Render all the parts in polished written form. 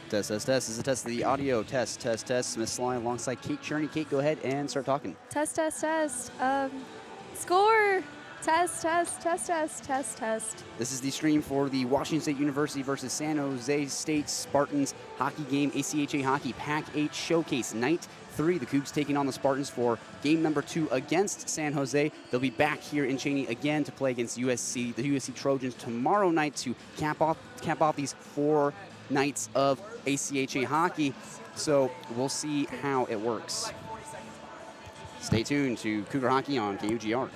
Test, test, test. This is a test of the audio. Test, test, test. Smith Sly alongside Kate Cherney. Kate, go ahead and start talking. Test, test, test. Score. Test, test, test, test, test, test. This is the stream for the Washington State University versus San Jose State Spartans hockey game, ACHA Hockey PAC-8 Showcase. Night 3, the Cougs taking on the Spartans for game number 2 against San Jose. They'll be back here in Cheney again to play against USC, the USC Trojans, tomorrow night to cap off these 4 nights of ACHA hockey. So we'll see how it works. Stay tuned to Cougar Hockey on KUGR.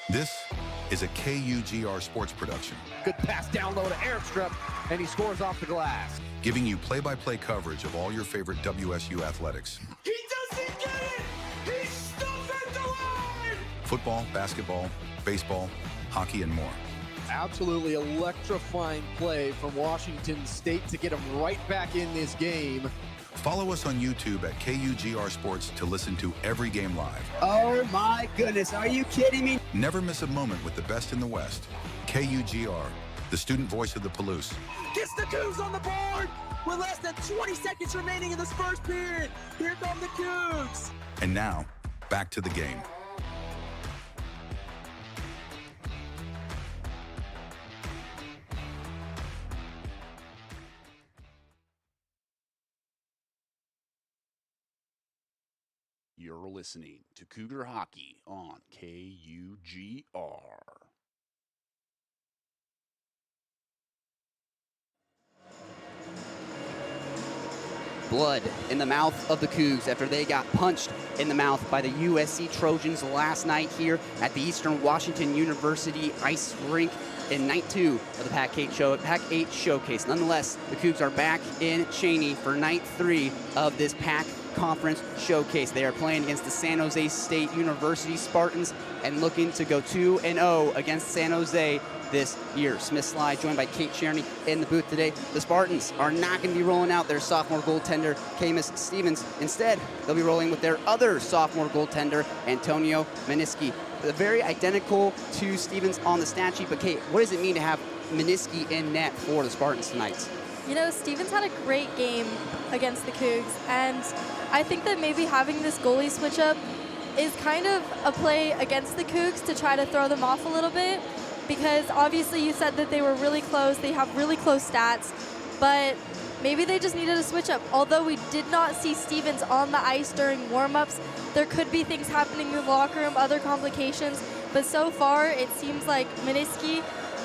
This is a KUGR sports production, Good pass down low to Eric Strupp, and he scores off the glass. giving you play-by-play coverage of all your favorite WSU athletics. He doesn't get it! He stops at the line! Football, basketball, baseball, hockey, and more. Absolutely electrifying play from Washington State to get him right back in this game. Follow us on YouTube at KUGR Sports to listen to every game live. Oh my goodness, are you kidding me? Never miss a moment with the best in the West. KUGR, the student voice of the Palouse. Gets the Cougs on the board with less than 20 seconds remaining in this first period. Here come the Cougs. And now, back to the game. You're listening to Cougar Hockey on KUGR. Blood in the mouth of the Cougs after they got punched in the mouth by the USC Trojans last night here at the Eastern Washington University ice rink in night 2 of the PAC-8 Showcase. Nonetheless, the Cougs are back in Cheney for night 3 of this PAC Conference Showcase. They are playing against the San Jose State University Spartans and looking to go 2-0 against San Jose this year. Smith Slide joined by Kate Cherney in the booth today. The Spartans are not going to be rolling out their sophomore goaltender, Camus Stevens. Instead, they'll be rolling with their other sophomore goaltender, Antonio Meniski. They're very identical to Stevens on the stat sheet, but Kate, what does it mean to have Meniski in net for the Spartans tonight? You know, Stevens had a great game against the Cougs, and I think that maybe having this goalie switch up is kind of a play against the Cougs to try to throw them off a little bit, because obviously you said that they were really close, they have really close stats, but maybe they just needed a switch up. Although we did not see Stevens on the ice during warm-ups, there could be things happening in the locker room, other complications, but so far it seems like Meniski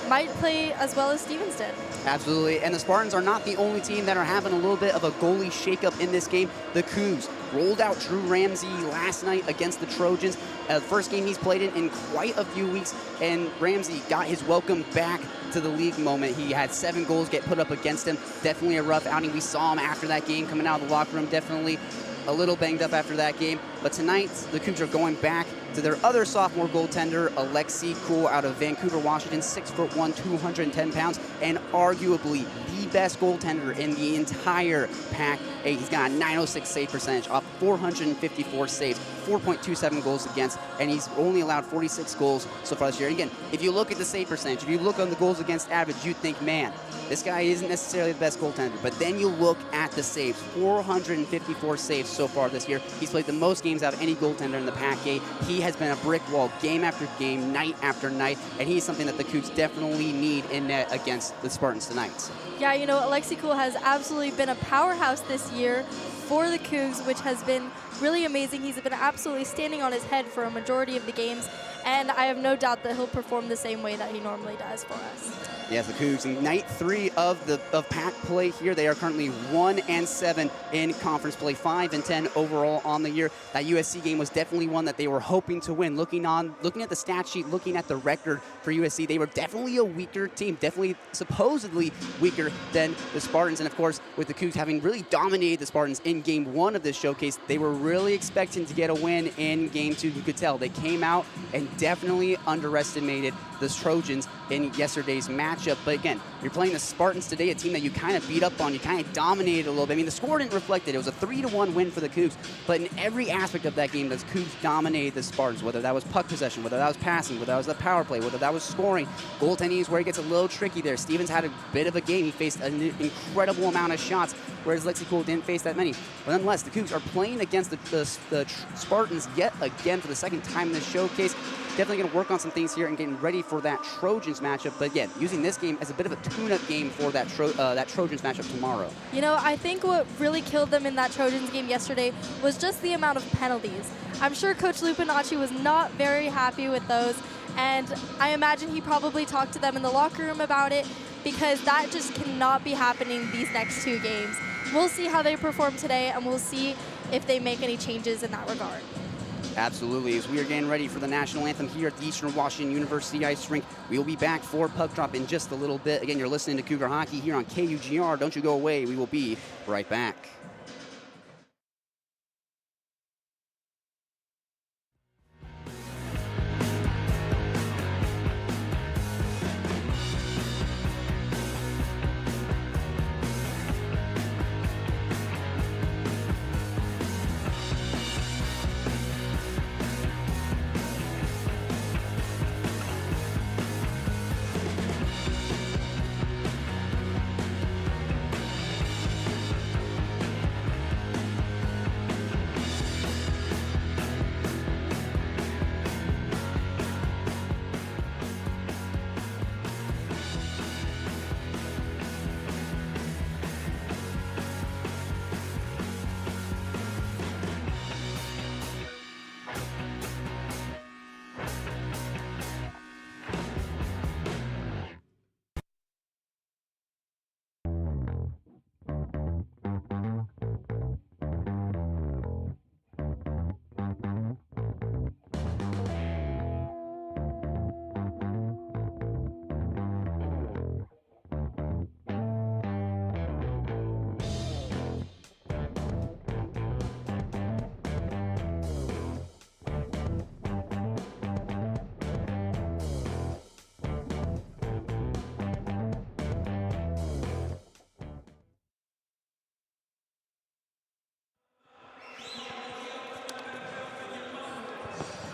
might play as well as Stevens did. Absolutely, and the Spartans are not the only team that are having a little bit of a goalie shakeup in this game. The Cougs rolled out Drew Ramsey last night against the Trojans. The first game he's played in quite a few weeks, and Ramsey got his welcome back to the league moment. He had 7 goals get put up against him. Definitely a rough outing. We saw him after that game coming out of the locker room, definitely a little banged up after that game. But tonight, the Cougs are going back to their other sophomore goaltender, Alexi Kuhl, out of Vancouver, Washington, 6'1", 210 pounds, and arguably the best goaltender in the entire PAC-8. He's got a .906 save percentage off 454 saves, 4.27 goals against, and he's only allowed 46 goals so far this year. Again, if you look at the save percentage, if you look on the goals against average, you'd think, man, this guy isn't necessarily the best goaltender. But then you look at the saves, 454 saves so far this year. He's played the most games out of any goaltender in the PAC-8. He has been a brick wall game after game, night after night, and he's something that the Cougs definitely need in net against the Spartans tonight. Yeah, you know, Alexi Kuhl has absolutely been a powerhouse this year for the Cougs, which has been really amazing. He's been absolutely standing on his head for a majority of the games, and I have no doubt that he'll perform the same way that he normally does for us. Yes, the Cougs in night 3 of PAC play here. They are currently 1-7 in conference play, 5-10 overall on the year. That USC game was definitely one that they were hoping to win. Looking at the stat sheet, looking at the record for USC, they were definitely a weaker team, definitely supposedly weaker than the Spartans. And of course, with the Cougs having really dominated the Spartans in game 1 of this showcase, they were really expecting to get a win in game 2. You could tell they came out and definitely underestimated the Trojans in yesterday's matchup. But again, you're playing the Spartans today, a team that you kind of beat up on, you kind of dominated a little bit. I mean, the score didn't reflect it. It was a 3-1 win for the Cougs, but in every aspect of that game, the Cougs dominated the Spartans, whether that was puck possession, whether that was passing, whether that was the power play, whether that was scoring. Goaltending is where it gets a little tricky there. Stevens had a bit of a game. He faced an incredible amount of shots, whereas Alexi Kuhl didn't face that many. But nonetheless, the Cougs are playing against the Spartans yet again for the second time in this showcase. Definitely going to work on some things here and getting ready for that Trojans matchup. But again, using this game as a bit of a tune-up game for that Trojans matchup tomorrow. You know, I think what really killed them in that Trojans game yesterday was just the amount of penalties. I'm sure Coach Lupinacci was not very happy with those, and I imagine he probably talked to them in the locker room about it, because that just cannot be happening these next 2 games. We'll see how they perform today, and we'll see if they make any changes in that regard. Absolutely. As we are getting ready for the national anthem here at the Eastern Washington University Ice Rink, we will be back for puck drop in just a little bit. Again, you're listening to Cougar Hockey here on KUGR. Don't you go away. We will be right back.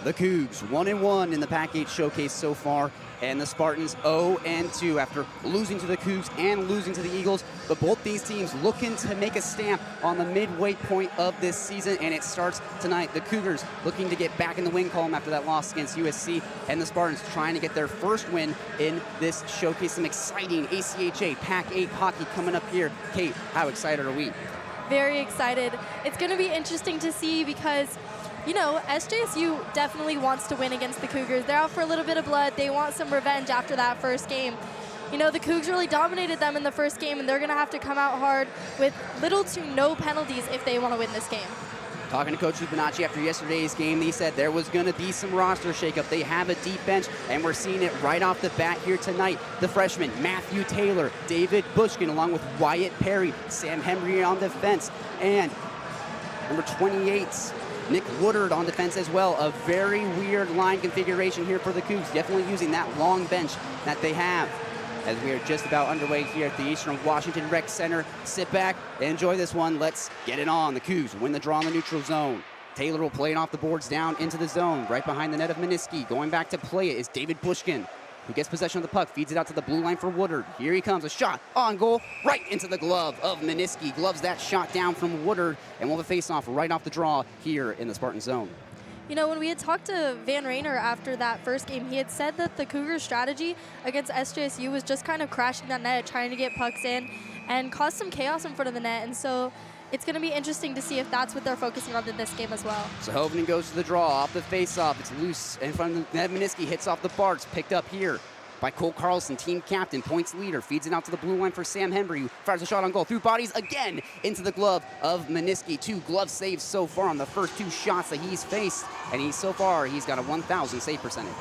The Cougs 1-1 in the PAC-8 Showcase so far, and the Spartans 0-2 after losing to the Cougs and losing to the Eagles. But both these teams looking to make a stamp on the midway point of this season, and it starts tonight. The Cougars looking to get back in the win column after that loss against USC, and the Spartans trying to get their first win in this showcase. Some exciting ACHA PAC-8 hockey coming up here. Kate, how excited are we? Very excited. It's going to be interesting to see because, you know, SJSU definitely wants to win against the Cougars. They're out for a little bit of blood. They want some revenge after that first game. You know, the Cougs really dominated them in the first game, and they're going to have to come out hard with little to no penalties if they want to win this game. Talking to Coach Lupinacci after yesterday's game, he said there was going to be some roster shakeup. They have a deep bench, and we're seeing it right off the bat here tonight. The freshmen, Matthew Taylor, David Bushkin, along with Wyatt Perry, Sam Henry on defense, and number 28, Nick Woodard on defense as well. A very weird line configuration here for the Cougs, definitely using that long bench that they have. As we are just about underway here at the Eastern Washington Rec Center. Sit back and enjoy this one. Let's get it on. The Cougs win the draw in the neutral zone. Taylor will play it off the boards down into the zone, right behind the net of Meniski. Going back to play it is David Bushkin, who gets possession of the puck, feeds it out to the blue line for Woodard. Here he comes, a shot on goal, right into the glove of Meniski. Gloves that shot down from Woodard, and we'll have a face-off right off the draw here in the Spartan zone. You know, when we had talked to Van Rayner after that first game, he had said that the Cougars' strategy against SJSU was just kind of crashing that net, trying to get pucks in, and cause some chaos in front of the net. And so it's going to be interesting to see if that's what they're focusing on in this game as well. So Hovinen goes to the draw, off the face-off. It's loose in front of the net. Meniski hits off the bar. It's picked up here by Cole Carlson, team captain, points leader, feeds it out to the blue line for Sam Henry, who fires a shot on goal through bodies again into the glove of Meniski. 2 glove saves so far on the first 2 shots that he's faced, and he's got a 1,000 save percentage.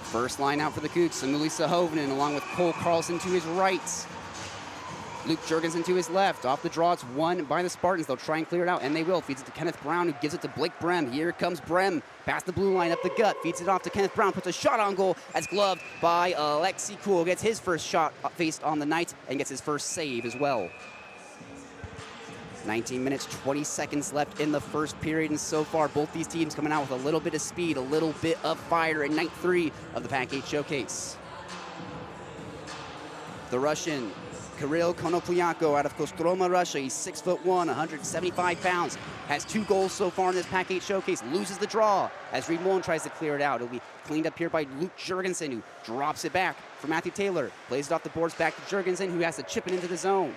First line out for the Cougs, Samuli Sahovinen along with Cole Carlson to his right. Luke Jurgensen to his left. Off the draw, it's won by the Spartans. They'll try and clear it out, and they will. Feeds it to Kenneth Brown, who gives it to Blake Brem. Here comes Brem, past the blue line, up the gut. Feeds it off to Kenneth Brown, puts a shot on goal as gloved by Alexi Kuhl. Gets his first shot faced on the night and gets his first save as well. 19 minutes, 20 seconds left in the first period, and so far both these teams coming out with a little bit of speed, a little bit of fire in night 3 of the PAC-8 Showcase. The Russian, Kirill Konoplyanko out of Kostroma, Russia. He's 6'1", 175 pounds. Has 2 goals so far in this PAC-8 Showcase. Loses the draw as Reed Mullen tries to clear it out. It'll be cleaned up here by Luke Jurgensen, who drops it back for Matthew Taylor. Plays it off the boards back to Jurgensen, who has to chip it into the zone.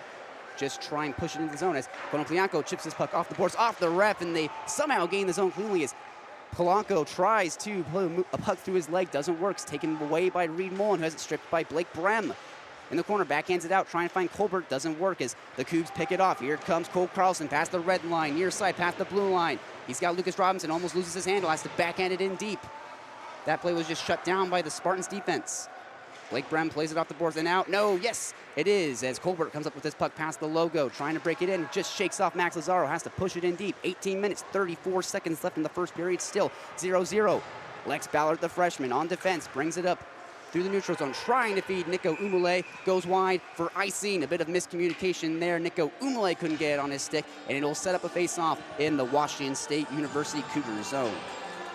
Just try and push it into the zone as Konoplyanko chips his puck off the boards, off the ref, and they somehow gain the zone cleanly as Polanco tries to put a puck through his leg. Doesn't work. It's taken away by Reed Mullen, who has it stripped by Blake Brem. in the corner, backhands it out, trying to find Colbert, doesn't work as the Cougs pick it off. Here comes Cole Carlson past the red line, near side, past the blue line. He's got Lucas Robinson, almost loses his handle, has to backhand it in deep. That play was just shut down by the Spartans defense. Blake Brem plays it off the boards and out. No, yes, it is, as Colbert comes up with this puck past the logo, trying to break it in, just shakes off Max Lazaro, has to push it in deep. 18 minutes, 34 seconds left in the first period, still 0-0. Lex Ballard, the freshman, on defense, brings it up through the neutral zone, trying to feed Nico Umule, goes wide for icing. A bit of miscommunication there. Nico Umule couldn't get it on his stick, and it'll set up a face-off in the Washington State University Cougar zone.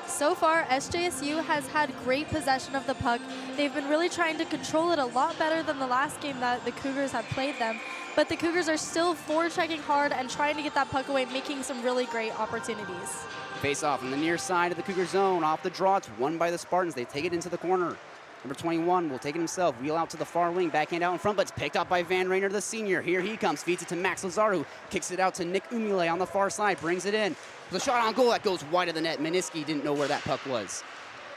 So far, SJSU has had great possession of the puck. They've been really trying to control it a lot better than the last game that the Cougars have played them. But the Cougars are still forechecking hard and trying to get that puck away, making some really great opportunities. Face-off on the near side of the Cougar zone, off the draw. It's won by the Spartans. They take it into the corner. Number 21 will take it himself, wheel out to the far wing, backhand out in front, but it's picked up by Van Rayner, the senior. Here he comes, feeds it to Max Lazaro, kicks it out to Nick Umule on the far side, brings it in. The shot on goal that goes wide of the net. Miniski didn't know where that puck was.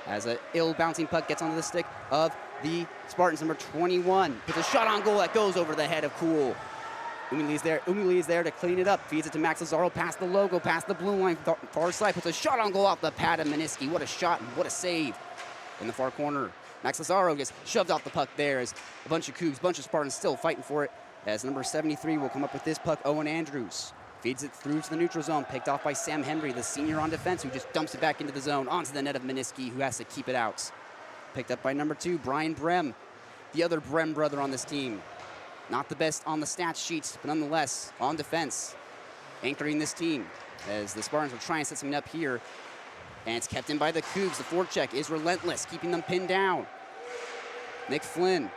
As an ill-bouncing puck gets onto the stick of the Spartans, number 21. Puts a shot on goal that goes over the head of Cool. Umule is there to clean it up, feeds it to Max Lazaro, past the logo, past the blue line, far side, puts a shot on goal off the pad of Miniski. What a shot and what a save in the far corner. Max Lazaro gets shoved off the puck there as a bunch of Cougs, bunch of Spartans still fighting for it, as number 73 will come up with this puck, Owen Andrews. Feeds it through to the neutral zone, picked off by Sam Henry, the senior on defense, who just dumps it back into the zone, onto the net of Miniski, who has to keep it out. Picked up by number 2, Brian Brem, the other Brem brother on this team. Not the best on the stats sheets, but nonetheless, on defense, anchoring this team, as the Spartans will try and set something up here. And it's kept in by the Cougs. The forecheck is relentless, keeping them pinned down. Nick Flynn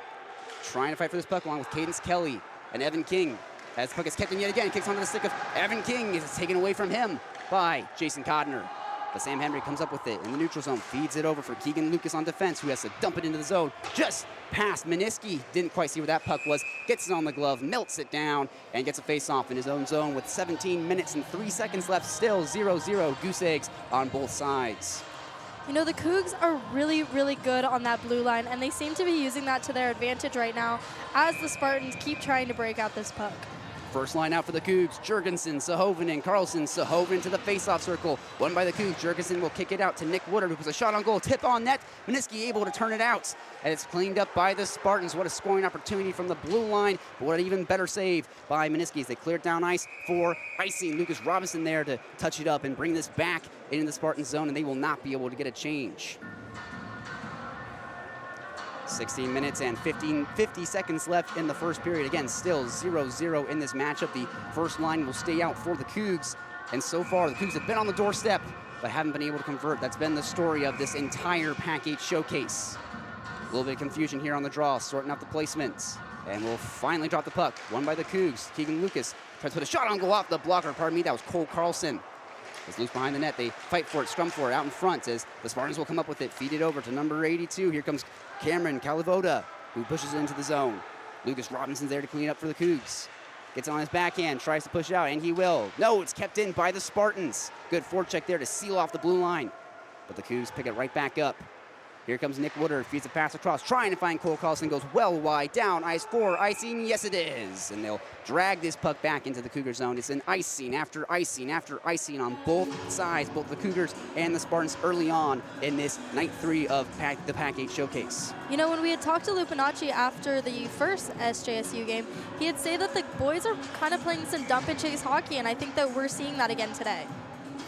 trying to fight for this puck along with Cadence Kelly and Evan King. As the puck is kept in yet again, kicks onto the stick of Evan King. It's taken away from him by Jason Codner. But Sam Henry comes up with it in the neutral zone, feeds it over for Keegan Lucas on defense, who has to dump it into the zone. Just past Miniski, didn't quite see where that puck was, gets it on the glove, melts it down, and gets a face-off in his own zone with 17 minutes and 3 seconds left, still 0-0, goose eggs on both sides. You know, the Cougs are really, really good on that blue line, and they seem to be using that to their advantage right now as the Spartans keep trying to break out this puck. First line out for the Cougs, Jurgensen, Sahovanen, Carlson, Sahovanen to the face-off circle. Won by the Cougs, Jurgensen will kick it out to Nick Woodard, who puts a shot on goal, tip on net. Miniski able to turn it out, and it's cleaned up by the Spartans. What a scoring opportunity from the blue line, but what an even better save by Miniski as they cleared down ice for icing. Lucas Robinson there to touch it up and bring this back into the Spartan zone, and they will not be able to get a change. 16 minutes and 50 seconds left in the first period. Again, still 0-0 in this matchup. The first line will stay out for the Cougs. And so far, the Cougs have been on the doorstep, but haven't been able to convert. That's been the story of this entire PAC-8 showcase. A little bit of confusion here on the draw, sorting out the placements. And we'll finally drop the puck. Won by the Cougs. Keegan Lucas tries to put a shot on goal off the blocker. Pardon me, that was Cole Carlson. It's loose behind the net. They fight for it, scrum for it out in front as the Spartans will come up with it, feed it over to number 82. Here comes Cameron Calivoda, who pushes it into the zone. Lucas Robinson's there to clean up for the Cougs. Gets on his backhand, tries to push it out, and he will. No, it's kept in by the Spartans. Good forecheck there to seal off the blue line. But the Cougs pick it right back up. Here comes Nick Woodard, feeds a pass across, trying to find Cole Carlson, goes well wide, down, ice 4, icing, yes it is. And they'll drag this puck back into the Cougar zone. It's an icing after icing after icing on both sides, both the Cougars and the Spartans early on in this night 3 of the PAC-8 Showcase. You know, when we had talked to Lupinacci after the first SJSU game, he had said that the boys are kind of playing some dump and chase hockey, and I think that we're seeing that again today.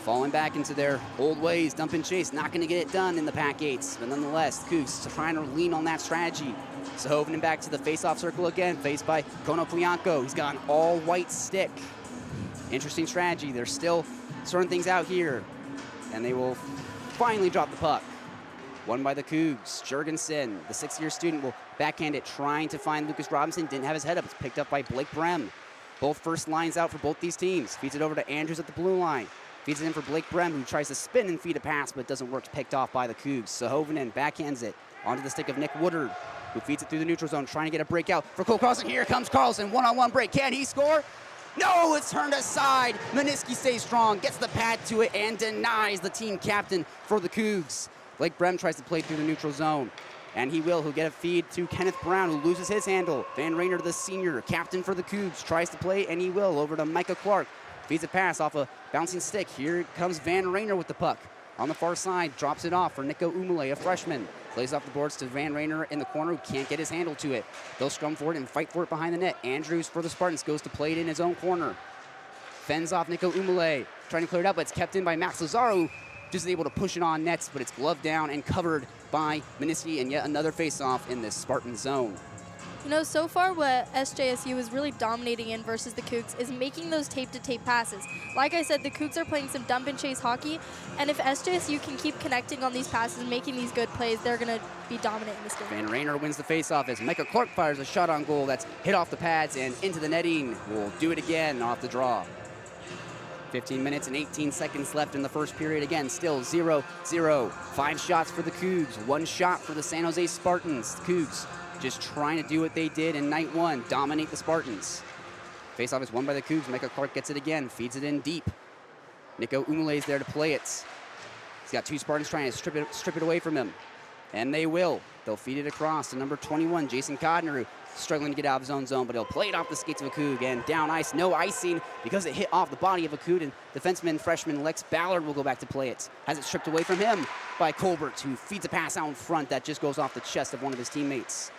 Falling back into their old ways, dump and chase, not going to get it done in the PAC-8s, but nonetheless, Cougs trying to lean on that strategy. Sahovanen back to the face-off circle again, faced by Kono Plianko. He's got an all-white stick. Interesting strategy. They're still sorting things out here, and they will finally drop the puck. Won by the Cougs. Jurgensen, the 6th-year student, will backhand it, trying to find Lucas Robinson. Didn't have his head up. It's picked up by Blake Brem. Both first lines out for both these teams. Feeds it over to Andrews at the blue line. Feeds it in for Blake Brem, who tries to spin and feed a pass, but doesn't work. Picked off by the Cougs. Sahovanen backhands it onto the stick of Nick Woodard, who feeds it through the neutral zone, trying to get a breakout for Cole Carlson. Here comes Carlson, one-on-one break. Can he score? No, it's turned aside. Miniski stays strong, gets the pad to it, and denies the team captain for the Cougs. Blake Brem tries to play through the neutral zone. And he will. He'll get a feed to Kenneth Brown, who loses his handle. Van Rayner, the senior, captain for the Cougs, tries to play, and he will. Over to Micah Clark. Feeds a pass off a bouncing stick. Here comes Van Rayner with the puck. On the far side, drops it off for Nico Umale, a freshman. Plays off the boards to Van Rayner in the corner, who can't get his handle to it. They'll scrum for it and fight for it behind the net. Andrews for the Spartans goes to play it in his own corner. Fends off Nico Umale, trying to clear it up, but it's kept in by Max Lazaro. Just able to push it on nets, but it's gloved down and covered by Miniski, and yet another face-off in this Spartan zone. You know, so far what SJSU is really dominating in versus the Cougs is making those tape-to-tape passes. Like I said, the Cougs are playing some dump and chase hockey, and if SJSU can keep connecting on these passes and making these good plays, they're going to be dominant in this game. Van Rayner wins the face-off as Micah Clark fires a shot on goal that's hit off the pads and into the netting. We'll do it again off the draw. 15 minutes and 18 seconds left in the first period. Again, still 0-0. 5 shots for the Cougs, 1 shot for the San Jose Spartans. The Cougs just trying to do what they did in night 1, dominate the Spartans. Face-off is won by the Cougs. Micah Clark gets it again, feeds it in deep. Nico Umale is there to play it. He's got 2 Spartans trying to strip it away from him. And they will. They'll feed it across to number 21, Jason Codner, who struggling to get out of his own zone, but he'll play it off the skates of a Coug, and down ice, no icing because it hit off the body of a Coug, and defenseman freshman Lex Ballard will go back to play it. Has it stripped away from him by Colbert, who feeds a pass out in front that just goes off the chest of one of his teammates.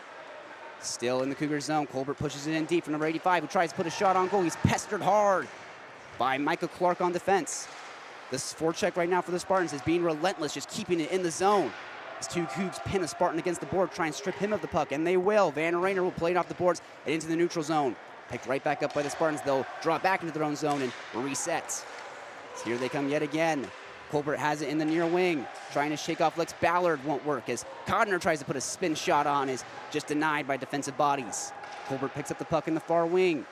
Still in the Cougar zone, Colbert pushes it in deep for number 85, who tries to put a shot on goal. He's pestered hard by Micah Clark on defense. This forecheck right now for the Spartans is being relentless, just keeping it in the zone. As 2 Cougs pin a Spartan against the board, try and strip him of the puck, and they will. Van Rayner will play it off the boards and into the neutral zone. Picked right back up by the Spartans. They'll draw back into their own zone and reset. So here they come yet again. Colbert has it in the near wing, trying to shake off Lex Ballard, won't work as Codner tries to put a spin shot on, is just denied by defensive bodies. Colbert picks up the puck in the far wing,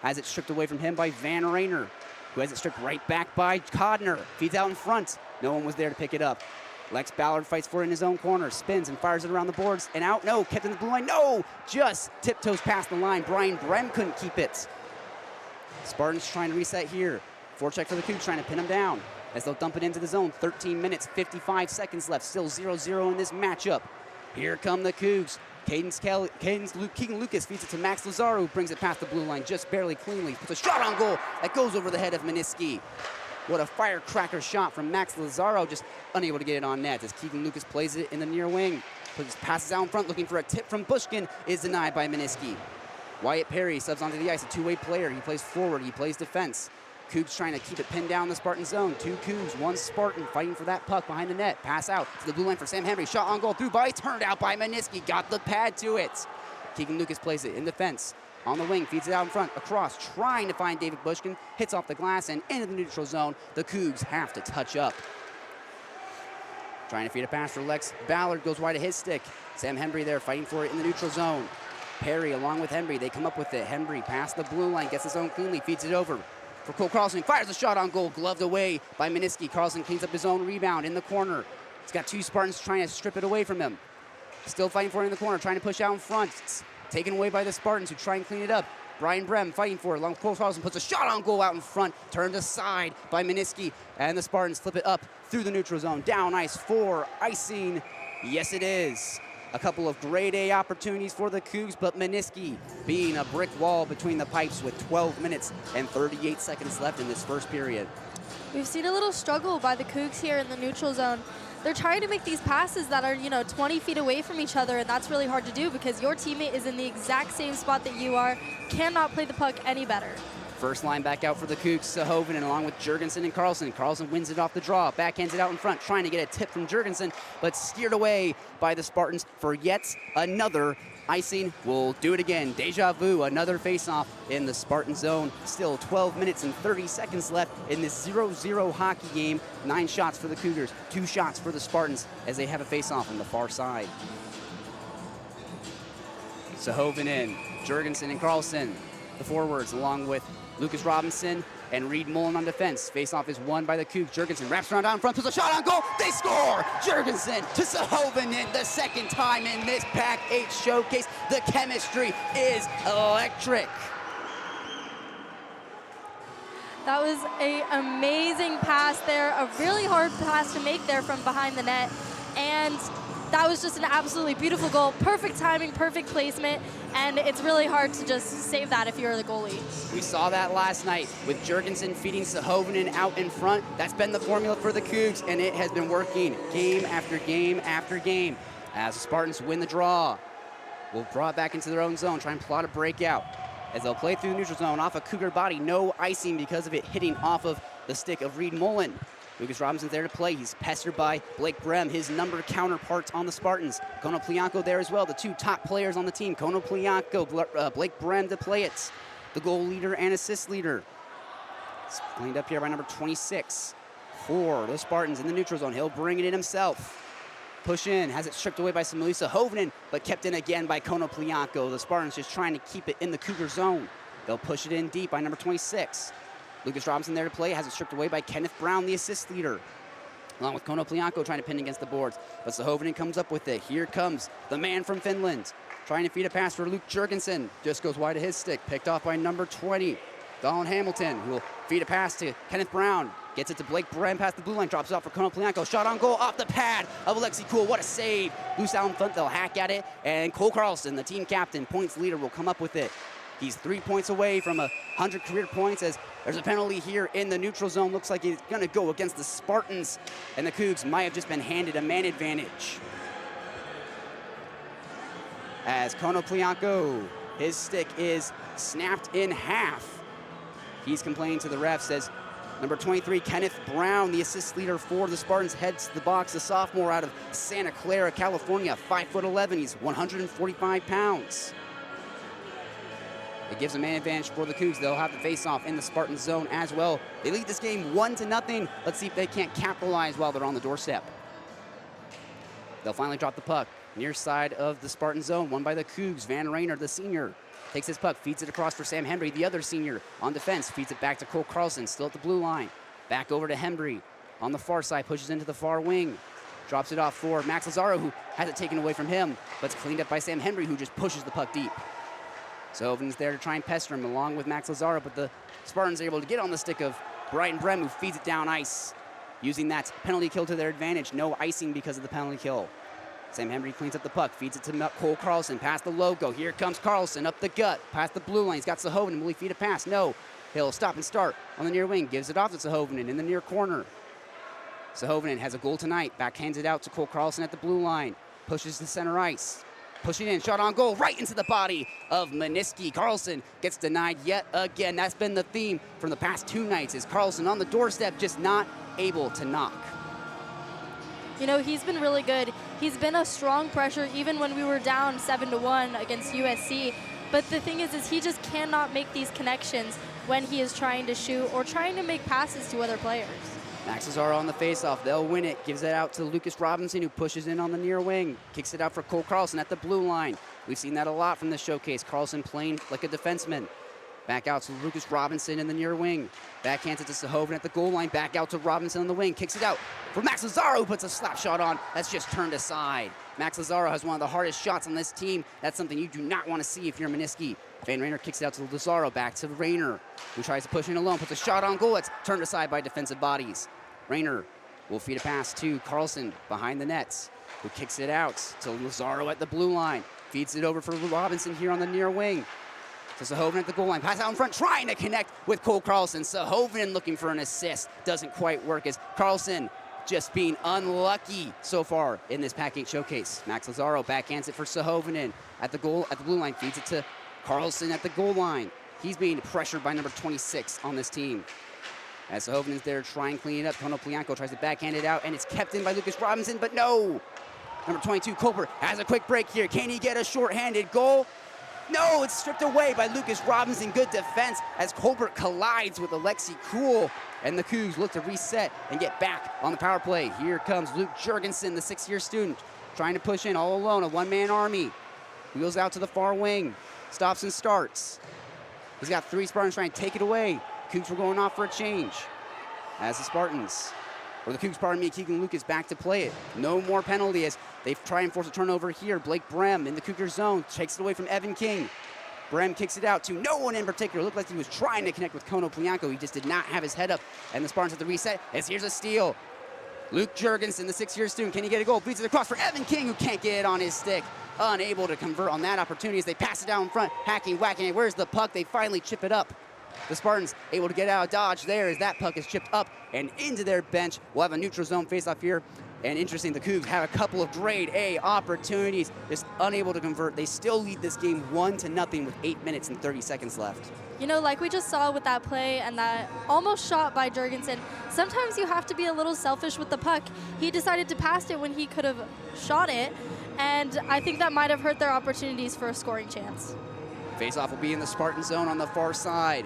has it stripped away from him by Van Rayner, who has it stripped right back by Codner. Feeds out in front. No one was there to pick it up. Lex Ballard fights for it in his own corner, spins and fires it around the boards, and out. No, kept in the blue line. No, just tiptoes past the line. Brian Brem couldn't keep it. Spartans trying to reset here. Forecheck for the Cougs, trying to pin him down as they'll dump it into the zone. 13 minutes, 55 seconds left. Still 0-0 in this matchup. Here come the Cougs. Keegan Lucas feeds it to Max Lazaro, who brings it past the blue line just barely cleanly. Puts a shot on goal that goes over the head of Miniski. What a firecracker shot from Max Lazaro, just unable to get it on net as Keegan Lucas plays it in the near wing. Passes out in front, looking for a tip from Bushkin, is denied by Miniski. Wyatt Perry subs onto the ice, a 2-way player. He plays forward, he plays defense. Cougs trying to keep it pinned down the Spartan zone. 2 Cougs, 1 Spartan fighting for that puck behind the net. Pass out to the blue line for Sam Henry. Shot on goal, through by, turned out by Miniski. Got the pad to it. Keegan Lucas plays it in defense. On the wing, feeds it out in front, across, trying to find David Bushkin. Hits off the glass and into the neutral zone. The Cougs have to touch up. Trying to feed a pass for Lex Ballard, goes wide of his stick. Sam Henry there fighting for it in the neutral zone. Perry along with Henry, they come up with it. Henry past the blue line, gets his own cleanly, feeds it over for Cole Carlson. Fires a shot on goal, gloved away by Miniski. Carlson cleans up his own rebound in the corner. He's got 2 Spartans trying to strip it away from him. Still fighting for it in the corner, trying to push out in front. It's taken away by the Spartans, who try and clean it up. Brian Brem fighting for it. Along with Cole Carlson, puts a shot on goal out in front. Turned aside by Miniski. And the Spartans flip it up through the neutral zone. Down ice for icing. Yes, it is. A couple of grade A opportunities for the Cougs, but Miniski being a brick wall between the pipes with 12 minutes and 38 seconds left in this first period. We've seen a little struggle by the Cougs here in the neutral zone. They're trying to make these passes that are, 20 feet away from each other, and that's really hard to do because your teammate is in the exact same spot that you are, cannot play the puck any better. First line back out for the Cougs, Sahoven, and along with Jurgensen and Carlson. Carlson wins it off the draw, backhands it out in front, trying to get a tip from Jurgensen, but steered away by the Spartans for yet another icing. Will do it again. Deja vu, another face-off in the Spartan zone. Still 12 minutes and 30 seconds left in this 0-0 hockey game. 9 shots for the Cougars, 2 shots for the Spartans as they have a face-off on the far side. Sahoven in, Jurgensen and Carlson, the forwards, along with Lucas Robinson and Reed Mullen on defense. Face-off is won by the Cougs. Jurgensen wraps around down front, puts a shot on goal. They score! Jurgensen to Sahoven in the second time in this PAC-8 Showcase. The chemistry is electric. That was an amazing pass there, a really hard pass to make there from behind the net. And that was just an absolutely beautiful goal. Perfect timing, perfect placement, and it's really hard to just save that if you're the goalie. We saw that last night with Jurgensen feeding Sahovinen out in front. That's been the formula for the Cougs, and it has been working game after game after game. As the Spartans win the draw, we'll draw it back into their own zone, try and plot a breakout. As they'll play through the neutral zone off a Cougar body, no icing because of it hitting off of the stick of Reed Mullen. Lucas Robinson's there to play. He's pestered by Blake Brem, his number counterparts on the Spartans. Konoplyanko there as well, the two top players on the team. Konoplyanko, Blake Brem to play it. The goal leader and assist leader. It's cleaned up here by number 26 for the Spartans in the neutral zone. He'll bring it in himself. Push in, has it stripped away by Samuelisa Hovinen, but kept in again by Konoplyanko. The Spartans just trying to keep it in the Cougar zone. They'll push it in deep by number 26. Lucas Robinson there to play, has it stripped away by Kenneth Brown, the assist leader. Along with Konoplyanko trying to pin against the boards. But Sahovinen comes up with it. Here comes the man from Finland. Trying to feed a pass for Luke Jurgensen. Just goes wide of his stick. Picked off by number 20, Donald Hamilton, who will feed a pass to Kenneth Brown. Gets it to Blake Brem past the blue line. Drops it off for Konoplyanko. Shot on goal off the pad of Alexi Kuhl. What a save. Loose out in front. They'll hack at it. And Cole Carlson, the team captain, points leader, will come up with it. He's 3 points away from 100 career points as there's a penalty here in the neutral zone. Looks like he's going to go against the Spartans, and the Cougs might have just been handed a man advantage. As Konoplyanko, his stick is snapped in half. He's complaining to the refs as number 23, Kenneth Brown, the assist leader for the Spartans, heads to the box. The sophomore out of Santa Clara, California, 5'11". He's 145 pounds. It gives a man advantage for the Cougs. They'll have the face-off in the Spartan zone as well. They lead this game 1-0. Let's see if they can't capitalize while they're on the doorstep. They'll finally drop the puck near side of the Spartan zone, won by the Cougs. Van Rayner, the senior, takes his puck, feeds it across for Sam Hembry, the other senior on defense, feeds it back to Cole Carlson, still at the blue line. Back over to Hembry on the far side, pushes into the far wing. Drops it off for Max Lazaro, who has it taken away from him, but it's cleaned up by Sam Hembry, who just pushes the puck deep. So Hovden's there to try and pester him along with Max Lazaro, but the Spartans are able to get on the stick of Brighton Brem, who feeds it down ice, using that penalty kill to their advantage. No icing because of the penalty kill. Sam Hembry cleans up the puck, feeds it to Cole Carlson, past the logo. Here comes Carlson up the gut, past the blue line. He's got Sahovinen. Will he feed a pass? No. He'll stop and start on the near wing, gives it off to Sahovinen in the near corner. Sahovinen has a goal tonight, backhands it out to Cole Carlson at the blue line, pushes to center ice. Pushing in, shot on goal, right into the body of Meniski. Carlson gets denied yet again. That's been the theme from the past 2 nights, is Carlson on the doorstep, just not able to knock. You know, he's been really good. He's been a strong pressure even when we were down 7-1 against USC. But the thing is he just cannot make these connections when he is trying to shoot or trying to make passes to other players. Max Lazaro on the faceoff. They'll win it. Gives it out to Lucas Robinson, who pushes in on the near wing. Kicks it out for Cole Carlson at the blue line. We've seen that a lot from this showcase. Carlson playing like a defenseman. Back out to Lucas Robinson in the near wing. Backhands it to Sahovinen at the goal line. Back out to Robinson on the wing. Kicks it out for Max Lazaro, who puts a slap shot on. That's just turned aside. Max Lazaro has one of the hardest shots on this team. That's something you do not want to see if you're Meniski. Van Rayner kicks it out to Lazaro. Back to Rayner, who tries to push in alone. Puts a shot on goal. That's turned aside by defensive bodies. Rayner will feed a pass to Carlson behind the nets, who kicks it out to Lazaro at the blue line. Feeds it over for Robinson here on the near wing. To Sahovinen at the goal line. Pass out in front, trying to connect with Cole Carlson. Sahovinen looking for an assist. Doesn't quite work as Carlson just being unlucky so far in this PAC-8 showcase. Max Lazaro backhands it for Sahovinen at the blue line. Feeds it to Carlson at the goal line. He's being pressured by number 26 on this team. As Sahovinen's there to try and clean it up, Konoplyanko tries to backhand it out, and it's kept in by Lucas Robinson, but no! Number 22, Colbert, has a quick break here. Can he get a shorthanded goal? No, it's stripped away by Lucas Robinson. Good defense as Colbert collides with Alexi Kuhl, and the Cougs look to reset and get back on the power play. Here comes Luke Jurgensen, the 6-year student, trying to push in all alone, a one-man army. Wheels out to the far wing, stops and starts. He's got 3 Spartans trying to take it away. Cougs were going off for a change. As the Spartans, or the Cougs, pardon me, Keegan Lucas back to play it. No more penalty as they try and force a turnover here. Blake Brem in the Cougar zone, takes it away from Evan King. Brem kicks it out to no one in particular. Looked like he was trying to connect with Konoplyanko. He just did not have his head up, and the Spartans have to reset as here's a steal. Luke Jurgensen, the 6-year student, can he get a goal? Beats it across for Evan King, who can't get it on his stick. Unable to convert on that opportunity as they pass it down in front. Hacking, whacking it. Where's the puck? They finally chip it up. The Spartans able to get out of dodge there as that puck is chipped up and into their bench. We'll have a neutral zone face-off here. And interesting, the Cougs have a couple of grade A opportunities, just unable to convert. They still lead this game 1-0 with 8 minutes and 30 seconds left. You know, like we just saw with that play and that almost shot by Jurgensen, sometimes you have to be a little selfish with the puck. He decided to pass it when he could have shot it, and I think that might have hurt their opportunities for a scoring chance. Face-off will be in the Spartan zone on the far side.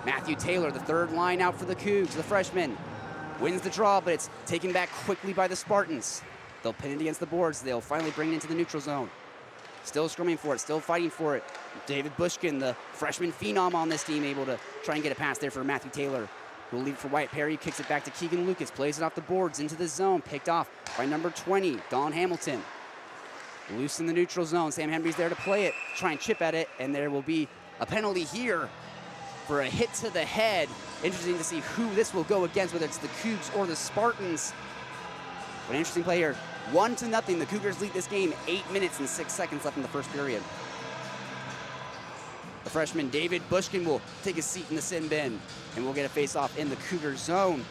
Matthew Taylor, the third line out for the Cougs, the freshman, wins the draw, but it's taken back quickly by the Spartans. They'll pin it against the boards. They'll finally bring it into the neutral zone. Still scrumming for it, still fighting for it. David Bushkin, the freshman phenom on this team, able to try and get a pass there for Matthew Taylor, who will leave it for Wyatt Perry, kicks it back to Keegan Lucas, plays it off the boards into the zone, picked off by number 20, Don Hamilton. Loose in the neutral zone. Sam Henry's there to play it, try and chip at it, and there will be a penalty here for a hit to the head. Interesting to see who this will go against, whether it's the Cougs or the Spartans. But an interesting play here. 1-0. The Cougars lead this game. 8 minutes and 6 seconds left in the first period. The freshman David Bushkin will take a seat in the sin bin, and we'll get a face-off in the Cougar zone.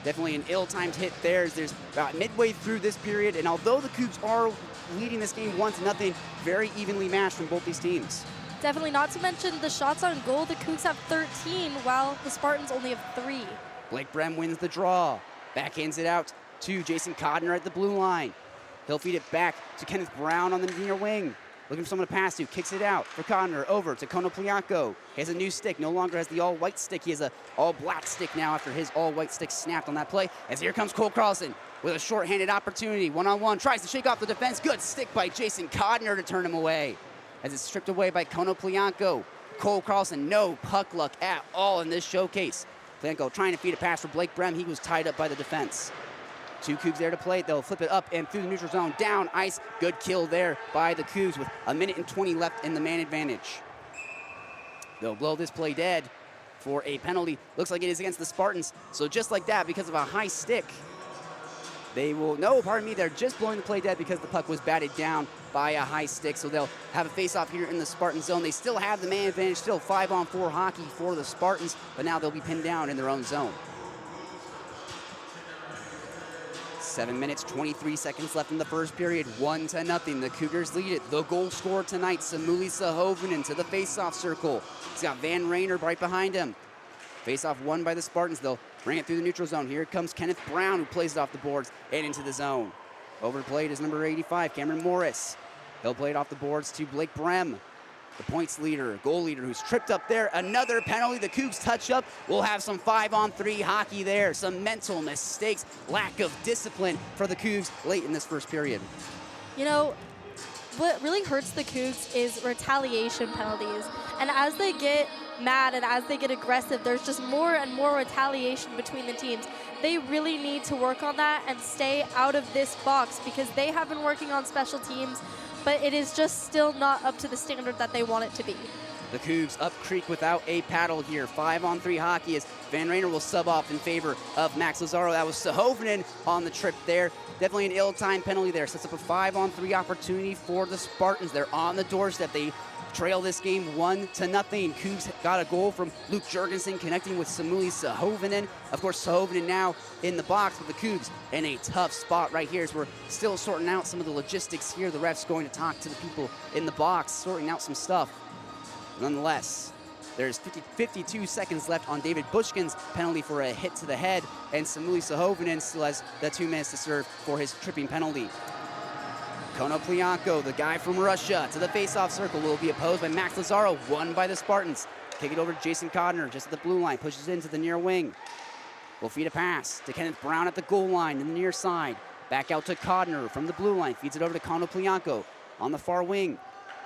Definitely an ill-timed hit there as there's about midway through this period, and although the Cougs are leading this game 1-0, very evenly matched from both these teams. Definitely, not to mention the shots on goal. The Cougs have 13, while the Spartans only have 3. Blake Brem wins the draw. Backhands it out to Jason Codner at the blue line. He'll feed it back to Kenneth Brown on the near wing. Looking for someone to pass to, kicks it out for Codner, over to Konoplyanko. He has a new stick, no longer has the all-white stick. He has a all-black stick now after his all-white stick snapped on that play. As here comes Cole Carlson with a short-handed opportunity. One-on-one, tries to shake off the defense. Good stick by Jason Codner to turn him away. As it's stripped away by Konoplyanko. Cole Carlson, no puck luck at all in this showcase. Plyanko trying to feed a pass for Blake Brem. He was tied up by the defense. Two Cougs there to play it. They'll flip it up and through the neutral zone. Down ice. Good kill there by the Cougs with 1 minute and 20 left in the man advantage. They'll blow this play dead for a penalty. Looks like it is against the Spartans. So just like that, because of a high stick, they will, no, pardon me, they're just blowing the play dead because the puck was batted down by a high stick. So they'll have a face-off here in the Spartan zone. They still have the man advantage, still 5-on-4 hockey for the Spartans, but now they'll be pinned down in their own zone. 7 minutes, 23 seconds left in the first period. 1-0. The Cougars lead it. The goal scorer tonight, Samuli Sahovinen to the face-off circle. He's got Van Rayner right behind him. Face-off won by the Spartans. They'll bring it through the neutral zone. Here comes Kenneth Brown, who plays it off the boards and into the zone. Over to play is number 85, Cameron Morris. He'll play it off the boards to Blake Brem, the points leader, goal leader, who's tripped up there. Another penalty. The Cougs touch up. We'll have some 5-on-3 hockey there. Some mental mistakes, lack of discipline for the Cougs late in this first period. You know, what really hurts the Cougs is retaliation penalties. And as they get mad and as they get aggressive, there's just more and more retaliation between the teams. They really need to work on that and stay out of this box because they have been working on special teams, but it is just still not up to the standard that they want it to be. The Cougs up creek without a paddle here. 5-on-3 hockey as Van Rayner will sub off in favor of Max Lazaro. That was Sahovinen on the trip there. Definitely an ill-timed penalty there. Sets up a 5-on-3 opportunity for the Spartans. They're on the doorstep. They trail this game 1-0. Cougs got a goal from Luke Jurgensen connecting with Samuli Sahovinen. Of course, Sahovinen now in the box with the Cougs in a tough spot right here as we're still sorting out some of the logistics here. The ref's going to talk to the people in the box, sorting out some stuff. Nonetheless, there's 52 seconds left on David Bushkin's penalty for a hit to the head, and Samuli Sahovinen still has the 2 minutes to serve for his tripping penalty. Konoplyanko, the guy from Russia, to the face-off circle, will be opposed by Max Lazaro, won by the Spartans. Kick it over to Jason Codner, just at the blue line, pushes into the near wing. Will feed a pass to Kenneth Brown at the goal line in the near side. Back out to Codner from the blue line, feeds it over to Konoplyanko on the far wing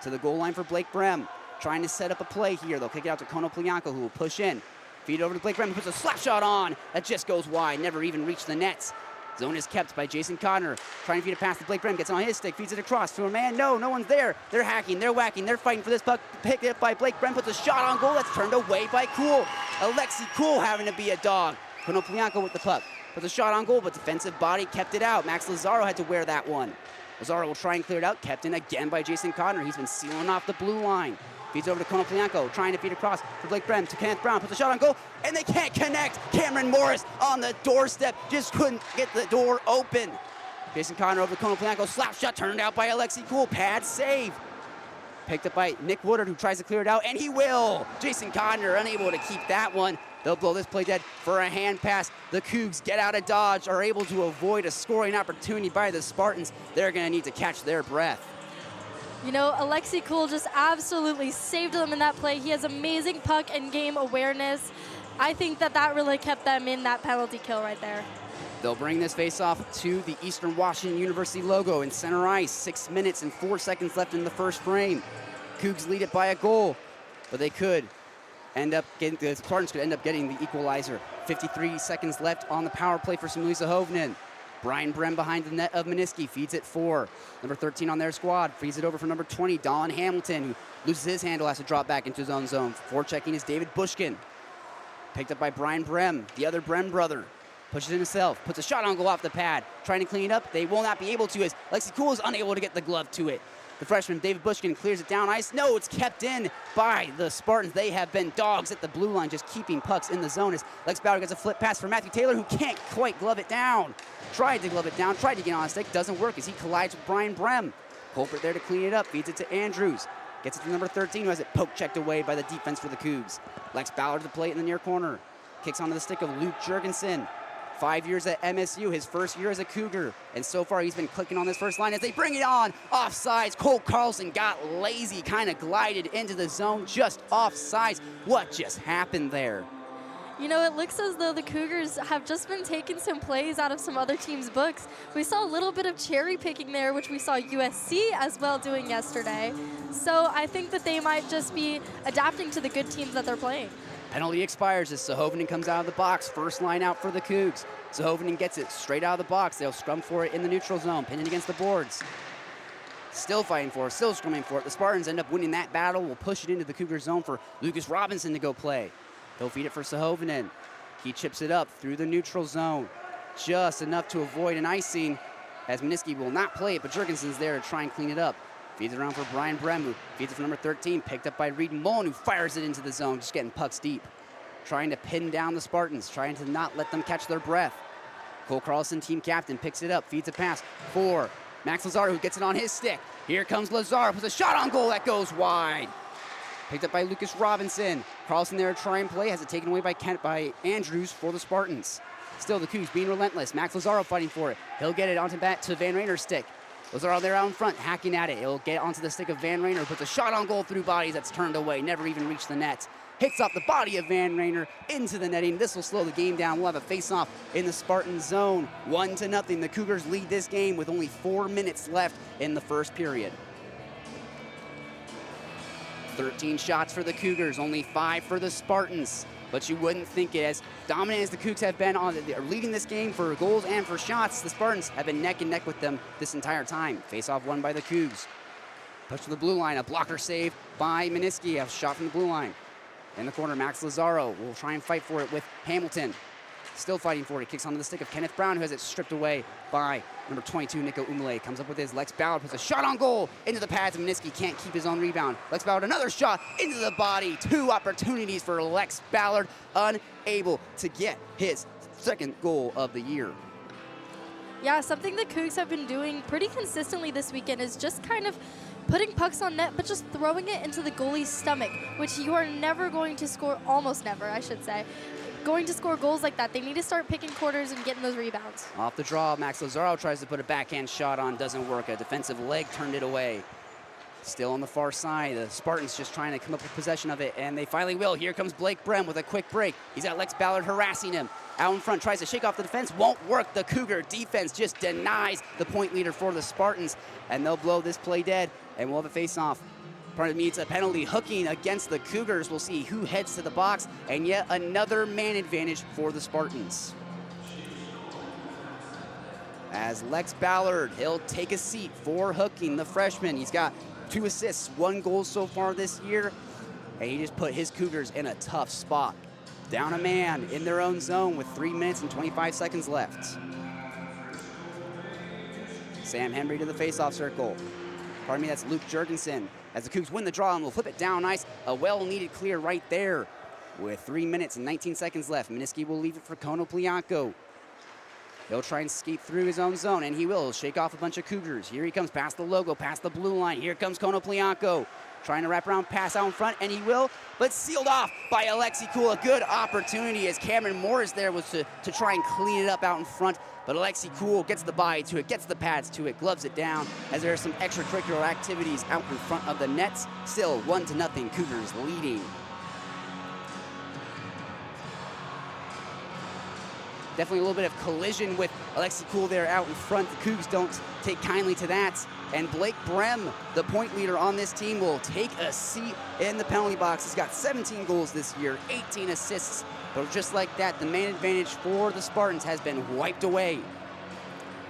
to the goal line for Blake Brem. Trying to set up a play here. They'll kick it out to Konoplyanko, who will push in. Feed it over to Blake Brem, who puts a slap shot on. That just goes wide, never even reached the nets. Zone is kept by Jason Codner. Trying to feed a pass to Blake Brem, gets it on his stick, feeds it across to a man. No one's there. They're hacking, they're whacking, they're fighting for this puck. Picked it up by Blake Brem, puts a shot on goal. That's turned away by Kuhl. Alexi Kuhl having to be a dog. Konoplyanko with the puck. with a shot on goal, but defensive body kept it out. Max Lazaro had to wear that one. Lazaro will try and clear it out, kept in again by Jason Codner. He's been sealing off the blue line. Feeds over to Konoplyanko, trying to feed across for Blake Brem to Kenneth Brown, puts a shot on goal, and they can't connect. Cameron Morris on the doorstep, just couldn't get the door open. Jason Codner over to Konoplyanko, slap shot turned out by Alexi Cool, pad save. Picked up by Nick Woodard, who tries to clear it out, and he will. Jason Codner unable to keep that one. They'll blow this play dead for a hand pass. The Cougs get out of dodge, are able to avoid a scoring opportunity by the Spartans. They're going to need to catch their breath. You know, Alexi Cool just absolutely saved them in that play. He has amazing puck and game awareness. I think that really kept them in that penalty kill right there. They'll bring this face-off to the Eastern Washington University logo in center ice. 6 minutes and 4 seconds left in the first frame. Cougs lead it by a goal, but they could end up getting, the Spartans could end up getting the equalizer. 53 seconds left on the power play for Samuel Zahovnin. Brian Brem behind the net of Meniski, feeds it for number 13 on their squad, feeds it over for number 20, Don Hamilton, who loses his handle, has to drop back into his own zone. Forechecking is David Bushkin. Picked up by Brian Brem, the other Brem brother. Pushes it himself, puts a shot on goal off the pad, trying to clean it up. They will not be able to, as Lexi Cool is unable to get the glove to it. The freshman, David Bushkin, clears it down ice. No, it's kept in by the Spartans. They have been dogs at the blue line, just keeping pucks in the zone as Lex Bauer gets a flip pass for Matthew Taylor, who can't quite glove it down. Tried to glove it down, tried to get on a stick, doesn't work as he collides with Brian Brem. Colbert there to clean it up, feeds it to Andrews. Gets it to number 13, who has it poke checked away by the defense for the Cougs. Lex Ballard to the plate in the near corner. Kicks onto the stick of Luke Jurgensen. 5 years at MSU, his first year as a Cougar. And so far, he's been clicking on this first line as they bring it on. Offsides, Cole Carlson got lazy, kind of glided into the zone, just offsides. What just happened there? You know, it looks as though the Cougars have just been taking some plays out of some other teams' books. We saw a little bit of cherry picking there, which we saw USC as well doing yesterday. So I think that they might just be adapting to the good teams that they're playing. Penalty expires as Sahovnin comes out of the box. First line out for the Cougs. Sahovnin gets it straight out of the box. They'll scrum for it in the neutral zone, pinning against the boards. Still fighting for it, still scrumming for it. The Spartans end up winning that battle. Will push it into the Cougar zone for Lucas Robinson to go play. They'll feed it for Sahovnin. He chips it up through the neutral zone. Just enough to avoid an icing as Meniski will not play it, but Jurgensen's there to try and clean it up. Feeds it around for Brian Brem, who feeds it for number 13, picked up by Reed Mullen, who fires it into the zone, just getting pucks deep. Trying to pin down the Spartans, trying to not let them catch their breath. Cole Carlson, team captain, picks it up, feeds a pass for Max Lazaro, who gets it on his stick. Here comes Lazaro, puts a shot on goal that goes wide. Picked up by Lucas Robinson. Carlson there to try and play, has it taken away by Andrews for the Spartans. Still the Cougs being relentless. Max Lazaro fighting for it. He'll get it onto bat to Van Rainer's stick. Lazaro there out in front, hacking at it. It'll get onto the stick of Van Rainer, puts a shot on goal through bodies that's turned away, never even reached the net. Hits off the body of Van Rainer into the netting. This will slow the game down. We'll have a face-off in the Spartan zone. 1-0. The Cougars lead this game with only 4 minutes left in the first period. 13 shots for the Cougars, only 5 for the Spartans. But you wouldn't think it. As dominant as the Cougs have been leading this game for goals and for shots, the Spartans have been neck and neck with them this entire time. Face-off won by the Cougs. Push to the blue line, a blocker save by Meniski, a shot from the blue line. In the corner, Max Lazaro will try and fight for it with Hamilton. Still fighting for it. Kicks onto the stick of Kenneth Brown, who has it stripped away by number 22, Nico Umale. Comes up with his Lex Ballard, puts a shot on goal into the pads. Meniski can't keep his own rebound. Lex Ballard, another shot into the body. 2 opportunities for Lex Ballard, unable to get his second goal of the year. Yeah, something the Cougs have been doing pretty consistently this weekend is just kind of putting pucks on net, but just throwing it into the goalie's stomach, which you are never going to score, almost never, I should say, going to score goals like that. They need to start picking quarters and getting those rebounds. Off the draw, Max Lazaro tries to put a backhand shot on, doesn't work. A defensive leg turned it away. Still on the far side, the Spartans just trying to come up with possession of it, and they finally will. Here comes Blake Brem with a quick break. He's got Lex Ballard harassing him. Out in front, tries to shake off the defense, won't work. The Cougar defense just denies the point leader for the Spartans, and they'll blow this play dead, and we'll have a face-off. Pardon me, it's a penalty hooking against the Cougars. We'll see who heads to the box, and yet another man advantage for the Spartans. As Lex Ballard, he'll take a seat for hooking, the freshman. He's got 2 assists, 1 goal so far this year, and he just put his Cougars in a tough spot. down a man in their own zone with 3 minutes and 25 seconds left. Sam Henry to the faceoff circle. Pardon me, that's Luke Jurgensen. As the Cougs win the draw and will flip it down nice. A well-needed clear right there with 3 minutes and 19 seconds left. Miniski will leave it for Konoplyanko. He'll try and skate through his own zone, and he will. He'll shake off a bunch of Cougars. Here he comes past the logo, past the blue line. Here comes Konoplyanko. Trying to wrap around pass out in front, and he will, but sealed off by Alexi Cool. A good opportunity as Cameron Morris there was to try and clean it up out in front, but Alexi Cool gets the body to it, gets the pads to it, gloves it down, as there are some extracurricular activities out in front of the nets. Still 1-0, Cougars leading. Definitely a little bit of collision with Alexi Cool there out in front. The Cougs don't take kindly to that. And Blake Brem, the point leader on this team, will take a seat in the penalty box. He's got 17 goals this year, 18 assists. But just like that, the man advantage for the Spartans has been wiped away.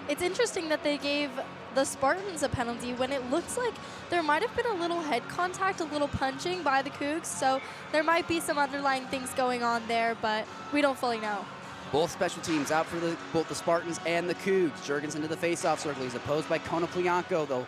It's interesting that they gave the Spartans a penalty when it looks like there might have been a little head contact, a little punching by the Cougs. So there might be some underlying things going on there, but we don't fully know. Both special teams out for both the Spartans and the Cougs. Jurgensen to the faceoff circle. He's opposed by Konoplyanko. They'll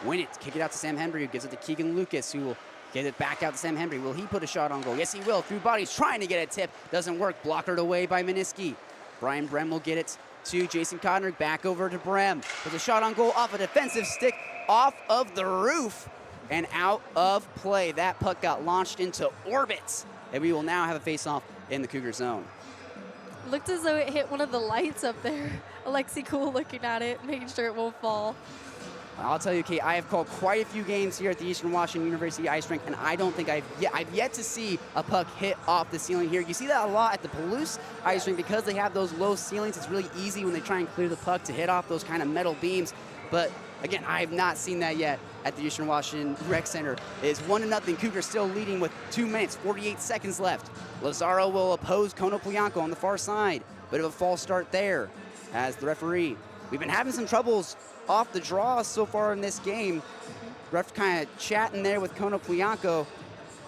win it, kick it out to Sam Henry, who gives it to Keegan Lucas, who will get it back out to Sam Henry. Will he put a shot on goal? Yes, he will. Through bodies, trying to get a tip. Doesn't work. Blockered away by Miniski. Brian Brem will get it to Jason Codner. Back over to Brem. With a shot on goal off a defensive stick, off of the roof, and out of play. That puck got launched into orbit, and we will now have a faceoff in the Cougar zone. Looked as though it hit one of the lights up there. Alexi Cool looking at it, making sure it won't fall. I'll tell you, Kate, I have called quite a few games here at the Eastern Washington University Ice Rink, and I don't think I've yet to see a puck hit off the ceiling here. You see that a lot at the Palouse Ice Rink because they have those low ceilings. It's really easy when they try and clear the puck to hit off those kind of metal beams. But again, I have not seen that yet at the Eastern Washington Rec Center. It's 1-0. Cougars still leading with 2 minutes, 48 seconds left. Lazaro will oppose Konoplyanko on the far side. Bit of a false start there as the referee. We've been having some troubles off the draw so far in this game. Ref kind of chatting there with Konoplyanko.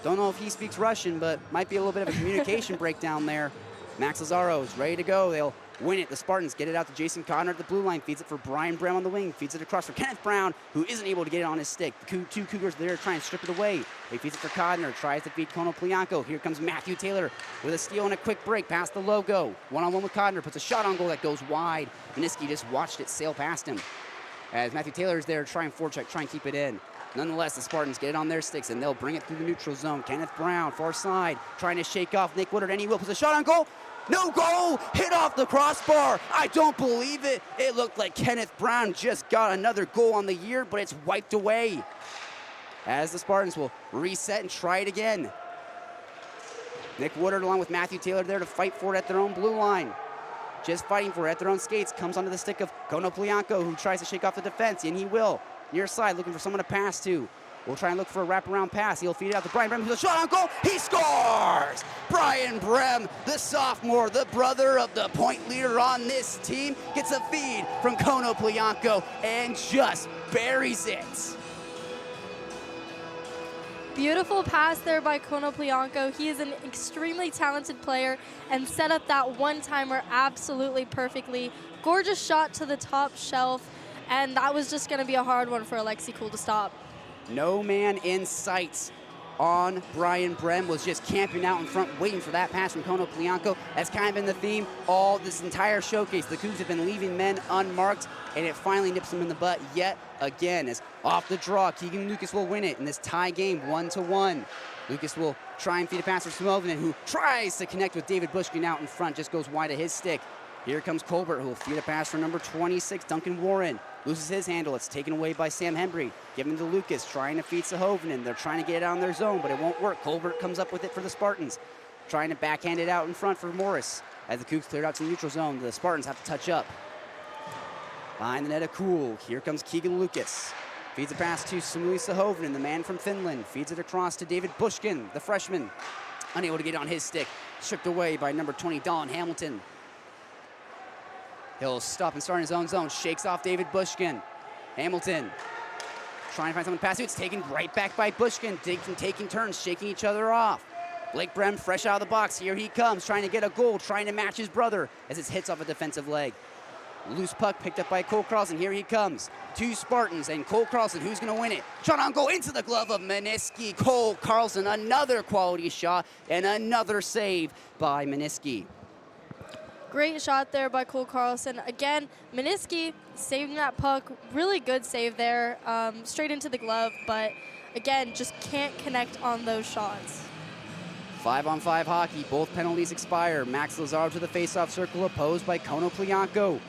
Don't know if he speaks Russian, but might be a little bit of a communication breakdown there. Max Lazaro is ready to go. They'll win it. The Spartans get it out to Jason Codner at the blue line. Feeds it for Brian Brown on the wing. Feeds it across for Kenneth Brown, who isn't able to get it on his stick. The two Cougars there trying to strip it away. He feeds it for Codner. Tries to feed Konoplyanko. Here comes Matthew Taylor with a steal and a quick break past the logo. One-on-one with Codner. Puts a shot on goal that goes wide. Miniski just watched it sail past him. As Matthew Taylor is there to try and forecheck, try and keep it in. Nonetheless, the Spartans get it on their sticks, and they'll bring it through the neutral zone. Kenneth Brown, far side, trying to shake off Nick Woodard, and he will. Puts a shot on goal. No goal! Hit off the crossbar! I don't believe it! It looked like Kenneth Brown just got another goal on the year, but it's wiped away. As the Spartans will reset and try it again. Nick Woodard along with Matthew Taylor there to fight for it at their own blue line. Just fighting for it at their own skates. Comes onto the stick of Konoplyanko, who tries to shake off the defense, and he will. Near side, looking for someone to pass to. We'll try and look for a wraparound pass. He'll feed it out to Brian Brem, who's a shot on goal. He scores! Brian Brem, the sophomore, the brother of the point leader on this team, gets a feed from Konoplyanko and just buries it. Beautiful pass there by Konoplyanko. He is an extremely talented player and set up that one-timer absolutely perfectly. Gorgeous shot to the top shelf, and that was just going to be a hard one for Alexi Cool to stop. No man in sight on Brian Brem, was just camping out in front, waiting for that pass from Konoplyanko. That's kind of been the theme all this entire showcase. The Cougs have been leaving men unmarked, and it finally nips them in the butt yet again. As off the draw, Keegan Lucas will win it in this tie game, 1-1. Lucas will try and feed a pass for Smovinen, who tries to connect with David Bushkin out in front, just goes wide of his stick. Here comes Colbert, who will feed a pass for number 26, Duncan Warren. Loses his handle. It's taken away by Sam Henry. Giving to Lucas, trying to feed Sahovinen. They're trying to get it on their zone, but it won't work. Colbert comes up with it for the Spartans. Trying to backhand it out in front for Morris. As the Cougs cleared out to the neutral zone, the Spartans have to touch up. Behind the net of Cool. Here comes Keegan Lucas. Feeds a pass to Samuli Sahovinen, the man from Finland. Feeds it across to David Bushkin, the freshman. Unable to get it on his stick. Stripped away by number 20, Don Hamilton. He'll stop and start in his own zone. Shakes off David Bushkin. Hamilton trying to find someone to pass to. It's taken right back by Bushkin. Taking turns, shaking each other off. Blake Brem fresh out of the box. Here he comes, trying to get a goal, trying to match his brother as it hits off a defensive leg. Loose puck picked up by Cole Carlson. Here he comes. 2 Spartans and Cole Carlson. Who's going to win it? Shot on goal into the glove of Meniski. Cole Carlson, another quality shot and another save by Meniski. Great shot there by Cole Carlson. Again, Meniski saving that puck. Really good save there. Straight into the glove, but again, just can't connect on those shots. 5-on-5 hockey. Both penalties expire. Max Lazaro to the face-off circle, opposed by Kono Plianko.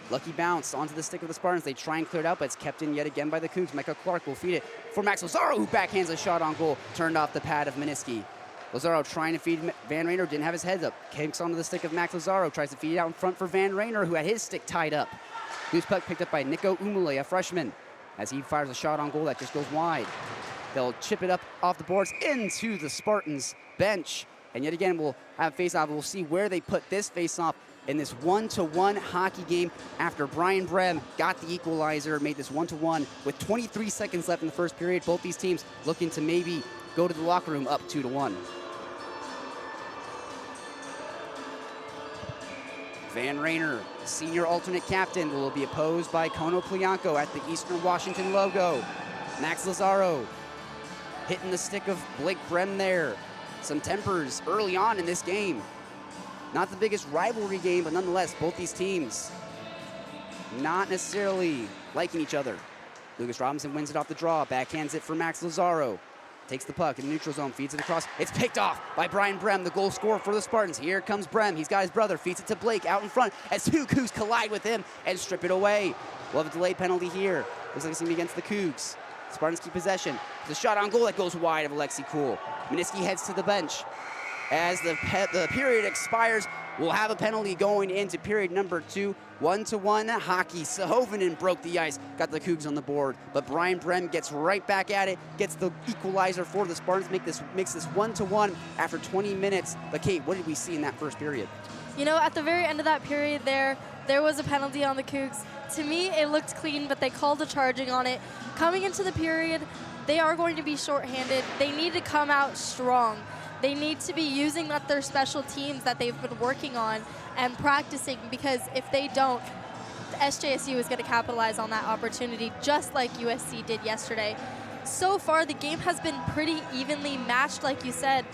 Lucky bounce onto the stick of the Spartans. They try and clear it out, but it's kept in yet again by the Cougs. Micah Clark will feed it for Max Lazaro, who backhands a shot on goal, turned off the pad of Meniski. Lazaro trying to feed Van Rayner, didn't have his head up. Kicks onto the stick of Max Lazaro, tries to feed it out in front for Van Rayner, who had his stick tied up. Loose puck picked up by Nico Umule, a freshman, as he fires a shot on goal that just goes wide. They'll chip it up off the boards into the Spartans bench. And yet again, we'll have face-off. We'll see where they put this face-off in this 1-to-1 hockey game after Brian Brem got the equalizer, made this 1-to-1 with 23 seconds left in the first period. Both these teams looking to maybe go to the locker room up 2-1. Van Rayner, senior alternate captain, will be opposed by Kono Plianko at the Eastern Washington logo. Max Lazaro hitting the stick of Blake Brem there. Some tempers early on in this game. Not the biggest rivalry game, but nonetheless, both these teams not necessarily liking each other. Lucas Robinson wins it off the draw, backhands it for Max Lazaro. Takes the puck in the neutral zone, feeds it across. It's picked off by Brian Brem, the goal scorer for the Spartans. Here comes Brem. He's got his brother, feeds it to Blake out in front as 2 Cougs collide with him and strip it away. We'll have a delay penalty here. Looks like it's going to be against the Cougs. Spartans keep possession. The shot on goal that goes wide of Alexi Kuhl. Meniski heads to the bench. As the period expires, we'll have a penalty going into period number 2. 1-to-1 hockey. Sahovinen broke the ice, got the Cougs on the board, but Brian Brem gets right back at it, gets the equalizer for the Spartans, makes this 1-to-1 after 20 minutes. But Kate, what did we see in that first period? You know, at the very end of that period there was a penalty on the Cougs. To me, it looked clean, but they called a charging on it. Coming into the period, they are going to be shorthanded. They need to come out strong. They need to be using their special teams that they've been working on and practicing, because if they don't, SJSU is going to capitalize on that opportunity just like USC did yesterday. So far, the game has been pretty evenly matched, like you said.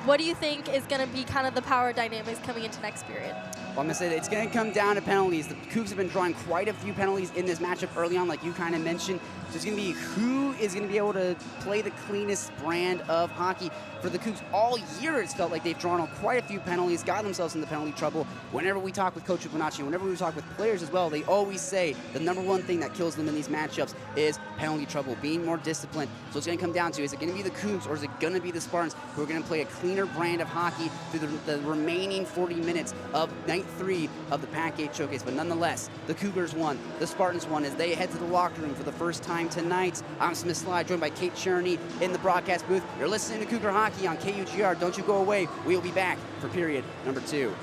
What do you think is going to be kind of the power dynamics coming into next period? Well, I'm going to say that it's going to come down to penalties. The Cougs have been drawing quite a few penalties in this matchup early on, like you kind of mentioned. So it's going to be who is going to be able to play the cleanest brand of hockey. For the Cougs all year, it's felt like they've drawn on quite a few penalties, got themselves into penalty trouble. Whenever we talk with Coach Fibonacci, whenever we talk with players as well, they always say the number one thing that kills them in these matchups is penalty trouble, being more disciplined. So it's going to come down to, is it going to be the Cougs or is it going to be the Spartans who are going to play a cleaner brand of hockey through the remaining 40 minutes of night 3 of the PAC-8 Showcase? But nonetheless, the Cougars won, the Spartans won as they head to the locker room for the first time tonight. I'm Smith Sly, joined by Kate Cherney in the broadcast booth. You're listening to Cougar Hockey on KUGR. Don't you go away. We'll be back for period number 2.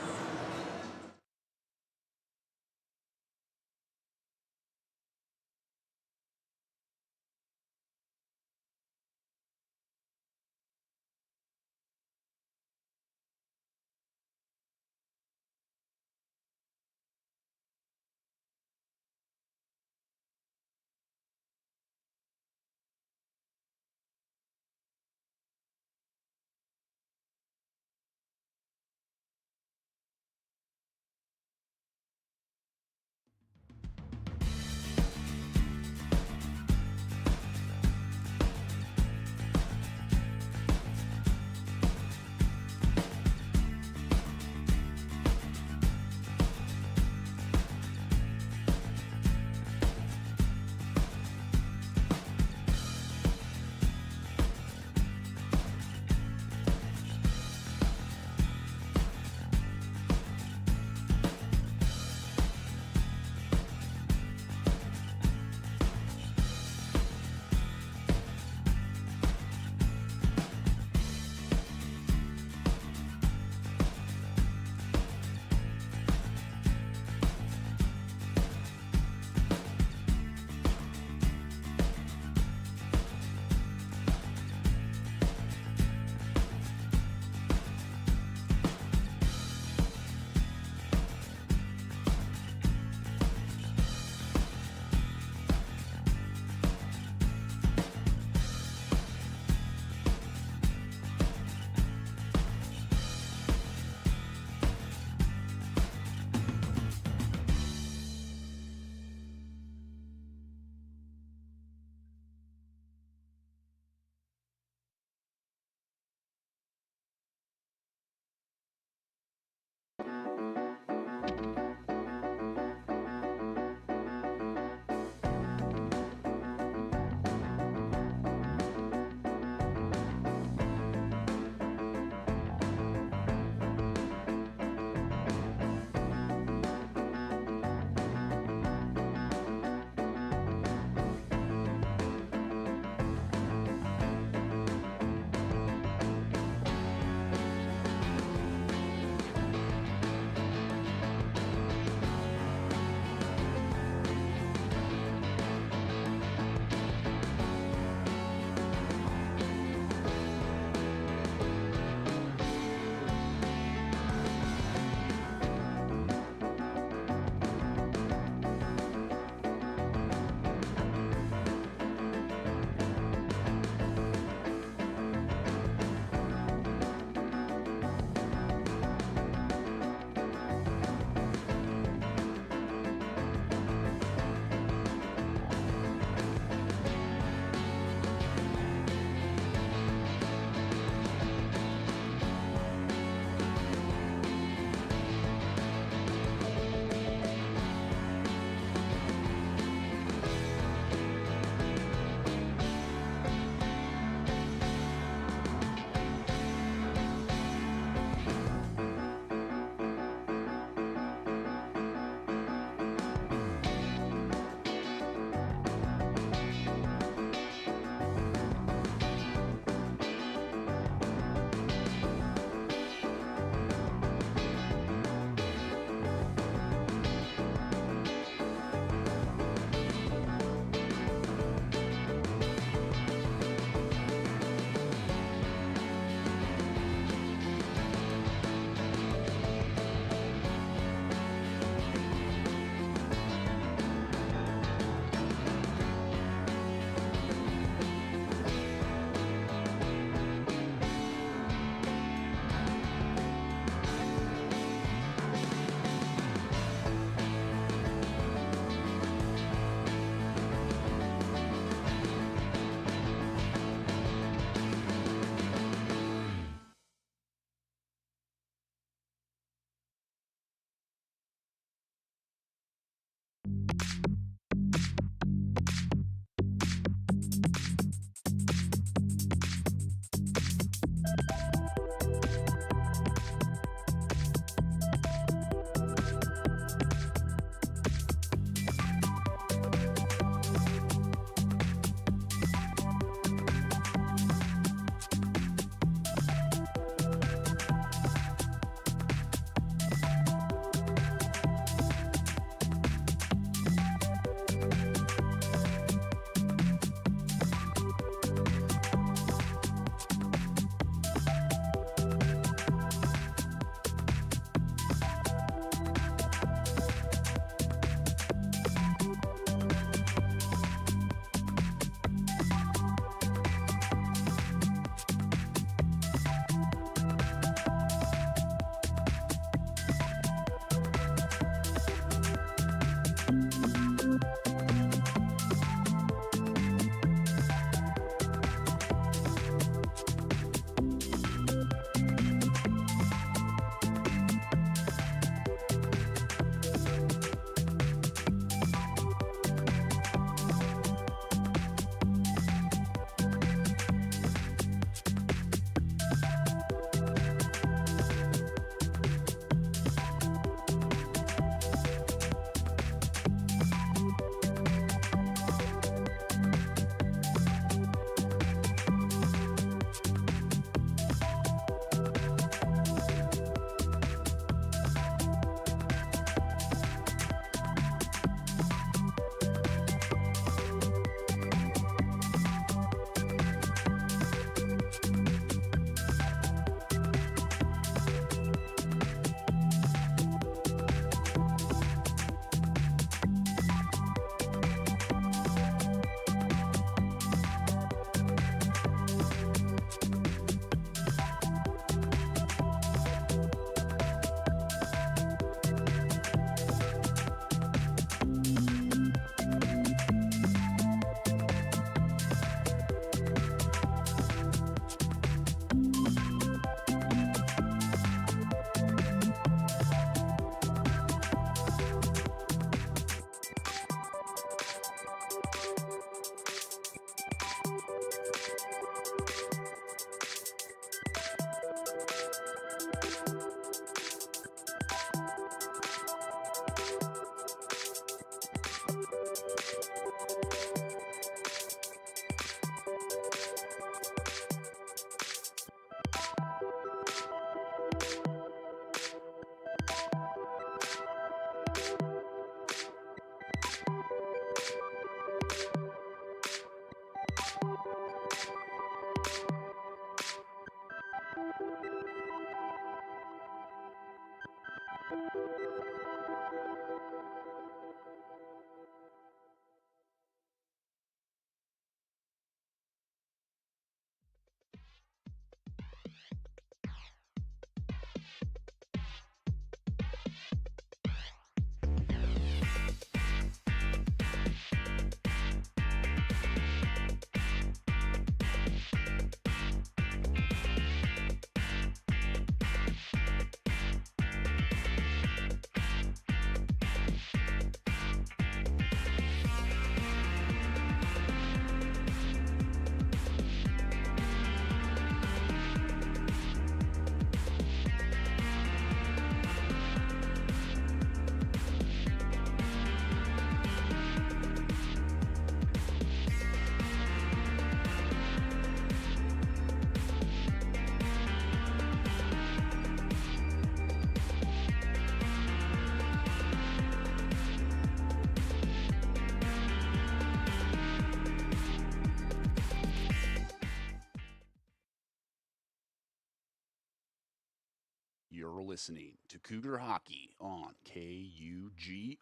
You're listening to Cougar Hockey on KUGR.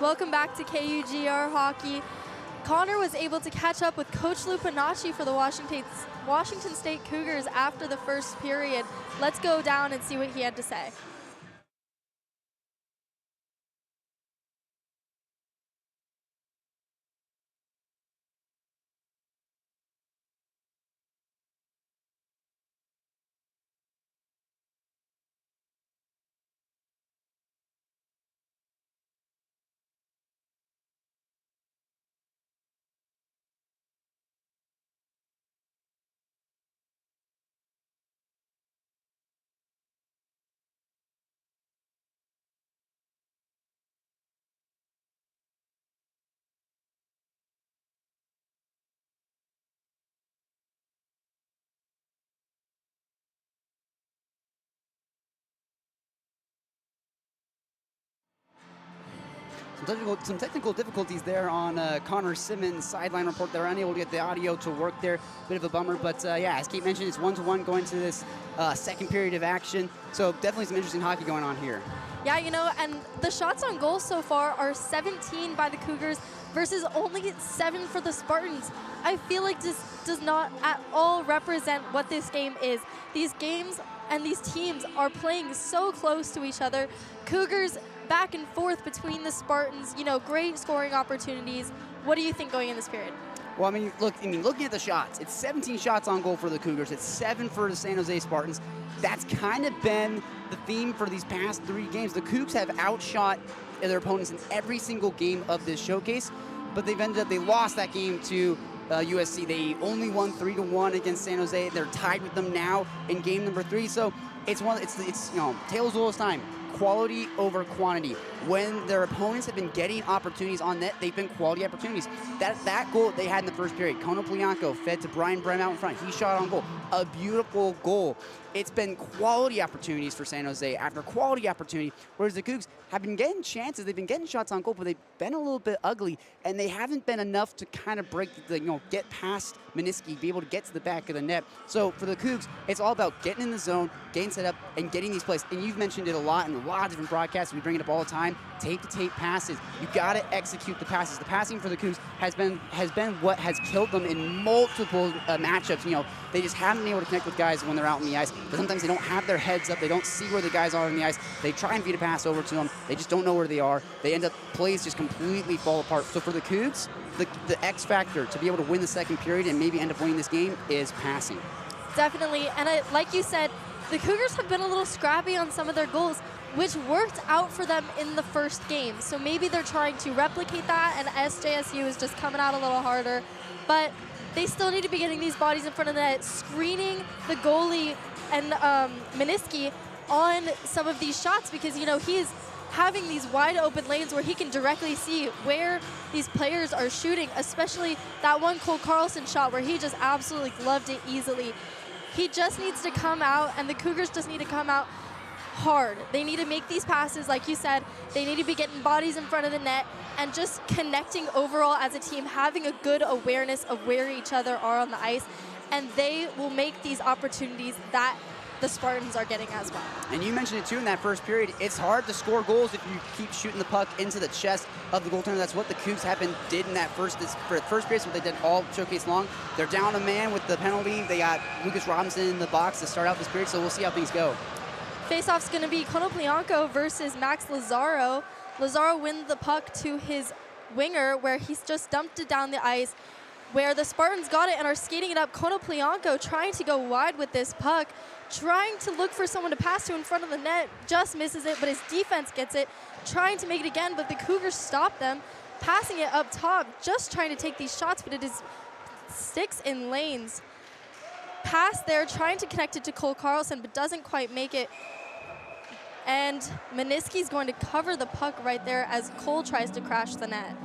Welcome back to KUGR Hockey. Connor was able to catch up with Coach Lupinacci for the Washington State Cougars after the first period. Let's go down and see what he had to say. Some technical difficulties there on Connor Simmons' sideline report. They're unable to get the audio to work there. Bit of a bummer, but yeah, as Kate mentioned, it's 1-1 going to this second period of action. So definitely some interesting hockey going on here. Yeah, you know, and the shots on goal so far are 17 by the Cougars versus only 7 for the Spartans. I feel like this does not at all represent what this game is. These games and these teams are playing so close to each other. Cougars back and forth between the Spartans, you know, great scoring opportunities. What do you think going in this period? Well, I mean, looking at the shots, it's 17 shots on goal for the Cougars. It's 7 for the San Jose Spartans. That's kind of been the theme for these past 3 games. The Cougs have outshot their opponents in every single game of this showcase, but they lost that game to USC. They only won 3-1 against San Jose. They're tied with them now in game number 3. So it's you know, tale as old as time. Quality over quantity. When their opponents have been getting opportunities on net, they've been quality opportunities. That goal they had in the first period, Kono Plianko fed to Brian Brem out in front. He shot on goal. A beautiful goal. It's been quality opportunities for San Jose after quality opportunity, whereas the Cougs have been getting chances. They've been getting shots on goal, but they've been a little bit ugly, and they haven't been enough to kind of break the, you know, get past Meniski, be able to get to the back of the net. So for the Cougs, it's all about getting in the zone, getting set up, and getting these plays. And you've mentioned it a lot in a lot of different broadcasts. We bring it up all the time. Tape-to-tape passes. You got to execute the passes. The passing for the Cougs has been what has killed them in multiple matchups. You know, they just haven't been able to connect with guys when they're out on the ice. But sometimes they don't have their heads up. They don't see where the guys are on the ice. They try and feed a pass over to them. They just don't know where they are. They end up, plays just completely fall apart. So for the Cougs, the X factor to be able to win the second period and maybe end up winning this game is passing. Definitely, and like you said, the Cougars have been a little scrappy on some of their goals, which worked out for them in the first game. So maybe they're trying to replicate that, and SJSU is just coming out a little harder. But they still need to be getting these bodies in front of the net, screening the goalie and Meniski on some of these shots, because, you know, he's having these wide open lanes where he can directly see where these players are shooting, especially that one Cole Carlson shot where he just absolutely gloved it easily. He just needs to come out, and the Cougars just need to come out hard. They need to make these passes, like you said. They need to be getting bodies in front of the net, and just connecting overall as a team, having a good awareness of where each other are on the ice, and they will make these opportunities that the Spartans are getting as well. And you mentioned it too in that first period. It's hard to score goals if you keep shooting the puck into the chest of the goaltender. That's what the Cougs did in that first period. So what they did all showcase long. They're down a man with the penalty. They got Lucas Robinson in the box to start out this period. So we'll see how things go. Face-off's going to be Konoplyanko versus Max Lazaro. Lazaro wins the puck to his winger, where he's just dumped it down the ice, where the Spartans got it and are skating it up. Konoplyanko trying to go wide with this puck, trying to look for someone to pass to in front of the net, just misses it, but his defense gets it, trying to make it again, but the Cougars stop them, passing it up top, just trying to take these shots, but it is sticks in lanes. Pass there, trying to connect it to Cole Carlson, but doesn't quite make it. And Meniski's going to cover the puck right there as Cole tries to crash the net.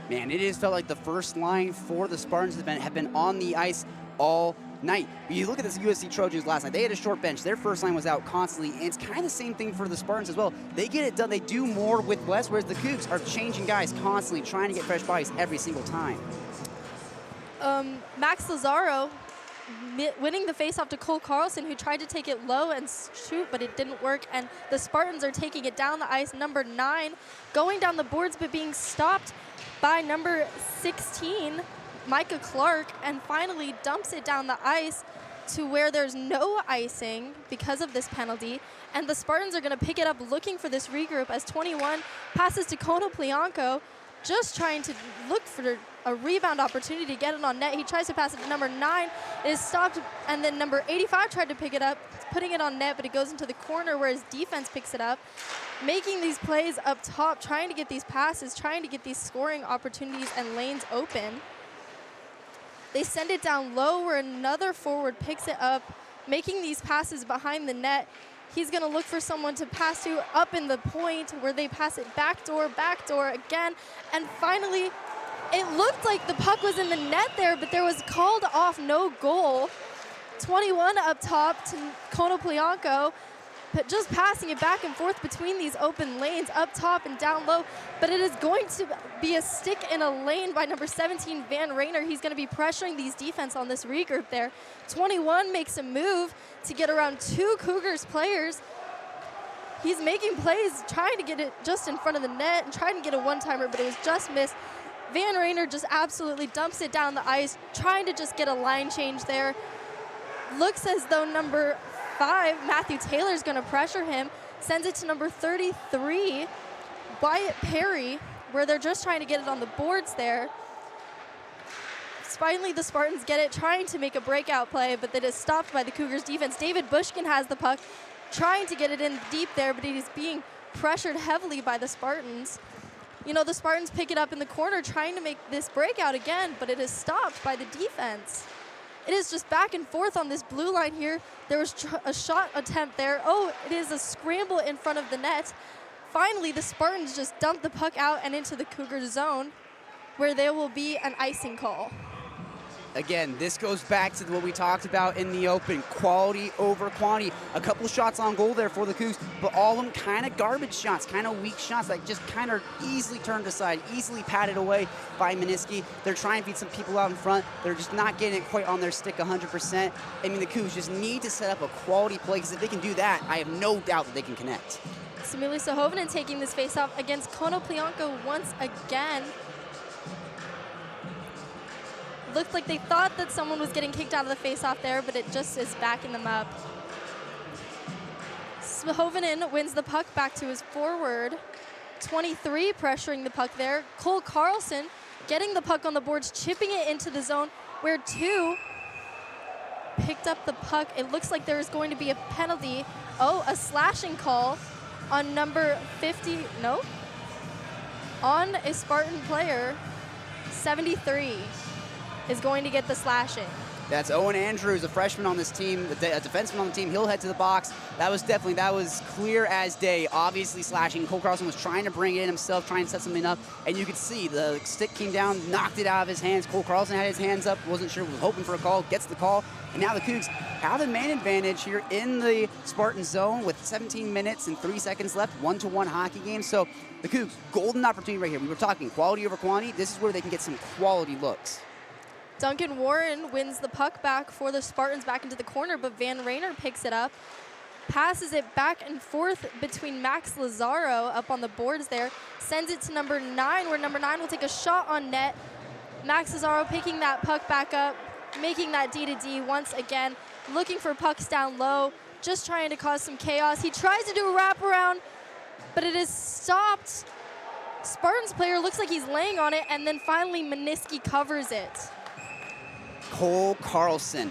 Man, it has felt like the first line for the Spartans have been on the ice all night. You look at this USC Trojans last night, they had a short bench. Their first line was out constantly, and it's kind of the same thing for the Spartans as well. They get it done. They do more with less, whereas the Cougs are changing guys constantly, trying to get fresh bodies every single time. Max Lazaro winning the faceoff to Cole Carlson, who tried to take it low and shoot, but it didn't work. And the Spartans are taking it down the ice. Number 9 going down the boards, but being stopped by number 16, Micah Clark, and finally dumps it down the ice to where there's no icing because of this penalty. And the Spartans are going to pick it up, looking for this regroup as 21 passes to Konoplyanko, just trying to look for a rebound opportunity to get it on net. He tries to pass it to number 9. It is stopped, and then number 85 tried to pick it up, putting it on net, but it goes into the corner where his defense picks it up. Making these plays up top, trying to get these passes, trying to get these scoring opportunities and lanes open. They send it down low where another forward picks it up, making these passes behind the net. He's going to look for someone to pass to up in the point where they pass it backdoor again. And finally, it looked like the puck was in the net there, but there was called off no goal. 21 up top to Konoplyanko, but just passing it back and forth between these open lanes, up top and down low. But it is going to be a stick in a lane by number 17, Van Rayner. He's going to be pressuring these defense on this regroup there. 21 makes a move to get around 2 Cougars players. He's making plays, trying to get it just in front of the net and trying to get a one-timer, but it was just missed. Van Rayner just absolutely dumps it down the ice, trying to just get a line change there. Looks as though number 5, Matthew Taylor's going to pressure him, sends it to number 33, Wyatt Perry, where they're just trying to get it on the boards there. Finally, the Spartans get it, trying to make a breakout play, but that is stopped by the Cougars defense. David Bushkin has the puck, trying to get it in deep there, but it is being pressured heavily by the Spartans. You know, the Spartans pick it up in the corner, trying to make this breakout again, but it is stopped by the defense. It is just back and forth on this blue line here. There was a shot attempt there. Oh, it is a scramble in front of the net. Finally, the Spartans just dump the puck out and into the Cougar zone, where there will be an icing call. Again, this goes back to what we talked about in the open, quality over quantity. A couple shots on goal there for the Cougs, but all of them kind of garbage shots, kind of weak shots that just kind of easily turned aside, easily patted away by Meniski. They're trying to beat some people out in front. They're just not getting it quite on their stick 100%. I mean, the Cougs just need to set up a quality play, because if they can do that, I have no doubt that they can connect. Samuli Sohovanen taking this faceoff against Konoplyanko once again. Looked like they thought that someone was getting kicked out of the faceoff there, but it just is backing them up. Sohovanen wins the puck back to his forward. 23 pressuring the puck there. Cole Carlson getting the puck on the boards, chipping it into the zone, where 2 picked up the puck. It looks like there is going to be a penalty. Oh, a slashing call on number 50, no? On a Spartan player, 73. Is going to get the slashing. That's Owen Andrews, a freshman on this team, a defenseman on the team. He'll head to the box. That was clear as day. Obviously slashing. Cole Carlson was trying to bring it in himself, trying to set something up, and you could see the stick came down, knocked it out of his hands. Cole Carlson had his hands up, wasn't sure, was hoping for a call, gets the call, and now the Cougs have the man advantage here in the Spartan zone with 17 minutes and 3 seconds left, 1-1 hockey game. So the Cougs, golden opportunity right here. We were talking quality over quantity. This is where they can get some quality looks. Duncan Warren wins the puck back for the Spartans back into the corner, but Van Rayner picks it up, passes it back and forth between Max Lazaro up on the boards there, sends it to number 9, where number 9 will take a shot on net. Max Lazaro picking that puck back up, making that D-to-D once again, looking for pucks down low, just trying to cause some chaos. He tries to do a wraparound, but it is stopped. Spartans player looks like he's laying on it, and then finally Meniski covers it. Cole Carlson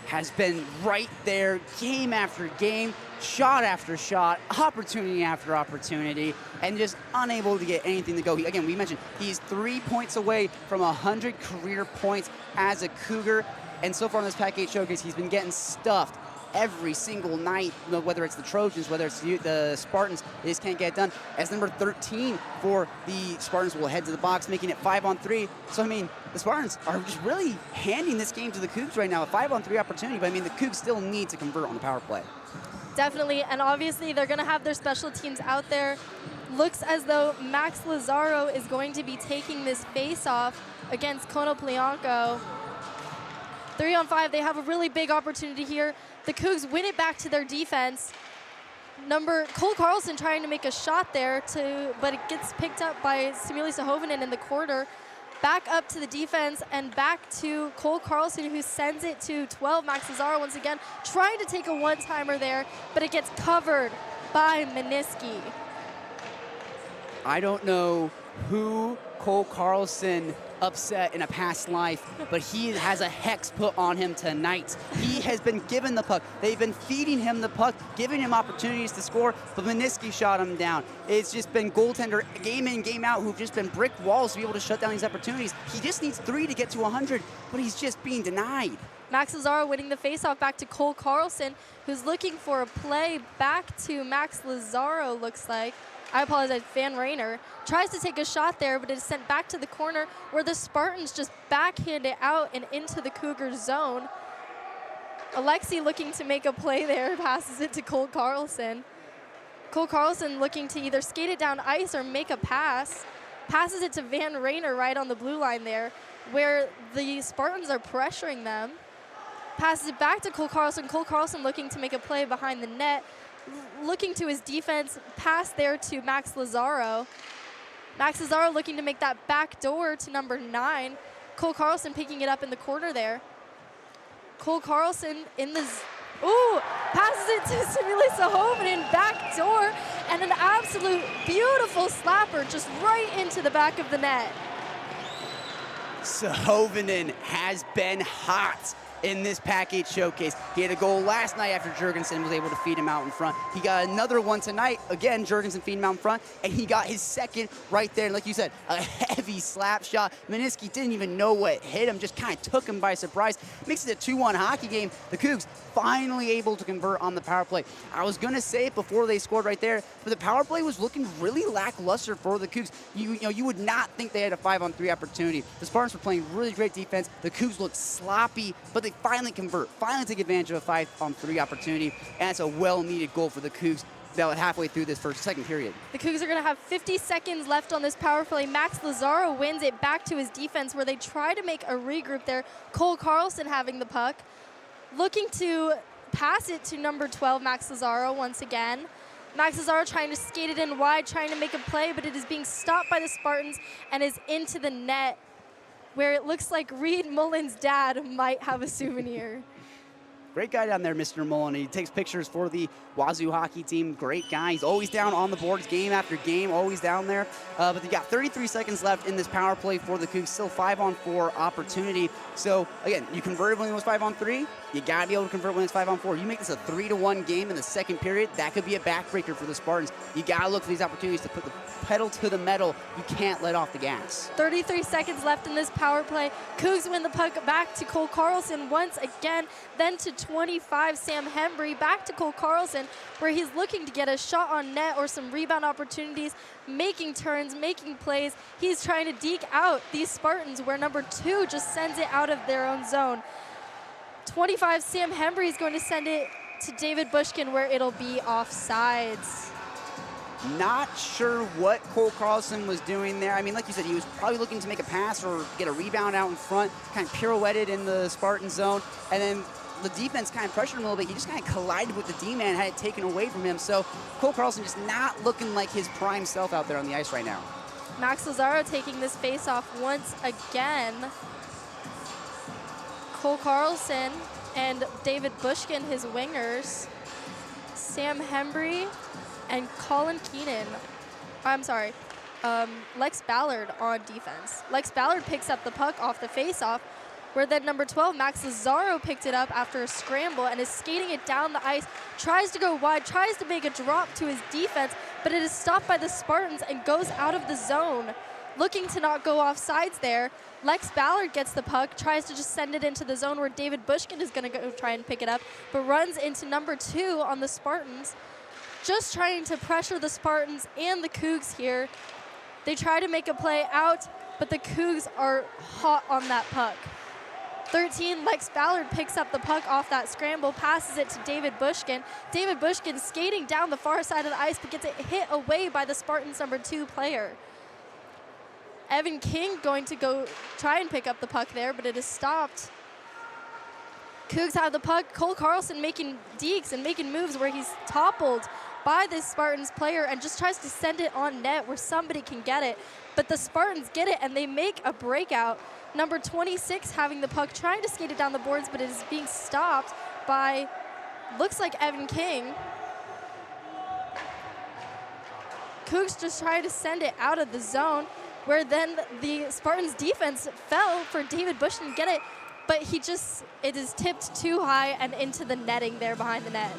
has been right there game after game, shot after shot, opportunity after opportunity, and just unable to get anything to go. Again, we mentioned he's 3 points away from 100 career points as a Cougar, and so far in this PAC-8 Showcase, he's been getting stuffed every single night, whether it's the Trojans, whether it's the Spartans. They just can't get it done. As number 13 for the Spartans will head to the box, making it 5-on-3. So, I mean, the Spartans are just really handing this game to the Cougs right now, a 5-on-3 opportunity, but I mean, the Cougs still need to convert on the power play. Definitely, and obviously they're gonna have their special teams out there. Looks as though Max Lazaro is going to be taking this face-off against Konoplyanko. 3-on-5, they have a really big opportunity here. The Cougs win it back to their defense. Cole Carlson trying to make a shot there, but it gets picked up by Samuli Sahovinen in the corner. Back up to the defense and back to Cole Carlson, who sends it to 12, Max Lazaro once again, trying to take a one-timer there, but it gets covered by Meniski. I don't know who Cole Carlson upset in a past life, but he has a hex put on him tonight. He has been given the puck. They've been feeding him the puck, giving him opportunities to score, but Meniski shot him down. It's just been goaltender game in, game out who've just been brick walls to be able to shut down these opportunities. He just needs 3 to get to 100, but he's just being denied. Max Lazaro winning the faceoff back to Cole Carlson, who's looking for a play back to Max Lazaro, looks like. I apologize, Van Rayner tries to take a shot there, but it is sent back to the corner where the Spartans just backhand it out and into the Cougars zone. Alexi looking to make a play there, passes it to Cole Carlson. Cole Carlson looking to either skate it down ice or make a pass. Passes it to Van Rayner right on the blue line there, where the Spartans are pressuring them. Passes it back to Cole Carlson. Cole Carlson looking to make a play behind the net. Looking to his defense, pass there to Max Lazaro. Max Lazaro looking to make that back door to number 9. Cole Carlson picking it up in the corner there. Cole Carlson in the, passes it to Samuli Sahovinen, back door, and an absolute beautiful slapper just right into the back of the net. Sahovinen has been hot in this PAC-8 Showcase. He had a goal last night after Jurgensen was able to feed him out in front. He got another one tonight. Again, Jurgensen feeding him out in front, and he got his second right there. Like you said, a heavy slap shot. Meniski didn't even know what hit him, just kind of took him by surprise. Makes it a 2-1 hockey game. The Cougs finally able to convert on the power play. I was gonna say it before they scored right there, but the power play was looking really lackluster for the Cougs. You would not think they had a 5-on-3 opportunity. The Spartans were playing really great defense. The Cougs looked sloppy, but they finally convert, finally take advantage of a 5-on-3 opportunity, and it's a well-needed goal for the Cougs about halfway through this second period. The Cougs are going to have 50 seconds left on this power play. Max Lazaro wins it back to his defense where they try to make a regroup there. Cole Carlson having the puck, looking to pass it to number 12, Max Lazaro once again. Max Lazaro trying to skate it in wide, trying to make a play, but it is being stopped by the Spartans and is into the net, where it looks like Reed Mullen's dad might have a souvenir. Great guy down there, Mr. Mullen. He takes pictures for the Wazoo hockey team. Great guy. He's always down on the boards, game after game, always down there. But they got 33 seconds left in this power play for the Cougs. Still 5-on-4 opportunity. So, again, you converted when it was 5-on-3. You got to be able to convert when it's 5-on-4. You make this a 3-1 game in the second period, that could be a backbreaker for the Spartans. You got to look for these opportunities to put the pedal to the metal. You can't let off the gas. 33 seconds left in this power play. Cougs win the puck back to Cole Carlson once again, then to 25, Sam Hembry, back to Cole Carlson, where he's looking to get a shot on net or some rebound opportunities, making turns, making plays. He's trying to deke out these Spartans, where number 2 just sends it out of their own zone. 25, Sam Hembry is going to send it to David Bushkin, where it'll be offsides. Not sure what Cole Carlson was doing there. I mean, like you said, he was probably looking to make a pass or get a rebound out in front, kind of pirouetted in the Spartan zone, and then the defense kind of pressured him a little bit. He just kind of collided with the D-man, had it taken away from him. So Cole Carlson just not looking like his prime self out there on the ice right now. Max Lazaro taking this face-off once again. Cole Carlson and David Bushkin, his wingers. Sam Hembry and Colin Keenan. Lex Ballard on defense. Lex Ballard picks up the puck off the face-off, where then number 12, Max Lazaro, picked it up after a scramble and is skating it down the ice, tries to go wide, tries to make a drop to his defense, but it is stopped by the Spartans and goes out of the zone. Looking to not go off sides there. Lex Ballard gets the puck, tries to just send it into the zone where David Bushkin is going to go try and pick it up, but runs into number 2 on the Spartans. Just trying to pressure the Spartans and the Cougs here. They try to make a play out, but the Cougs are hot on that puck. 13, Lex Ballard picks up the puck off that scramble, passes it to David Bushkin. David Bushkin skating down the far side of the ice, but gets it hit away by the Spartans' number 2 player. Evan King going to go try and pick up the puck there, but it is stopped. Cougs have the puck. Cole Carlson making dekes and making moves where he's toppled by this Spartans player and just tries to send it on net where somebody can get it. But the Spartans get it and they make a breakout. Number 26 having the puck, trying to skate it down the boards, but it is being stopped by, looks like Evan King. Cougs just trying to send it out of the zone, where then the Spartans defense fell for David Bushkin to get it, but it is tipped too high and into the netting there behind the net.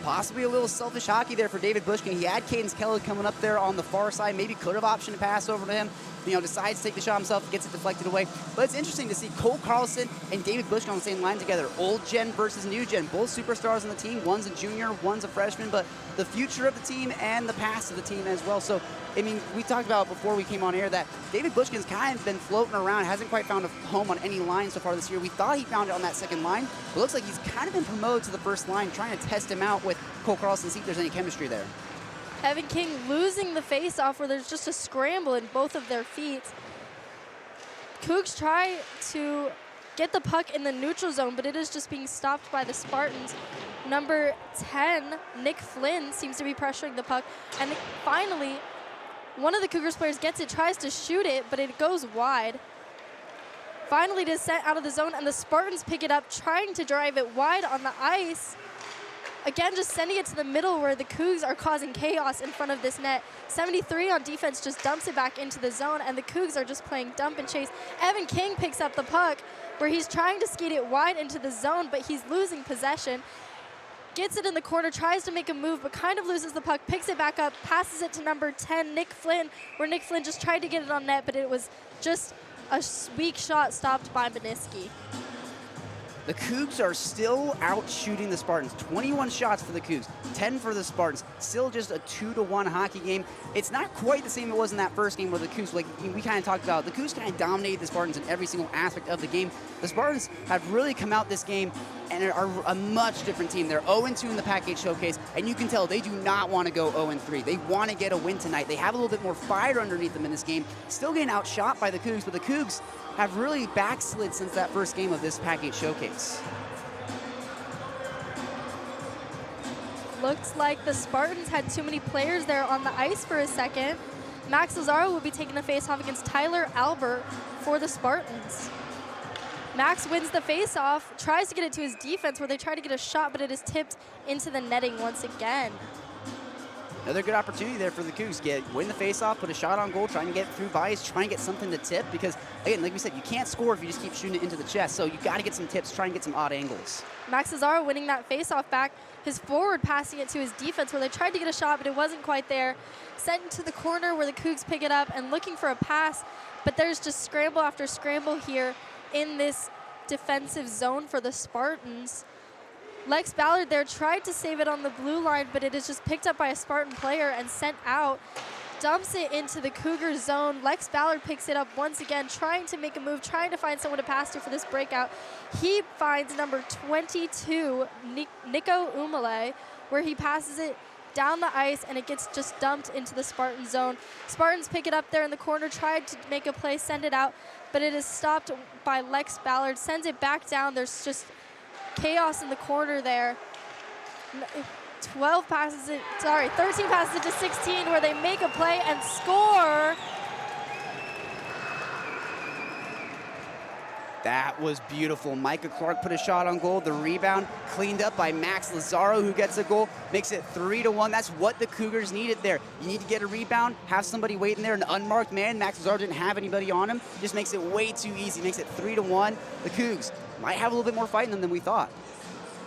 Possibly a little selfish hockey there for David Bushkin. He had Cadence Kelly coming up there on the far side. Maybe could have optioned a pass over to him. Decides to take the shot himself, gets it deflected away. But it's interesting to see Cole Carlson and David Bushkin on the same line together. Old gen versus new gen. Both superstars on the team. One's a junior, one's a freshman, but the future of the team and the past of the team as well. So, I mean, we talked about before we came on air that David Bushkin's kind of been floating around, hasn't quite found a home on any line so far this year. We thought he found it on that second line. It looks like he's kind of been promoted to the first line, trying to test him out with Cole Carlson, see if there's any chemistry there. Evan King losing the face-off where there's just a scramble in both of their feet. Cougs try to get the puck in the neutral zone, but it is just being stopped by the Spartans. Number 10, Nick Flynn, seems to be pressuring the puck. And finally, one of the Cougars players gets it, tries to shoot it, but it goes wide. Finally, it is sent out of the zone, and the Spartans pick it up, trying to drive it wide on the ice. Again, just sending it to the middle where the Cougs are causing chaos in front of this net. 73 on defense just dumps it back into the zone, and the Cougs are just playing dump and chase. Evan King picks up the puck where he's trying to skate it wide into the zone, but he's losing possession. Gets it in the corner, tries to make a move, but kind of loses the puck, picks it back up, passes it to number 10, Nick Flynn, where Nick Flynn just tried to get it on net, but it was just a weak shot stopped by Beniski. The Cougs are still out shooting the Spartans. 21 shots for the Cougs, 10 for the Spartans. Still just a 2-1 hockey game. It's not quite the same it was in that first game where the Cougs, like we kind of talked about, the Cougs kind of dominated the Spartans in every single aspect of the game. The Spartans have really come out this game and are a much different team. They're 0-2 in the PAC-8 Showcase, and you can tell they do not want to go 0-3. They want to get a win tonight. They have a little bit more fire underneath them in this game. Still getting outshot by the Cougs, but the Cougs have really backslid since that first game of this PAC-8 Showcase. Looks like the Spartans had too many players there on the ice for a second. Max Lazaro will be taking the face-off against Tyler Albert for the Spartans. Max wins the face-off, tries to get it to his defense where they try to get a shot, but it is tipped into the netting once again. Another good opportunity there for the Cougs. Win the face-off, put a shot on goal, trying to get through bias, try and get something to tip, because, again, like we said, you can't score if you just keep shooting it into the chest, so you got to get some tips, try and get some odd angles. Max Lazaro winning that face-off back, his forward passing it to his defense where they tried to get a shot, but it wasn't quite there. Sent into the corner where the Cougs pick it up and looking for a pass, but there's just scramble after scramble here in this defensive zone for the Spartans. Lex Ballard there tried to save it on the blue line, but it is just picked up by a Spartan player and sent out. Dumps it into the Cougar zone. Lex Ballard picks it up once again, trying to make a move, trying to find someone to pass to for this breakout. He finds number 22, Nico Umale, where he passes it down the ice, and it gets just dumped into the Spartan zone. Spartans pick it up there in the corner, tried to make a play, send it out, but it is stopped by Lex Ballard, sends it back down. There's just chaos in the corner there. 13 passes it to 16 where they make a play and score. That was beautiful. Micah Clark put a shot on goal. The rebound cleaned up by Max Lazaro, who gets a goal, makes it 3-1. That's what the Cougars needed there. You need to get a rebound, have somebody waiting there, an unmarked man. Max Lazaro didn't have anybody on him. Just makes it way too easy. Makes it 3-1. The Cougs might have a little bit more fight in them than we thought.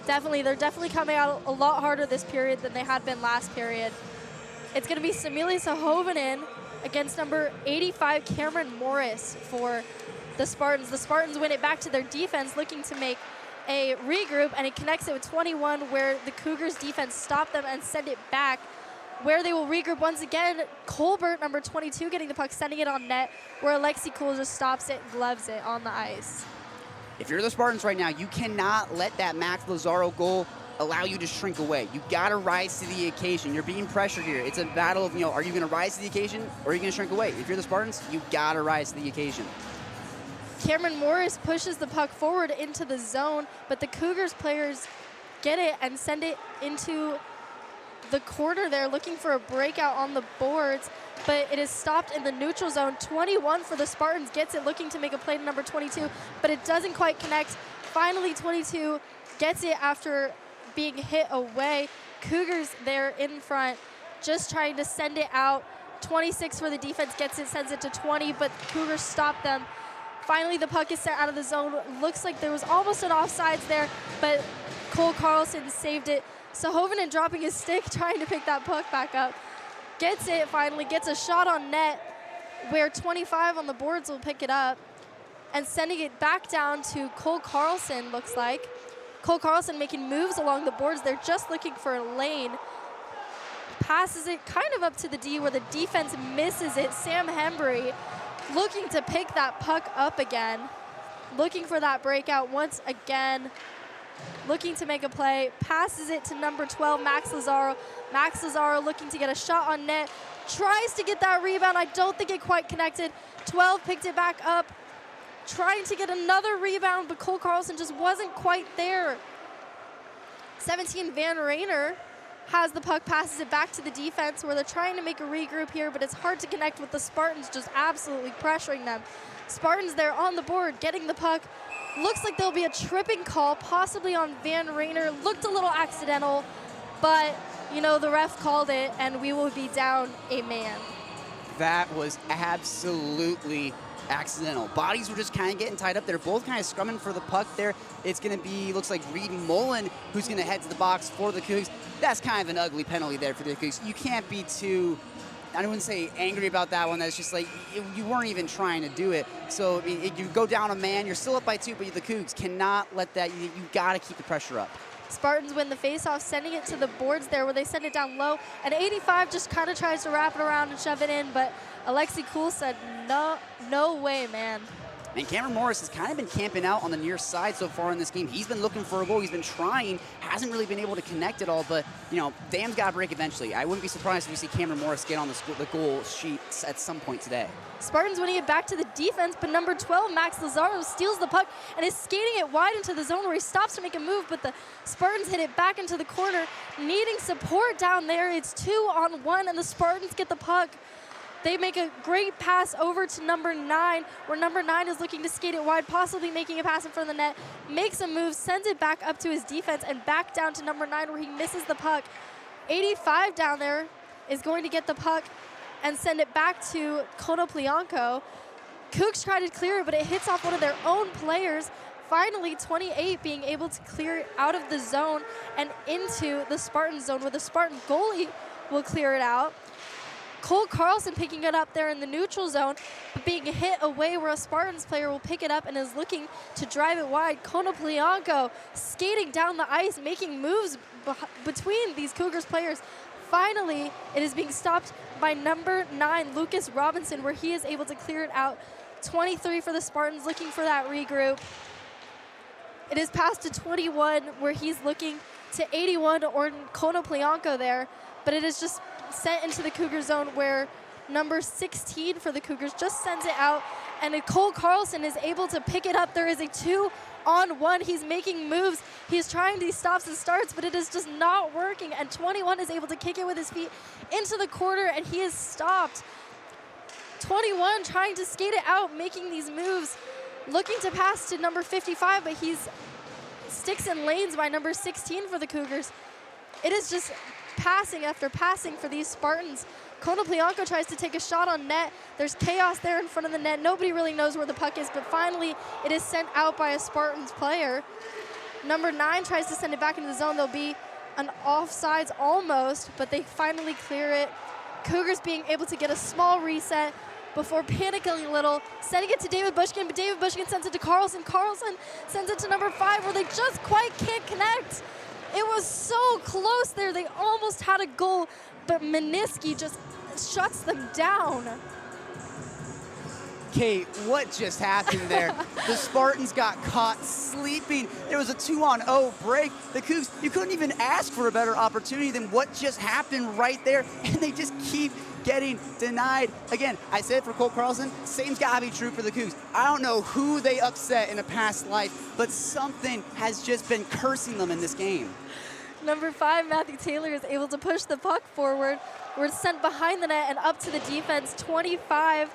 Definitely, they're definitely coming out a lot harder this period than they had been last period. It's going to be Samili Sahovanen against number 85, Cameron Morris, for the Spartans. The Spartans win it back to their defense, looking to make a regroup, and it connects it with 21, where the Cougars defense stopped them and send it back, where they will regroup once again. Colbert, number 22, getting the puck, sending it on net, where Alexi Cool just stops it, gloves it on the ice. If you're the Spartans right now, you cannot let that Max Lazaro goal allow you to shrink away. You got to rise to the occasion. You're being pressured here. It's a battle of, are you going to rise to the occasion or are you going to shrink away? If you're the Spartans, you got to rise to the occasion. Cameron Morris pushes the puck forward into the zone, but the Cougars players get it and send it into the corner there, looking for a breakout on the boards, but it is stopped in the neutral zone. 21 for the Spartans gets it, looking to make a play to number 22, but it doesn't quite connect. Finally, 22 gets it after being hit away. Cougars there in front, just trying to send it out. 26 for the defense gets it, sends it to 20, but Cougars stop them. Finally, the puck is sent out of the zone. Looks like there was almost an offsides there, but Cole Carlson saved it. Sahovanen dropping his stick, trying to pick that puck back up. Gets it, finally, gets a shot on net, where 25 on the boards will pick it up, and sending it back down to Cole Carlson, looks like. Cole Carlson making moves along the boards. They're just looking for a lane. Passes it kind of up to the D, where the defense misses it. Sam Hembry looking to pick that puck up again, looking for that breakout once again. Looking to make a play, passes it to number 12, Max Lazaro. Max Lazaro looking to get a shot on net, tries to get that rebound. I don't think it quite connected. 12 picked it back up, trying to get another rebound, but Cole Carlson just wasn't quite there. 17, Van Rayner has the puck, passes it back to the defense, where they're trying to make a regroup here, but it's hard to connect with the Spartans just absolutely pressuring them. Spartans there on the board, getting the puck. Looks like there'll be a tripping call, possibly on Van Rayner. Looked a little accidental, but, the ref called it, and we will be down a man. That was absolutely accidental. Bodies were just kind of getting tied up. They're both kind of scrumming for the puck there. It's going to be, looks like Reed Mullen, who's going to head to the box for the Cougs. That's kind of an ugly penalty there for the Cougs. You can't be too, I wouldn't say angry about that one. That's just like, you weren't even trying to do it. So you go down a man, you're still up by 2, but the Cougs cannot let that, you got to keep the pressure up. Spartans win the faceoff, sending it to the boards there, where they send it down low. And 85 just kind of tries to wrap it around and shove it in, but Alexi Cool said, no way, man. And Cameron Morris has kind of been camping out on the near side so far in this game. He's been looking for a goal. He's been trying, hasn't really been able to connect it all, but, Dam's got to break eventually. I wouldn't be surprised if we see Cameron Morris get on the goal sheet at some point today. Spartans winning it back to the defense, but number 12, Max Lazaro, steals the puck and is skating it wide into the zone, where he stops to make a move, but the Spartans hit it back into the corner, needing support down there. It's 2-on-1, and the Spartans get the puck. They make a great pass over to number 9, where number 9 is looking to skate it wide, possibly making a pass in front of the net, makes a move, sends it back up to his defense, and back down to number 9, where he misses the puck. 85 down there is going to get the puck and send it back to Konoplyanko. Cougs tried to clear it, but it hits off one of their own players. Finally, 28 being able to clear it out of the zone and into the Spartan zone, where the Spartan goalie will clear it out. Cole Carlson picking it up there in the neutral zone, but being hit away where a Spartans player will pick it up and is looking to drive it wide. Konoplyanko skating down the ice, making moves between these Cougars players. Finally, it is being stopped by number 9, Lucas Robinson, where he is able to clear it out. 23 for the Spartans, looking for that regroup. It is passed to 21, where he's looking to 81 or Konoplyanko there, but it is just sent into the Cougar zone, where number 16 for the Cougars just sends it out, and Cole Carlson is able to pick it up. There is a 2-on-1. He's making moves. He's trying these stops and starts, but it is just not working, and 21 is able to kick it with his feet into the corner, and he is stopped. 21 trying to skate it out, making these moves, looking to pass to number 55, but he's sticks in lanes by number 16 for the Cougars. It is just passing after passing for these Spartans. Konoplyanko tries to take a shot on net. There's chaos there in front of the net. Nobody really knows where the puck is, but finally it is sent out by a Spartans player. Number 9 tries to send it back into the zone. There'll be an offsides almost, but they finally clear it. Cougars being able to get a small reset before panicking a little, sending it to David Bushkin, but David Bushkin sends it to Carlson. Carlson sends it to number 5, where they just quite can't connect. It was so close there. They almost had a goal, but Meniski just shuts them down. Kate, what just happened there? The Spartans got caught sleeping. There was a 2-on-0 break. The Cougs, you couldn't even ask for a better opportunity than what just happened right there, and they just keep getting denied. Again, I said for Cole Carlson, same's gotta be true for the Cougs. I don't know who they upset in a past life, but something has just been cursing them in this game. Number 5, Matthew Taylor, is able to push the puck forward. We're sent behind the net and up to the defense. 25.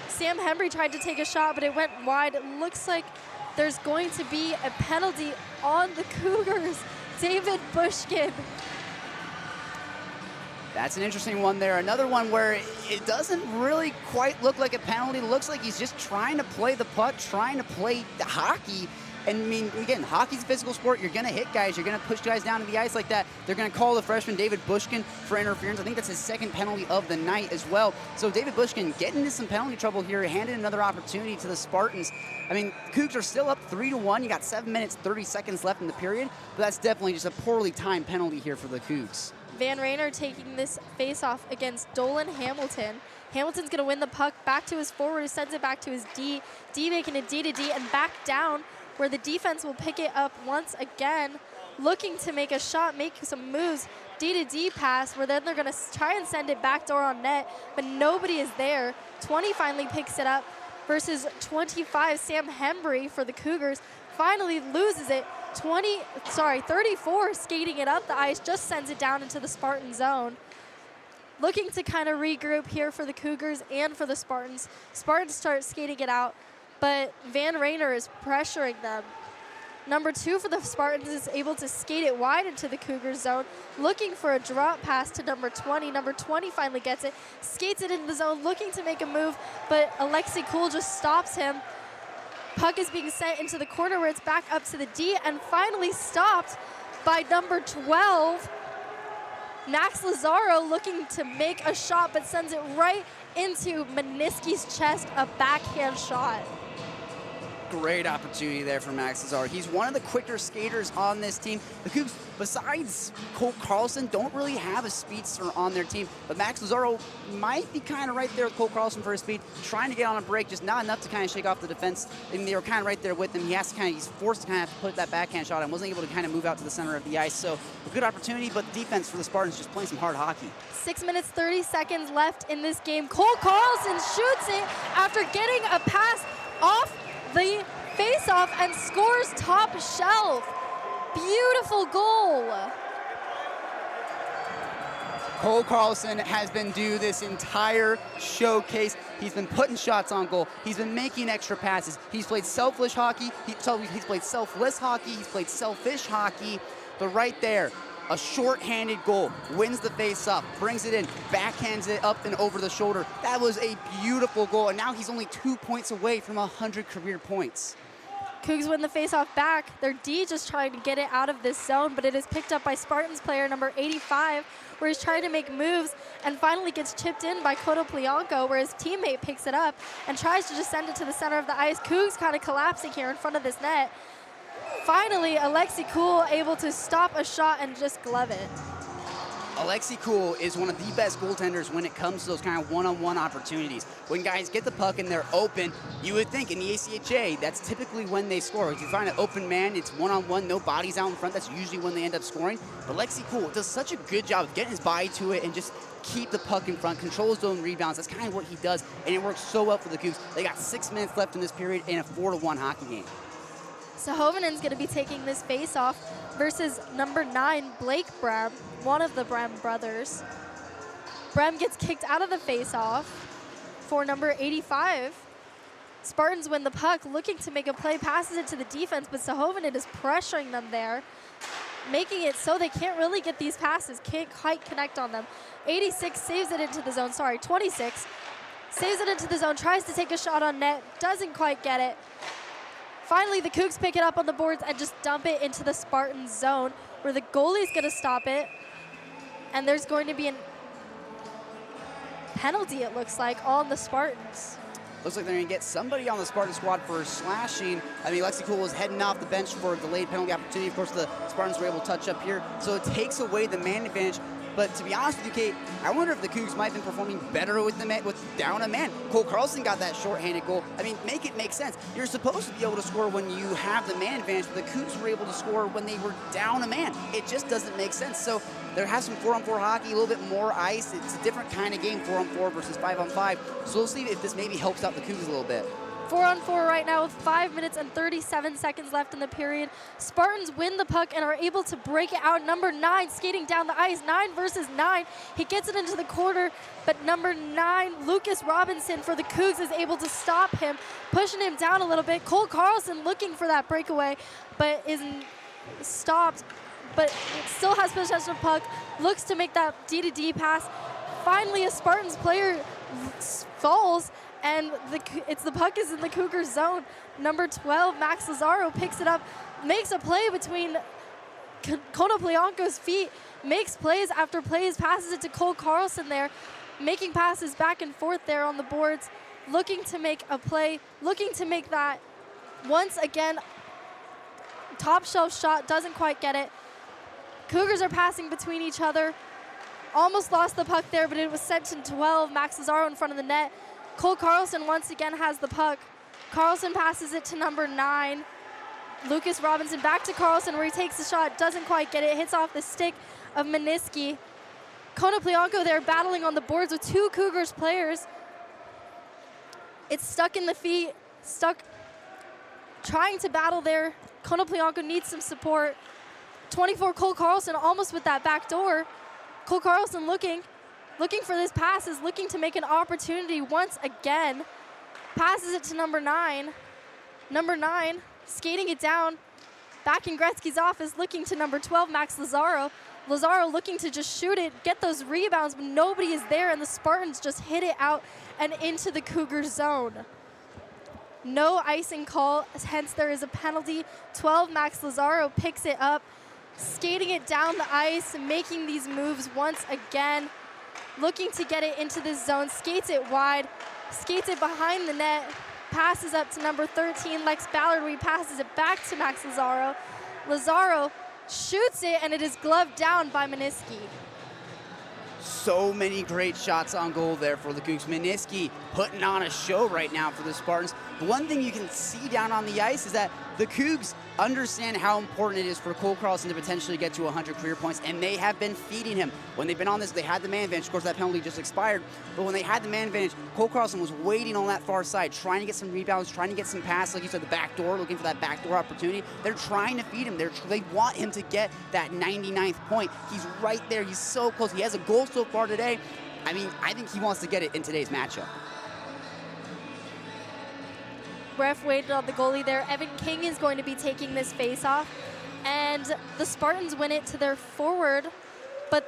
Sam Hembry tried to take a shot, but it went wide. It looks like there's going to be a penalty on the Cougars. David Bushkin. That's an interesting one there. Another one where it doesn't really quite look like a penalty. It looks like he's just trying to play the puck, trying to play the hockey. And I mean, again, hockey's a physical sport. You're going to hit guys. You're going to push guys down to the ice like that. They're going to call the freshman David Bushkin for interference. I think that's his second penalty of the night as well. So David Bushkin getting into some penalty trouble here, handed another opportunity to the Spartans. I mean, Cougs are still up 3-1. You got 7 minutes, 30 seconds left in the period, but that's definitely just a poorly timed penalty here for the Cougs. Van Rayner taking this face-off against Dolan Hamilton. Hamilton's going to win the puck back to his forward, who sends it back to his D. D making a D-to-D and back down, where the defense will pick it up once again, looking to make a shot, make some moves. D-to-D pass, where then they're going to try and send it backdoor on net, but nobody is there. 20 finally picks it up versus 25, Sam Hembry for the Cougars. Finally loses it. 34 skating it up the ice, just sends it down into the Spartan zone. Looking to kind of regroup here for the Cougars and for the Spartans. Spartans start skating it out, but Van Rayner is pressuring them. Number 2 for the Spartans is able to skate it wide into the Cougars zone, looking for a drop pass to number 20. Number 20 finally gets it, skates it into the zone, looking to make a move, but Alexei Kuhl just stops him. Puck is being sent into the corner, where it's back up to the D, and finally stopped by number 12. Max Lazaro looking to make a shot, but sends it right into Meniski's chest, a backhand shot. Great opportunity there for Max Lazaro. He's one of the quicker skaters on this team. The Cougs, besides Cole Carlson, don't really have a speedster on their team, but Max Lazaro might be kind of right there with Cole Carlson for his speed, trying to get on a break, just not enough to kind of shake off the defense. And they were kind of right there with him. He's forced to kind of put that backhand shot and wasn't able to kind of move out to the center of the ice. So a good opportunity, but the defense for the Spartans just playing some hard hockey. 6 minutes, 30 seconds left in this game. Cole Carlson shoots it after getting a pass off the face-off and scores top shelf. Beautiful goal. Cole Carlson has been due this entire showcase. He's been putting shots on goal. He's been making extra passes. He's played selfish hockey. He's played selfless hockey. He's played selfish hockey. But right there, a short-handed goal, wins the face-off, brings it in, backhands it up and over the shoulder. That was a beautiful goal, and now he's only 2 points away from 100 career points. Cougs win the face-off back. Their D just trying to get it out of this zone, but it is picked up by Spartans player number 85, where he's trying to make moves and finally gets chipped in by Konoplyanko, where his teammate picks it up and tries to just send it to the center of the ice. Cougs kind of collapsing here in front of this net. Finally, Alexi Cool able to stop a shot and just glove it. Alexi Cool is one of the best goaltenders when it comes to those kind of one-on-one opportunities. When guys get the puck and they're open, you would think in the ACHA, that's typically when they score. If you find an open man, it's one-on-one, no bodies out in front, that's usually when they end up scoring. But Alexi Cool does such a good job of getting his body to it and just keep the puck in front, control his own rebounds. That's kind of what he does, and it works so well for the Cougs. They got 6 minutes left in this period in a 4-1 hockey game. So Hovenen's going to be taking this face-off versus number 9, Blake Brem, one of the Brem brothers. Brem gets kicked out of the face-off for number 85. Spartans win the puck, looking to make a play, passes it to the defense, but Sahovenen is pressuring them there, making it so they can't really get these passes, can't quite connect on them. 86 saves it into the zone, 26 saves it into the zone, tries to take a shot on net, doesn't quite get it. Finally, the Cougs pick it up on the boards and just dump it into the Spartans zone, where the goalie's going to stop it. And there's going to be a penalty, it looks like, on the Spartans. Looks like they're going to get somebody on the Spartan squad for slashing. I mean, Alexi Cool was heading off the bench for a delayed penalty opportunity. Of course, the Spartans were able to touch up here. So it takes away the man advantage. But to be honest with you, Kate, I wonder if the Cougs might have been performing better with down a man. Cole Carlson got that shorthanded goal. I mean, make it make sense. You're supposed to be able to score when you have the man advantage, but the Cougs were able to score when they were down a man. It just doesn't make sense. So there has some 4-on-4 hockey, a little bit more ice. It's a different kind of game, 4-on-4 versus 5-on-5. So we'll see if this maybe helps out the Cougs a little bit. 4-on-4 right now with 5 minutes and 37 seconds left in the period. Spartans win the puck and are able to break it out. Number 9 skating down the ice, 9 versus 9. He gets it into the corner, but number 9, Lucas Robinson for the Cougs, is able to stop him, pushing him down a little bit. Cole Carlson looking for that breakaway, but isn't stopped, but still has possession of puck, looks to make that D-to-D pass. Finally, a Spartans player falls, and the puck is in the Cougars zone. Number 12, Max Lazaro, picks it up, makes a play between Konoplyanko's feet, makes plays after plays, passes it to Cole Carlson there, making passes back and forth there on the boards, looking to make a play, looking to make that, once again, top shelf shot, doesn't quite get it. Cougars are passing between each other. Almost lost the puck there, but it was sent to 12, Max Lazaro in front of the net. Cole Carlson once again has the puck. Carlson passes it to number 9. Lucas Robinson back to Carlson, where he takes the shot, doesn't quite get it, hits off the stick of Meniski. Konoplyanko there battling on the boards with 2 Cougars players. It's stuck in the feet, trying to battle there. Konoplyanko needs some support. 24, Cole Carlson almost with that back door. Cole Carlson looking for this passes, looking to make an opportunity once again. Passes it to number 9. Number 9 skating it down. Back in Gretzky's office, looking to number 12, Max Lazaro. Lazaro looking to just shoot it, get those rebounds, but nobody is there, and the Spartans just hit it out and into the Cougar zone. No icing call, hence there is a penalty. 12, Max Lazaro picks it up, skating it down the ice, making these moves once again. Looking to get it into this zone, skates it wide, skates it behind the net, passes up to number 13, Lex Ballard, where he passes it back to Max Lazaro. Lazaro shoots it, and it is gloved down by Meniski. So many great shots on goal there for the Cougs. Meniski putting on a show right now for the Spartans. The one thing you can see down on the ice is that the Cougs understand how important it is for Cole Carlson to potentially get to 100 career points, and they have been feeding him. When they've been on this, they had the man advantage. Of course, that penalty just expired, but when they had the man advantage, Cole Carlson was waiting on that far side, trying to get some rebounds, trying to get some passes, like you said, the back door, looking for that backdoor opportunity. They're trying to feed him. They want him to get that 99th point. He's right there. He's so close. He has a goal so far today. I mean, I think he wants to get it in today's matchup. Ref waited on the goalie there. Evan King is going to be taking this face-off, and the Spartans win it to their forward, but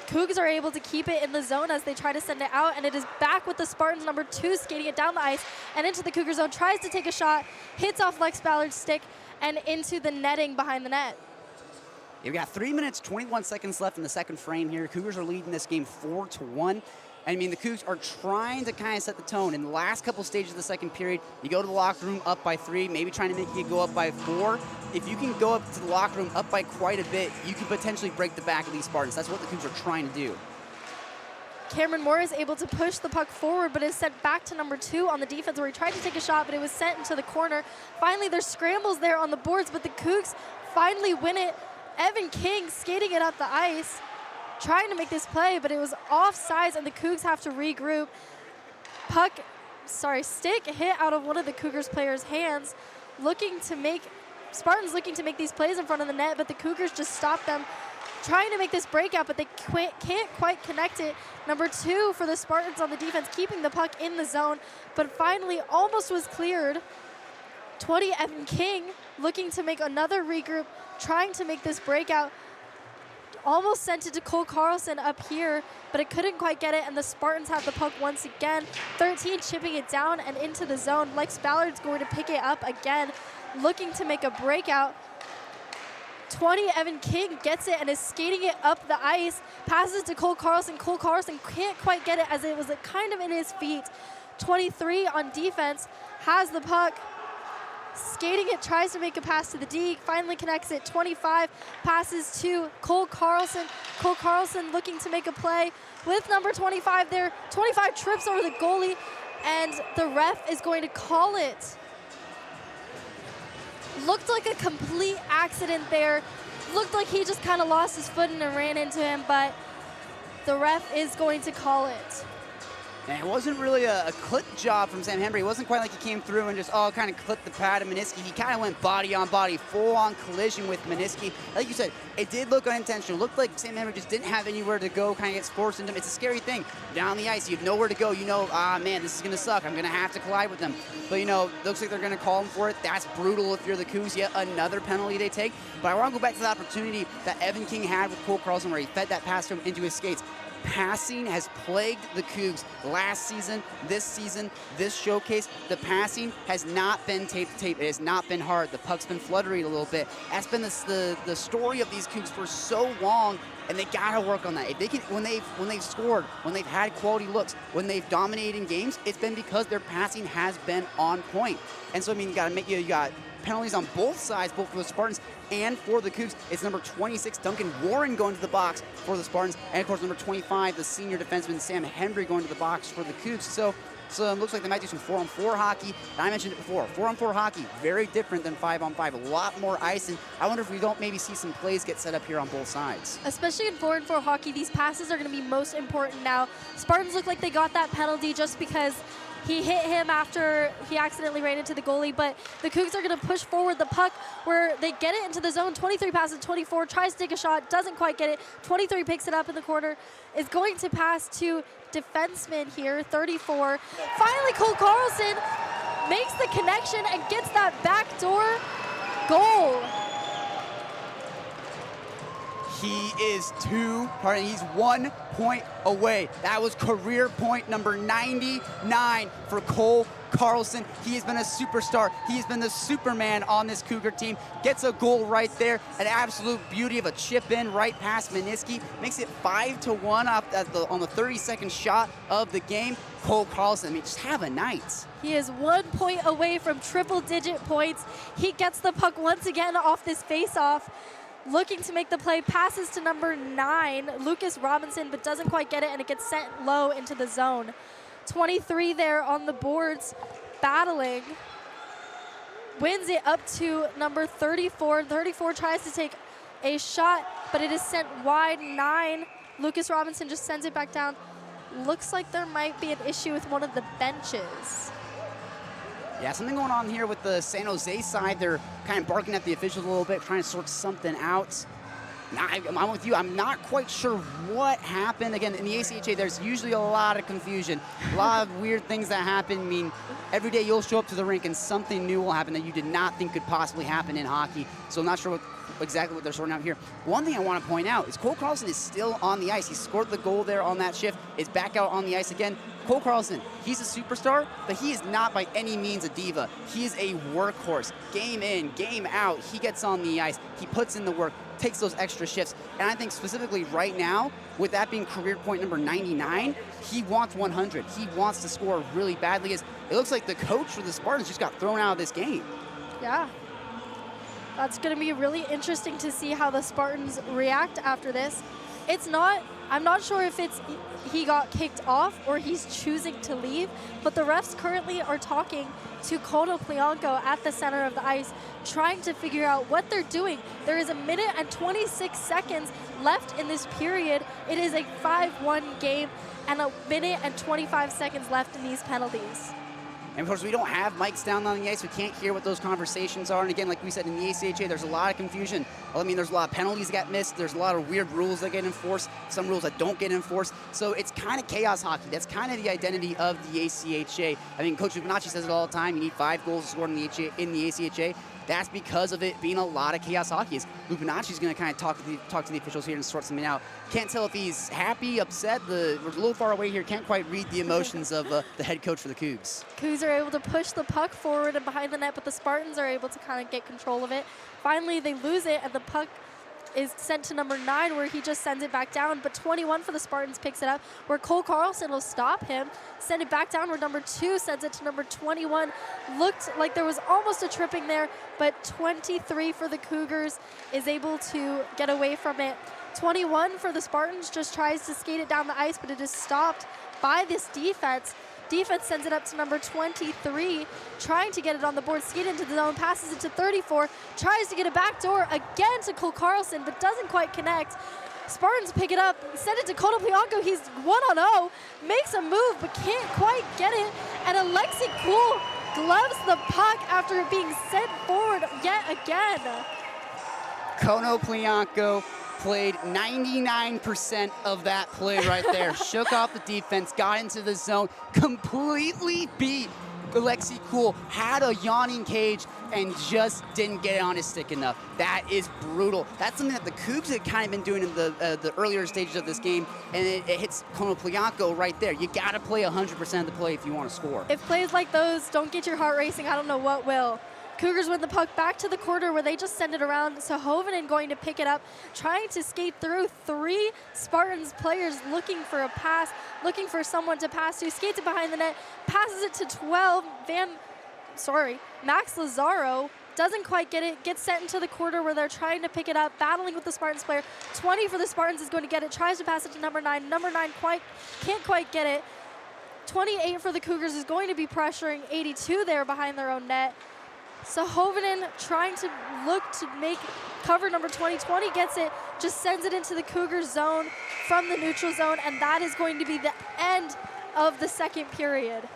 Cougs are able to keep it in the zone as they try to send it out, and it is back with the Spartans number 2 skating it down the ice and into the Cougar zone, tries to take a shot, hits off Lex Ballard's stick, and into the netting behind the net. We've got 3 minutes, 21 seconds left in the second frame here. Cougars are leading this game 4-1. I mean, the Cougs are trying to kind of set the tone. In the last couple stages of the second period, you go to the locker room up by 3, maybe trying to make you go up by 4. If you can go up to the locker room up by quite a bit, you can potentially break the back of these Spartans. That's what the Cougs are trying to do. Cameron Moore is able to push the puck forward, but is sent back to number 2 on the defense, where he tried to take a shot, but it was sent into the corner. Finally, there's scrambles there on the boards, but the Cougs finally win it. Evan King skating it up the ice, trying to make this play, but it was offsides, and the Cougs have to regroup. Stick hit out of one of the Cougars players' hands, Spartans looking to make these plays in front of the net, but the Cougars just stop them, trying to make this breakout, but they can't quite connect it. Number 2 for the Spartans on the defense, keeping the puck in the zone, but finally almost was cleared. 20, Evan King looking to make another regroup, trying to make this breakout. Almost sent it to Cole Carlson up here, but it couldn't quite get it, and the Spartans have the puck once again. 13 chipping it down and into the zone. Lex Ballard's going to pick it up again, looking to make a breakout. 20, Evan King gets it and is skating it up the ice, passes to Cole Carlson. Cole Carlson can't quite get it as it was kind of in his feet. 23 on defense has the puck. Skating it, tries to make a pass to the D, finally connects it. 25 passes to Cole Carlson. Cole Carlson looking to make a play with number 25 there. 25 trips over the goalie, and the ref is going to call it. Looked like a complete accident there. Looked like he just kind of lost his footing and ran into him, but the ref is going to call it. And it wasn't really a clip job from Sam Hembry. It wasn't quite like he came through and just kind of clipped the pad of Meniski. He kind of went body on body, full-on collision with Meniski. Like you said, it did look unintentional. It looked like Sam Hembry just didn't have anywhere to go, kind of gets forced into him. It's a scary thing. Down the ice, you have nowhere to go. You know, man, this is going to suck. I'm going to have to collide with them. But, you know, looks like they're going to call him for it. That's brutal if you're the Cougs. Yet another penalty they take. But I want to go back to the opportunity that Evan King had with Cole Carlson, where he fed that pass to him into his skates. Passing has plagued the Cougs last season, this showcase. The passing has not been tape to tape. It has not been hard. The puck's been fluttering a little bit. That's been the story of these Cougs for so long, and they gotta work on that. If they can, when they've scored, when they've had quality looks, when they've dominated in games, it's been because their passing has been on point. And so I mean, you got penalties on both sides, both for the Spartans and for the Cougs. It's number 26, Duncan Warren, going to the box for the Spartans. And, of course, number 25, the senior defenseman, Sam Hendry, going to the box for the Cougs. So it looks like they might do some 4-on-4 hockey. And I mentioned it before. 4-on-4 hockey, very different than 5-on-5. A lot more ice. And I wonder if we don't maybe see some plays get set up here on both sides. Especially in 4-on-4 hockey, these passes are going to be most important now. Spartans look like they got that penalty just because he hit him after he accidentally ran into the goalie, but the Cougs are going to push forward the puck where they get it into the zone. 23 passes, 24, tries to take a shot, doesn't quite get it. 23 picks it up in the corner, is going to pass to defenseman here, 34. Finally, Cole Carlson makes the connection and gets that backdoor goal. He's 1 point away. That was career point number 99 for Cole Carlson. He has been a superstar. He has been the Superman on this Cougar team. Gets a goal right there. An absolute beauty of a chip in right past Meniski. Makes it 5-1 on the 32nd shot of the game. Cole Carlson, I mean, just have a night. He is 1 point away from triple-digit points. He gets the puck once again off this face-off. Looking to make the play, passes to number 9, Lucas Robinson, but doesn't quite get it, and it gets sent low into the zone. 23 there on the boards, battling. wins it up to number 34. 34 tries to take a shot, but it is sent wide 9. Lucas Robinson just sends it back down. Looks like there might be an issue with one of the benches. Yeah, something going on here with the San Jose side. They're kind of barking at the officials a little bit, trying to sort something out. I'm with you. I'm not quite sure what happened. Again, in the ACHA, there's usually a lot of confusion, a lot of weird things that happen. I mean, every day you'll show up to the rink and something new will happen that you did not think could possibly happen in hockey. So I'm not sure exactly what they're sorting out here. One thing I want to point out is Cole Carlson is still on the ice. He scored the goal there on that shift, is back out on the ice again. Cole Carlson, he's a superstar, but he is not by any means a diva. He is a workhorse. Game in, game out, he gets on the ice, he puts in the work, takes those extra shifts. And I think specifically right now, with that being career point number 99, he wants 100. He wants to score really badly. It looks like the coach for the Spartans just got thrown out of this game. Yeah. That's going to be really interesting to see how the Spartans react after this. I'm not sure if he got kicked off or he's choosing to leave, but the refs currently are talking to Kono Plianko at the center of the ice, trying to figure out what they're doing. There is 1 minute and 26 seconds left in this period. It is a 5-1 game and 1 minute and 25 seconds left in these penalties. And of course, we don't have mics down on the ice. We can't hear what those conversations are. And again, like we said, in the ACHA, there's a lot of confusion. I mean, there's a lot of penalties that get missed. There's a lot of weird rules that get enforced, some rules that don't get enforced. So it's kind of chaos hockey. That's kind of the identity of the ACHA. I mean, Coach Lupinacci says it all the time. You need 5 goals to score in the ACHA. That's because of it being a lot of chaos hockey. Lupinacci's going to kind of talk to the officials here and sort something out. Can't tell if he's happy, upset. We're a little far away here. Can't quite read the emotions of the head coach for the Cougs. Cougs are able to push the puck forward and behind the net, but the Spartans are able to kind of get control of it. Finally, they lose it, and the puck is sent to number 9, where he just sends it back down, but 21 for the Spartans picks it up, where Cole Carlson will stop him, send it back down, where number 2 sends it to number 21. Looked like there was almost a tripping there, but 23 for the Cougars is able to get away from it. 21 for the Spartans just tries to skate it down the ice, but it is stopped by this defense. Defense sends it up to number 23, trying to get it on the board, skate into the zone, passes it to 34, tries to get a backdoor again to Cole Carlson, but doesn't quite connect. Spartans pick it up, send it to Kono Plianko. He's 1-on-0, makes a move, but can't quite get it. And Alexi Cool gloves the puck after it being sent forward yet again. Kono Plianko played 99% of that play right there. Shook off the defense, got into the zone, completely beat Alexi Cool, had a yawning cage, and just didn't get it on his stick enough. That is brutal. That's something that the Cougs had kind of been doing in the earlier stages of this game, and it hits Kono Plianko right there. You got to play 100% of the play if you want to score. If plays like those don't get your heart racing, I don't know what will. Cougars win the puck back to the corner where they just send it around. So Hovinen going to pick it up, trying to skate through 3 Spartans players looking for a pass, looking for someone to pass to. Skates it behind the net, passes it to 12. Max Lazaro doesn't quite get it, gets sent into the corner where they're trying to pick it up, battling with the Spartans player. 20 for the Spartans is going to get it, tries to pass it to number 9. Number 9 can't quite get it. 28 for the Cougars is going to be pressuring 82 there behind their own net. So Hovinen trying to look to make cover number 20. 20 gets it, just sends it into the Cougars zone from the neutral zone, and that is going to be the end of the second period.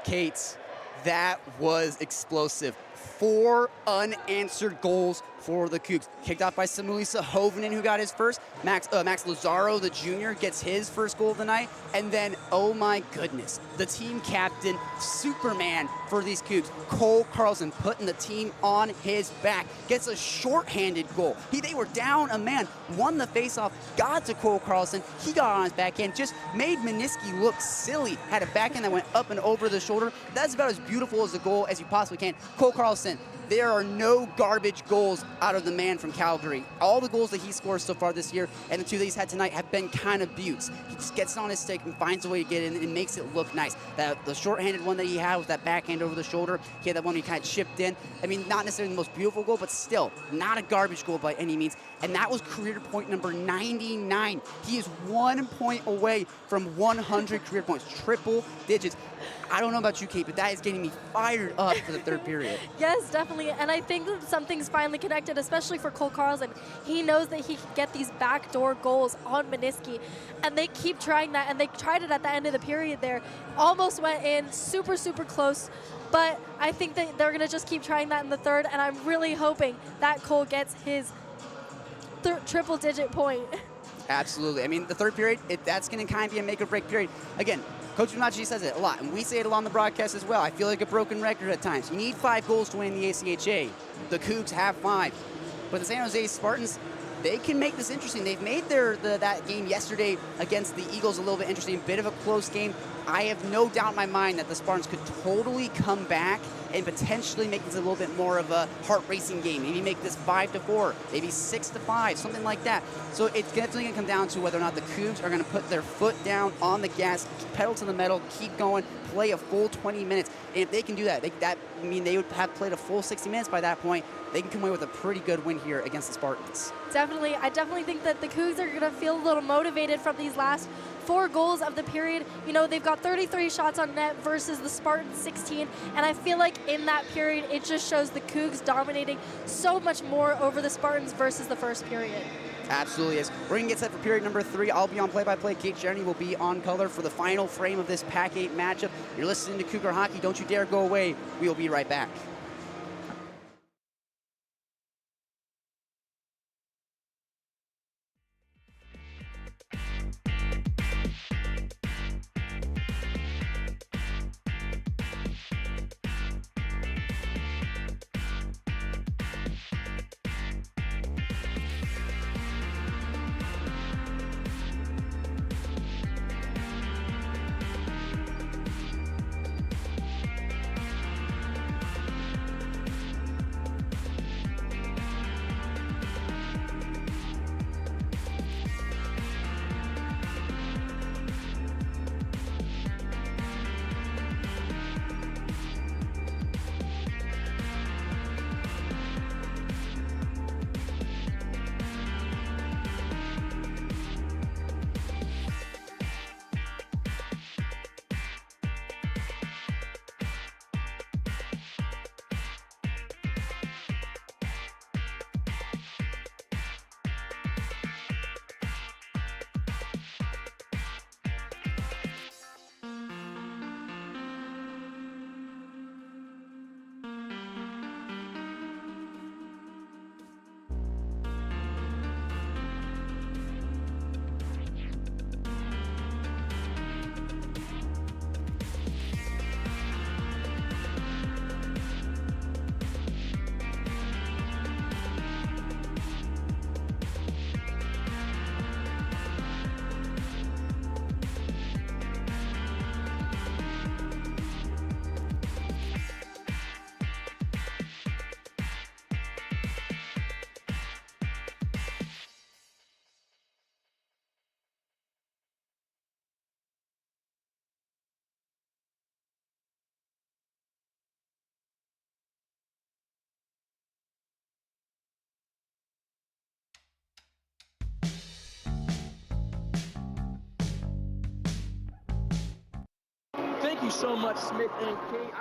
Kate, that was explosive. 4 unanswered goals for the Cougs. Kicked off by Samulisa Hovinen, who got his first. Max Lazaro, the junior, gets his first goal of the night. And then, oh my goodness, the team captain, Superman for these Cougs, Cole Carlson, putting the team on his back. Gets a shorthanded goal. They were down a man, won the faceoff, got to Cole Carlson. He got on his backhand, just made Meniski look silly. Had a backhand that went up and over the shoulder. That's about as beautiful as a goal as you possibly can. Cole Carlson, there are no garbage goals out of the man from Calgary. All the goals that he scores so far this year and the 2 that he's had tonight have been kind of buttes. He just gets on his stick and finds a way to get in and makes it look nice. The shorthanded one that he had with that backhand over the shoulder, he had that one he kind of chipped in. I mean, not necessarily the most beautiful goal, but still not a garbage goal by any means. And that was career point number 99. He is 1 point away from 100 career points, triple digits. I don't know about you, Kate, but that is getting me fired up for the third period. Yes, definitely. And I think that something's finally connected, especially for Cole Carlson. He knows that he can get these backdoor goals on Meniski. And they keep trying that. And they tried it at the end of the period there. Almost went in, super, super close. But I think that they're going to just keep trying that in the third. And I'm really hoping that Cole gets his triple-digit point. Absolutely. I mean, the third period, that's going to kind of be a make-or-break period. Again, Coach Bonacci says it a lot, and we say it a lot on the broadcast as well. I feel like a broken record at times. You need 5 goals to win the ACHA. The Cougs have 5. But the San Jose Spartans, they can make this interesting. They've made that game yesterday against the Eagles a little bit interesting, a bit of a close game. I have no doubt in my mind that the Spartans could totally come back and potentially make this a little bit more of a heart-racing game. Maybe make this 5-4, maybe 6-5, something like that. So it's definitely going to come down to whether or not the Cougs are going to put their foot down on the gas, pedal to the metal, keep going, play a full 20 minutes. And if they can do that, they would have played a full 60 minutes by that point. They can come away with a pretty good win here against the Spartans. Definitely. I definitely think that the Cougs are going to feel a little motivated from these last 4 goals of the period. You know, they've got 33 shots on net versus the Spartans 16, and I feel like in that period, it just shows the Cougs dominating so much more over the Spartans versus the first period. Absolutely is. We're going to get set for period number 3. I'll be on play-by-play. Kate Jeremy will be on color for the final frame of this PAC-8 matchup. You're listening to Cougar Hockey. Don't you dare go away. We will be right back. Thank you so much, Smith and Kate.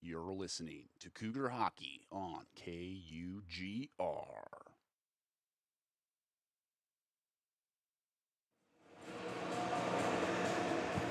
You're listening to Cougar Hockey on KUGR.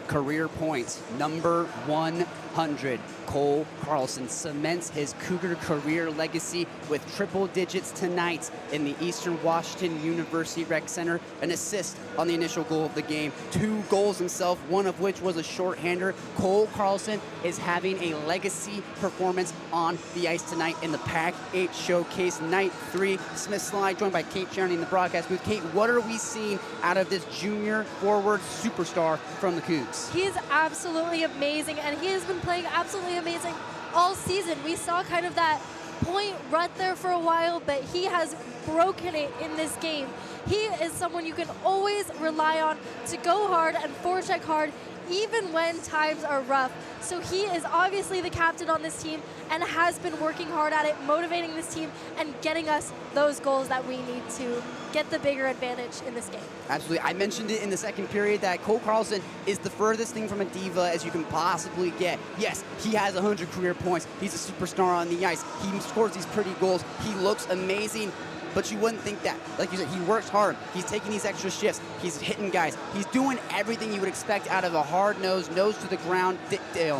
Career points, number 100. Cole Carlson cements his Cougar career legacy with triple digits tonight in the Eastern Washington University Rec Center. An assist on the initial goal of the game. 2 goals himself, one of which was a shorthander. Cole Carlson is having a legacy performance on the ice tonight in the PAC-8 Showcase, night 3. Smith Slide joined by Kate Charney in the broadcast booth. Kate, what are we seeing out of this junior forward superstar from the Cougs? He is absolutely amazing, and he has been playing absolutely amazing all season. We saw kind of that point rut there for a while, but he has broken it in this game. He is someone you can always rely on to go hard and forecheck hard, even when times are rough. So he is obviously the captain on this team and has been working hard at it, motivating this team and getting us those goals that we need to get the bigger advantage in this game. Absolutely. I mentioned it in the second period that Cole Carlson is the furthest thing from a diva as you can possibly get. Yes, he has 100 career points. He's a superstar on the ice. He scores these pretty goals. He looks amazing. But you wouldn't think that. Like you said, he works hard. He's taking these extra shifts. He's hitting guys. He's doing everything you would expect out of a hard-nosed, nose to the ground,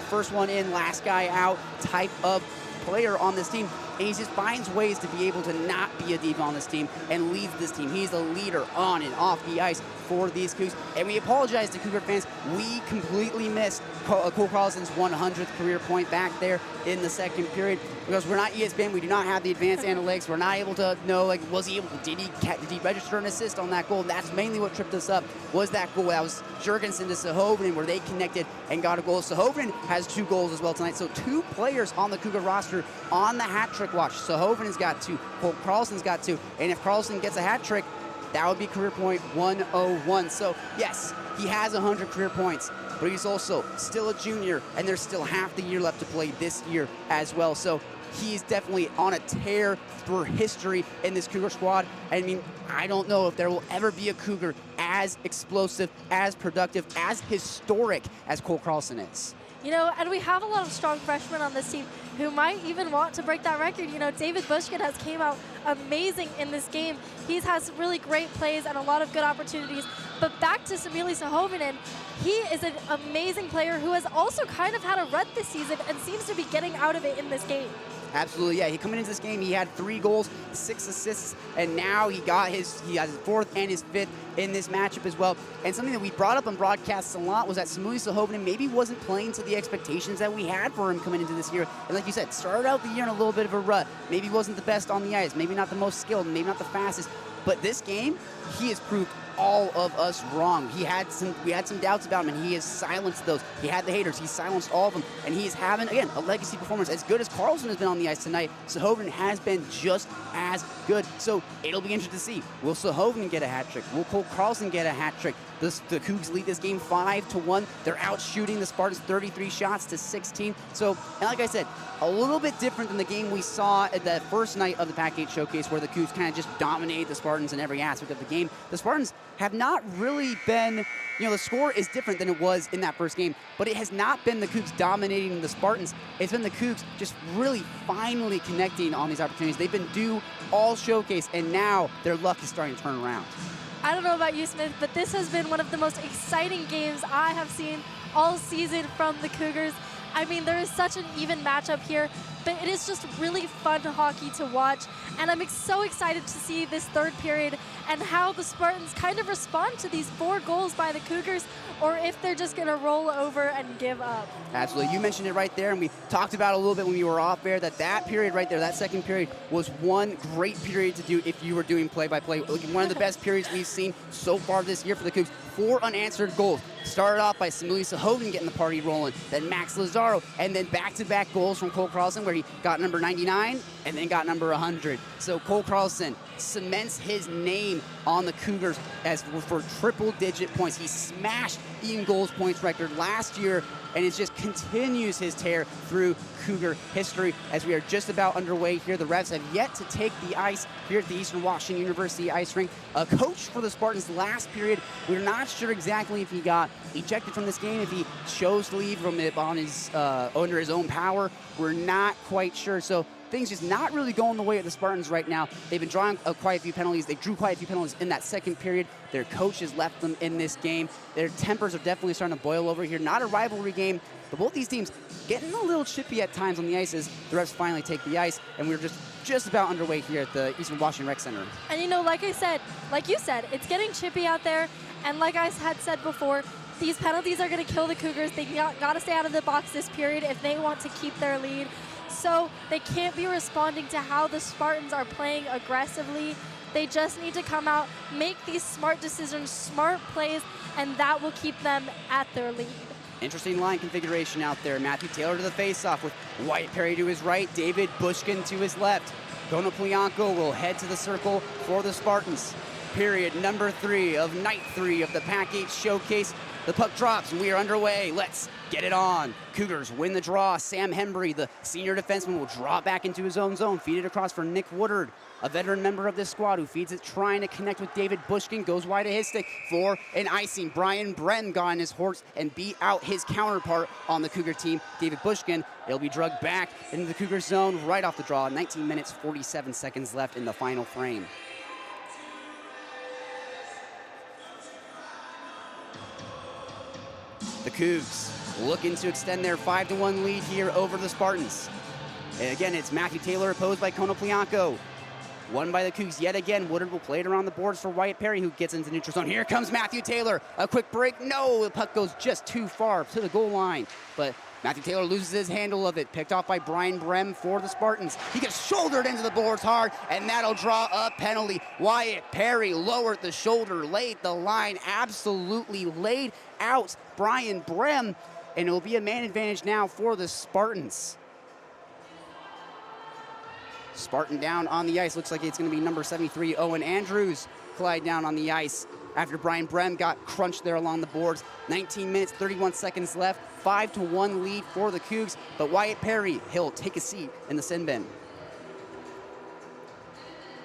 first one in, last guy out type of player on this team. And he just finds ways to be able to not be a diva on this team and leads this team. He's a leader on and off the ice for these Cougs. And we apologize to Cougar fans. We completely missed Cole Carlson's 100th career point back there in the second period because we're not ESPN. We do not have the advanced analytics. We're not able to know, like, was he able, did he register an assist on that goal? That's mainly what tripped us up, was that goal. That was Jurgensen to Sahovinen where they connected and got a goal. Sahovinen has 2 goals as well tonight. So 2 players on the Cougar roster on the hat trick watch. Sahovinen's got 2, Cole Carlson's got 2. And if Carlson gets a hat trick, that would be career point 101. So yes, he has 100 career points, but he's also still a junior, and there's still half the year left to play this year as well. So he's definitely on a tear for history in this Cougar squad. I mean, I don't know if there will ever be a Cougar as explosive, as productive, as historic as Cole Carlson is. You know, and we have a lot of strong freshmen on this team who might even want to break that record. You know, David Bushkin has came out amazing in this game. He has really great plays and a lot of good opportunities. But back to Samili Sahovinen, he is an amazing player who has also kind of had a rut this season and seems to be getting out of it in this game. Absolutely, yeah. He coming into this game, he had 3 goals, 6 assists, and now he has his 4th and his 5th in this matchup as well. And something that we brought up on broadcasts a lot was that Samuli Sahovinen maybe wasn't playing to the expectations that we had for him coming into this year. And like you said, started out the year in a little bit of a rut. Maybe wasn't the best on the ice, maybe not the most skilled, maybe not the fastest. But this game, he has proved all of us wrong. We had some doubts about him, and he has silenced those. He had the haters. He silenced all of them, and he is having, again, a legacy performance. As good as Carlson has been on the ice tonight, Sahovinen has been just as good. So it'll be interesting to see. Will Sahovinen get a hat trick? Will Cole Carlson get a hat trick? The Cougs lead this game 5-1. They're out shooting the Spartans 33 shots to 16. So, and like I said, a little bit different than the game we saw at the first night of the PAC-8 Showcase where the Cougs kind of just dominated the Spartans in every aspect of the game. The Spartans have not really been, you know, the score is different than it was in that first game, but it has not been the Cougs dominating the Spartans. It's been the Cougs just really finally connecting on these opportunities. They've been due all Showcase, and now their luck is starting to turn around. I don't know about you, Smith, but this has been one of the most exciting games I have seen all season from the Cougars. I mean, there is such an even matchup here, but it is just really fun hockey to watch. And I'm so excited to see this third period and how the Spartans kind of respond to these 4 goals by the Cougars, or if they're just going to roll over and give up. Absolutely. You mentioned it right there, and we talked about it a little bit when we were off air, that period right there, that second period, was one great period to do if you were doing play-by-play. One of the best periods we've seen so far this year for the Cougs. 4 unanswered goals. Started off by Samuli Sahovinen getting the party rolling, then Max Lazaro, and then back-to-back goals from Cole Carlson where he got number 99 and then got number 100. So Cole Carlson cements his name on the Cougars as for triple-digit points. He smashed Ian Gold's points record last year, and it just continues his tear through Cougar history as we are just about underway here. The Revs have yet to take the ice here at the Eastern Washington University ice rink. A coach for the Spartans last period, we're not sure exactly if he got ejected from this game, if he chose to leave from it on his under his own power. We're not quite sure. So things just not really going the way of the Spartans right now. They've been drawing quite a few penalties. They drew quite a few penalties in that second period. Their coach has left them in this game. Their tempers are definitely starting to boil over here. Not a rivalry game, but both these teams getting a little chippy at times on the ice as the Revs finally take the ice, and we're just about underway here at the Eastern Washington Rec Center. And you know, like you said, it's getting chippy out there, and like I had said before, these penalties are going to kill the Cougars. They got to stay out of the box this period if they want to keep their lead. So they can't be responding to how the Spartans are playing aggressively. They just need to come out, make these smart decisions, smart plays, and that will keep them at their lead. Interesting line configuration out there. Matthew Taylor to the faceoff with Wyatt Perry to his right, David Bushkin to his left. Konoplyanko will head to the circle for the Spartans. Period number 3 of night 3 of the PAC-8 Showcase. The puck drops and we are underway. Let's get it on. Cougars win the draw. Sam Hembry, the senior defenseman, will draw back into his own zone. Feed it across for Nick Woodard, a veteran member of this squad who feeds it, trying to connect with David Bushkin. Goes wide of his stick for an icing. Brian Bren got on his horse and beat out his counterpart on the Cougar team, David Bushkin. It'll be drugged back into the Cougar zone right off the draw. 19 minutes, 47 seconds left in the final frame. The Cougs looking to extend their 5-1 lead here over the Spartans. And again, it's Matthew Taylor opposed by Konoplyanko. Won by the Cougs yet again. Woodard will play it around the boards for Wyatt Perry, who gets into neutral zone. Here comes Matthew Taylor. A quick break. No, the puck goes just too far to the goal line. But Matthew Taylor loses his handle of it. Picked off by Brian Brem for the Spartans. He gets shouldered into the boards hard, and that'll draw a penalty. Wyatt Perry lowered the shoulder, laid the line, absolutely laid out Brian Brem, and it'll be a man advantage now for the Spartans. Spartan down on the ice. Looks like it's going to be number 73, Owen Andrews, collide down on the ice after Brian Brem got crunched there along the boards. 19 minutes, 31 seconds left. 5-1 lead for the Cougs, but Wyatt Perry, he'll take a seat in the sin bin.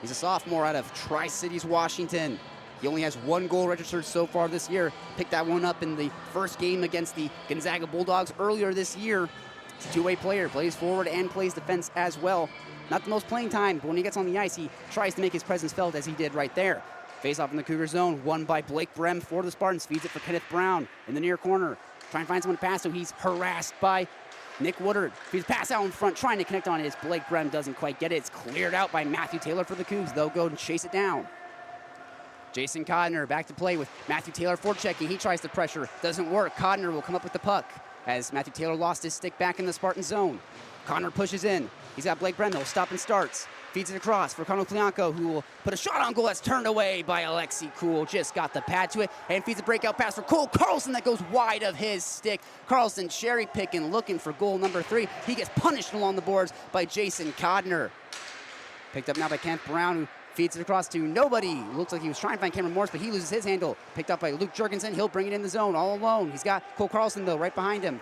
He's a sophomore out of Tri-Cities, Washington. He only has 1 goal registered so far this year. Picked that one up in the first game against the Gonzaga Bulldogs earlier this year. He's a two-way player, plays forward and plays defense as well. Not the most playing time, but when he gets on the ice, he tries to make his presence felt as he did right there. Face-off in the Cougar zone, won by Blake Brem for the Spartans. Feeds it for Kenneth Brown in the near corner. Trying to find someone to pass, so he's harassed by Nick Woodard. Feeds pass out in front, trying to connect on it. Blake Brem doesn't quite get it. It's cleared out by Matthew Taylor for the Cougs. They'll go and chase it down. Jason Codner back to play with Matthew Taylor forechecking. He tries to pressure. Doesn't work. Codner will come up with the puck as Matthew Taylor lost his stick back in the Spartan zone. Codner pushes in. He's got Blake Brem. He'll stop and starts. Feeds it across for Konoplyanko, who will put a shot on goal that's turned away by Alexi Kuhl. Just got the pad to it and feeds a breakout pass for Cole Carlson that goes wide of his stick. Carlson cherry picking, looking for goal number 3. He gets punished along the boards by Jason Codner. Picked up now by Kent Brown, who feeds it across to nobody. Looks like he was trying to find Cameron Morris, but he loses his handle. Picked up by Luke Jurgensen. He'll bring it in the zone all alone. He's got Cole Carlson, though, right behind him.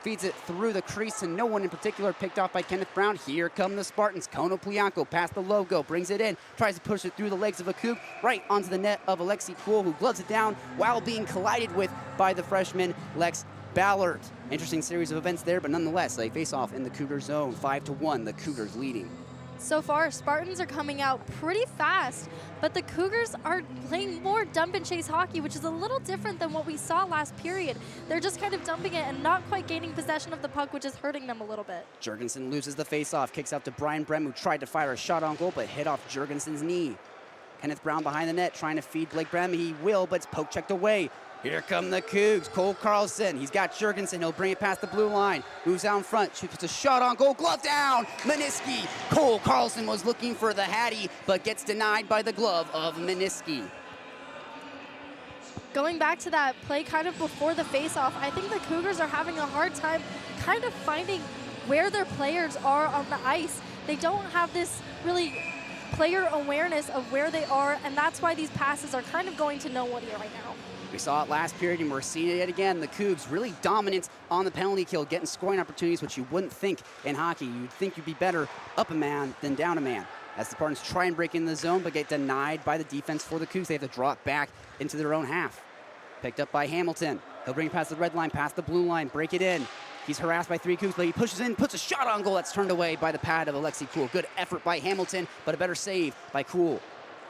Feeds it through the crease to no one in particular. Picked off by Kenneth Brown. Here come the Spartans. Konoplyanko past the logo, brings it in, tries to push it through the legs of a Coug, right onto the net of Alexi Kuhl, who gloves it down while being collided with by the freshman Lex Ballard. Interesting series of events there, but nonetheless, they face off in the Cougar zone. 5-1, the Cougars leading. So far, Spartans are coming out pretty fast, but the Cougars are playing more dump and chase hockey, which is a little different than what we saw last period. They're just kind of dumping it and not quite gaining possession of the puck, which is hurting them a little bit. Jurgensen loses the faceoff, kicks out to Brian Brem, who tried to fire a shot on goal, but hit off Jurgensen's knee. Kenneth Brown behind the net, trying to feed Blake Brem. He will, but it's poke checked away. Here come the Cougs. Cole Carlson. He's got Jurgensen. He'll bring it past the blue line. Moves out in front. Shoots a shot on goal. Glove down. Meniski. Cole Carlson was looking for the Hattie, but gets denied by the glove of Meniski. Going back to that play kind of before the face-off, I think the Cougars are having a hard time kind of finding where their players are on the ice. They don't have this really player awareness of where they are, and that's why these passes are kind of going to nobody right now. We saw it last period, and we're seeing it yet again. The Cougs really dominant on the penalty kill, getting scoring opportunities, which you wouldn't think in hockey. You'd think you'd be better up a man than down a man. As the Spartans try and break in the zone, but get denied by the defense for the Cougs. They have to draw it back into their own half. Picked up by Hamilton. He'll bring it past the red line, past the blue line, break it in. He's harassed by 3 Cougs, but he pushes in, puts a shot on goal. That's turned away by the pad of Alexi Cool. Good effort by Hamilton, but a better save by Cool.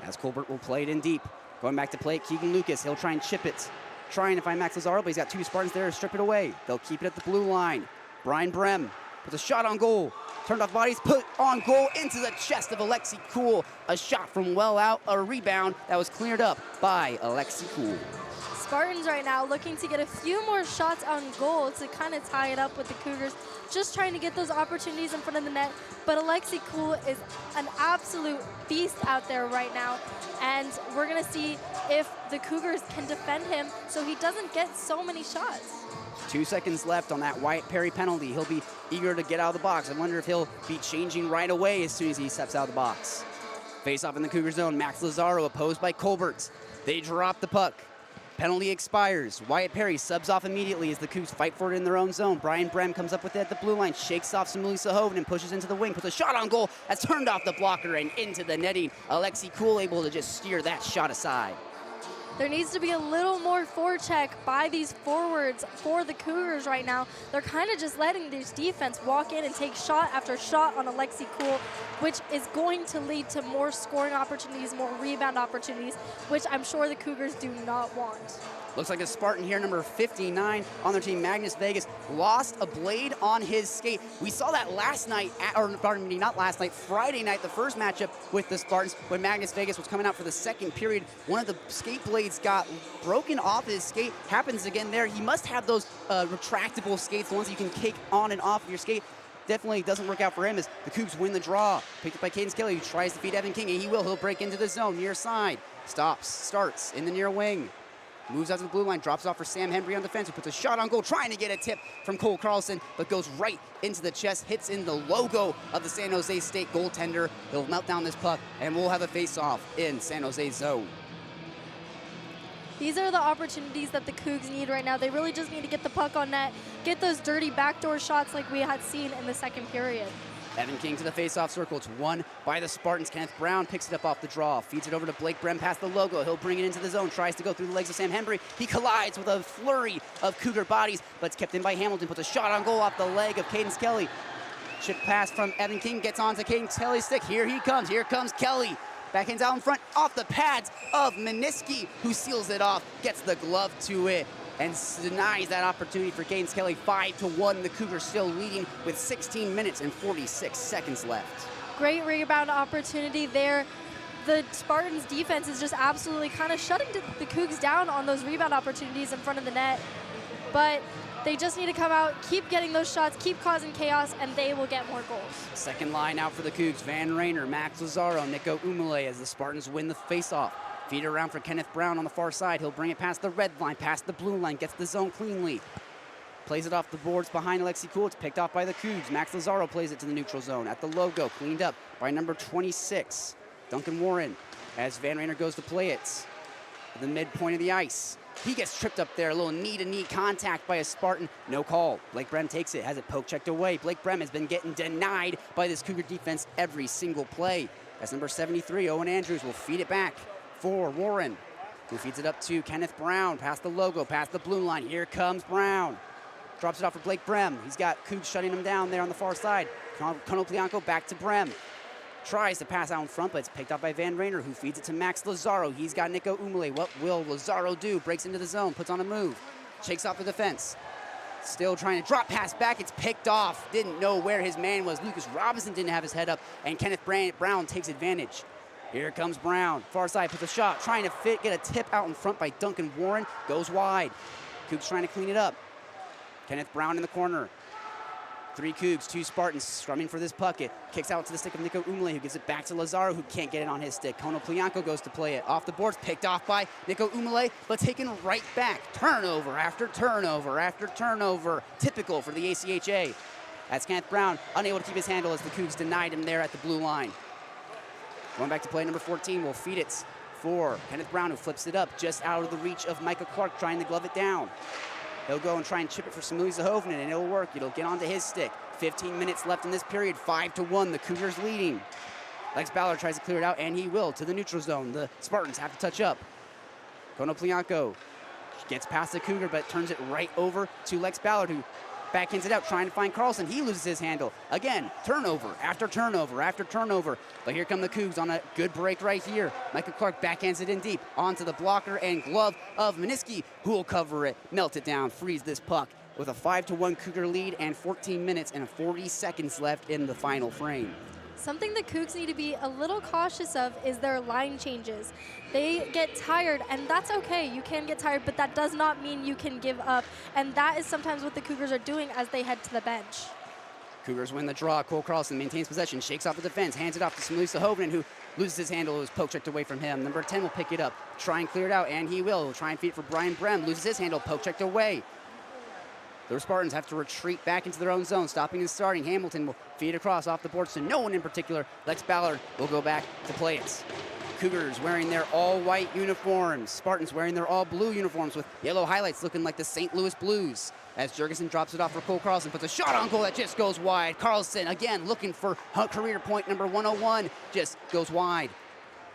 As Colbert will play it in deep. Going back to play it, Keegan Lucas. He'll try and chip it. Trying to find Max Lazaro, but he's got 2 Spartans there to strip it away. They'll keep it at the blue line. Brian Brem puts a shot on goal. Turned off bodies, put on goal into the chest of Alexi Cool. A shot from well out, a rebound that was cleared up by Alexi Cool. Spartans right now looking to get a few more shots on goal to kind of tie it up with the Cougars, just trying to get those opportunities in front of the net. But Alexi Cool is an absolute beast out there right now, and we're going to see if the Cougars can defend him so he doesn't get so many shots. 2 seconds left on that Wyatt Perry penalty. He'll be eager to get out of the box. I wonder if he'll be changing right away as soon as he steps out of the box. Face off in the Cougar zone. Max Lazaro opposed by Colbert. They drop the puck. Penalty expires. Wyatt Perry subs off immediately as the Cougs fight for it in their own zone. Brian Brem comes up with it at the blue line, shakes off Samuli Sahovan and pushes into the wing, puts a shot on goal. That's turned off the blocker and into the netting. Alexi Cool able to just steer that shot aside. There needs to be a little more forecheck by these forwards for the Cougars right now. They're kind of just letting this defense walk in and take shot after shot on Alexi Cool, which is going to lead to more scoring opportunities, more rebound opportunities, which I'm sure the Cougars do not want. Looks like a Spartan here, number 59 on their team, Magnus Vegas, lost a blade on his skate. We saw that last night, or pardon me, not last night, Friday night, the first matchup with the Spartans when Magnus Vegas was coming out for the second period. One of the skate blades got broken off his skate. Happens again there. He must have those retractable skates, the ones you can kick on and off of your skate. Definitely doesn't work out for him as the Cougs win the draw. Picked up by Cadence Kelly, who tries to feed Evan King, and he will. He'll break into the zone, near side. Stops, starts in the near wing. Moves out to the blue line, drops off for Sam Henry on defense, who puts a shot on goal, trying to get a tip from Cole Carlson, but goes right into the chest, hits in the logo of the San Jose State goaltender. He'll melt down this puck, and we'll have a face-off in San Jose zone. These are the opportunities that the Cougs need right now. They really just need to get the puck on net, get those dirty backdoor shots like we had seen in the second period. Evan King to the face-off circle. It's won by the Spartans. Kenneth Brown picks it up off the draw, feeds it over to Blake Brem past the logo. He'll bring it into the zone, tries to go through the legs of Sam Henry. He collides with a flurry of Cougar bodies, but it's kept in by Hamilton. Puts a shot on goal off the leg of Cadence Kelly. Chip pass from Evan King gets onto Cadence Kelly's stick. Here he comes. Here comes Kelly. Backhands out in front, off the pads of Meniski, who seals it off, gets the glove to it, and denies that opportunity for Cadence Kelly. 5-1, the Cougars still leading with 16 minutes and 46 seconds left. Great rebound opportunity there. The Spartans defense is just absolutely kind of shutting the Cougs down on those rebound opportunities in front of the net. But they just need to come out, keep getting those shots, keep causing chaos, and they will get more goals. Second line out for the Cougs, Van Rayner, Max Lazaro, Nico Umale as the Spartans win the faceoff. Feed it around for Kenneth Brown on the far side. He'll bring it past the red line, past the blue line, gets the zone cleanly. Plays it off the boards behind Alexi Cool. It's picked off by the Cougs. Max Lazaro plays it to the neutral zone at the logo, cleaned up by number 26, Duncan Warren, as Van Rayner goes to play it at the midpoint of the ice. He gets tripped up there, a little knee-to-knee contact by a Spartan. No call. Blake Brem takes it, has it poke checked away. Blake Brem has been getting denied by this Cougar defense every single play. As number 73, Owen Andrews, will feed it back for Warren, who feeds it up to Kenneth Brown, past the logo, past the blue line. Here comes Brown. Drops it off for Blake Brem. He's got Cougs shutting him down there on the far side. Konoplyanko back to Brem. Tries to pass out in front, but it's picked up by Van Rayner, who feeds it to Max Lazaro. He's got Nico Umale. What will Lazaro do? Breaks into the zone, puts on a move, shakes off the defense. Still trying to drop pass back. It's picked off. Didn't know where his man was. Lucas Robinson didn't have his head up, and Kenneth Brown takes advantage. Here comes Brown. Far side, puts a shot. Trying to get a tip out in front by Duncan Warren. Goes wide. Cougs trying to clean it up. Kenneth Brown in the corner. 3 Cougs, 2 Spartans scrumming for this puck. It kicks out to the stick of Nico Umale, who gives it back to Lazaro, who can't get it on his stick. Konoplyanko goes to play it. Off the boards, picked off by Nico Umale, but taken right back. Turnover after turnover after turnover. Typical for the ACHA. That's Kenneth Brown, unable to keep his handle as the Cougs denied him there at the blue line. Going back to play number 14, will feed it for Kenneth Brown, who flips it up just out of the reach of Micah Clark, trying to glove it down. He'll go and try and chip it for Samui Zahovnin, and it'll work. It'll get onto his stick. 15 minutes left in this period, 5-1, the Cougars leading. Lex Ballard tries to clear it out, and he will, to the neutral zone. The Spartans have to touch up. Konoplyanko gets past the Cougar, but turns it right over to Lex Ballard, who backhands it out, trying to find Carlson. He loses his handle. Again, turnover after turnover after turnover. But here come the Cougs on a good break right here. Michael Clark backhands it in deep onto the blocker and glove of Meniski, who will cover it, melt it down, freeze this puck with a 5-1 Cougar lead and 14 minutes and 40 seconds left in the final frame. Something the Cougs need to be a little cautious of is their line changes. They get tired, and that's okay. You can get tired, but that does not mean you can give up. And that is sometimes what the Cougars are doing as they head to the bench. Cougars win the draw. Cole Carlson maintains possession, shakes off the defense, hands it off to Samui Zahovnin, who loses his handle. It was poke checked away from him. Number 10 will pick it up, try and clear it out, and he will. Try and feed it for Brian Brem, loses his handle, poke checked away. The Spartans have to retreat back into their own zone, stopping and starting. Hamilton will feed across off the boards to no one in particular. Lex Ballard will go back to play it. Cougars wearing their all-white uniforms. Spartans wearing their all-blue uniforms with yellow highlights looking like the St. Louis Blues. As Jurgensen drops it off for Cole Carlson, puts a shot on goal that just goes wide. Carlson, again, looking for career point number 101, just goes wide.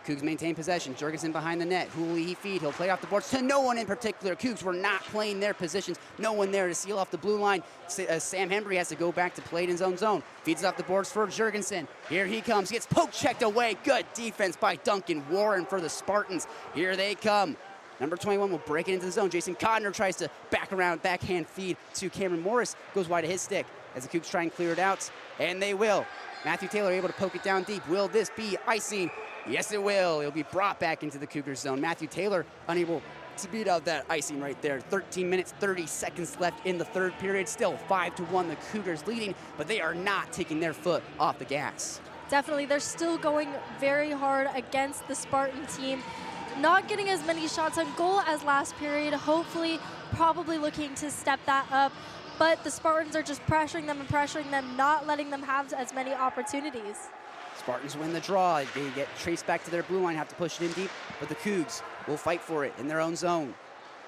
Cougs maintain possession. Jurgensen behind the net. Who will he feed? He'll play off the boards to no one in particular. Cougs were not playing their positions. No one there to seal off the blue line. Sam Hembry has to go back to play it in his own zone. Feeds it off the boards for Jurgensen. Here he comes. Gets poke checked away. Good defense by Duncan Warren for the Spartans. Here they come. Number 21 will break it into the zone. Jason Codner tries to backhand feed to Cameron Morris. Goes wide of his stick as the Cougs try and clear it out. And they will. Matthew Taylor able to poke it down deep. Will this be icing? Yes, it will. It'll be brought back into the Cougars zone. Matthew Taylor unable to beat out that icing right there. 13 minutes, 30 seconds left in the third period. Still 5-1, the Cougars leading, but they are not taking their foot off the gas. Definitely, they're still going very hard against the Spartan team. Not getting as many shots on goal as last period. Hopefully, probably looking to step that up. But the Spartans are just pressuring them, not letting them have as many opportunities. Spartans win the draw. They get traced back to their blue line, have to push it in deep, but the Cougs will fight for it in their own zone.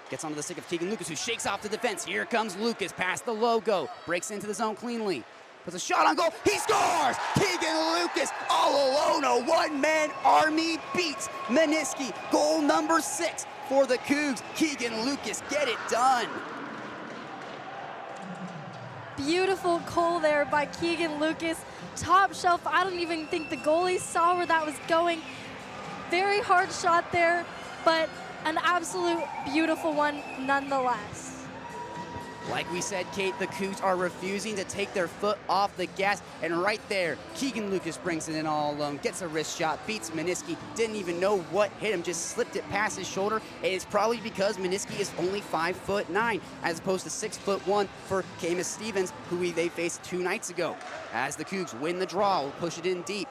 Gets onto the stick of Keegan Lucas, who shakes off the defense. Here comes Lucas past the logo, breaks into the zone cleanly. Puts a shot on goal, he scores! Keegan Lucas all alone, a one-man army beats Meniski. Goal number 6 for the Cougs. Keegan Lucas, get it done. Beautiful goal there by Keegan Lucas. Top shelf. I don't even think the goalie saw where that was going. Very hard shot there, but an absolute beautiful one nonetheless. Like we said, Kate, the Cougs are refusing to take their foot off the gas, and right there, Keegan Lucas brings it in all alone, gets a wrist shot, beats Meniski, didn't even know what hit him, just slipped it past his shoulder, and it's probably because Meniski is only 5'9", as opposed to 6'1" for Camus Stevens, who they faced 2 nights ago. As the Cougs win the draw, will push it in deep.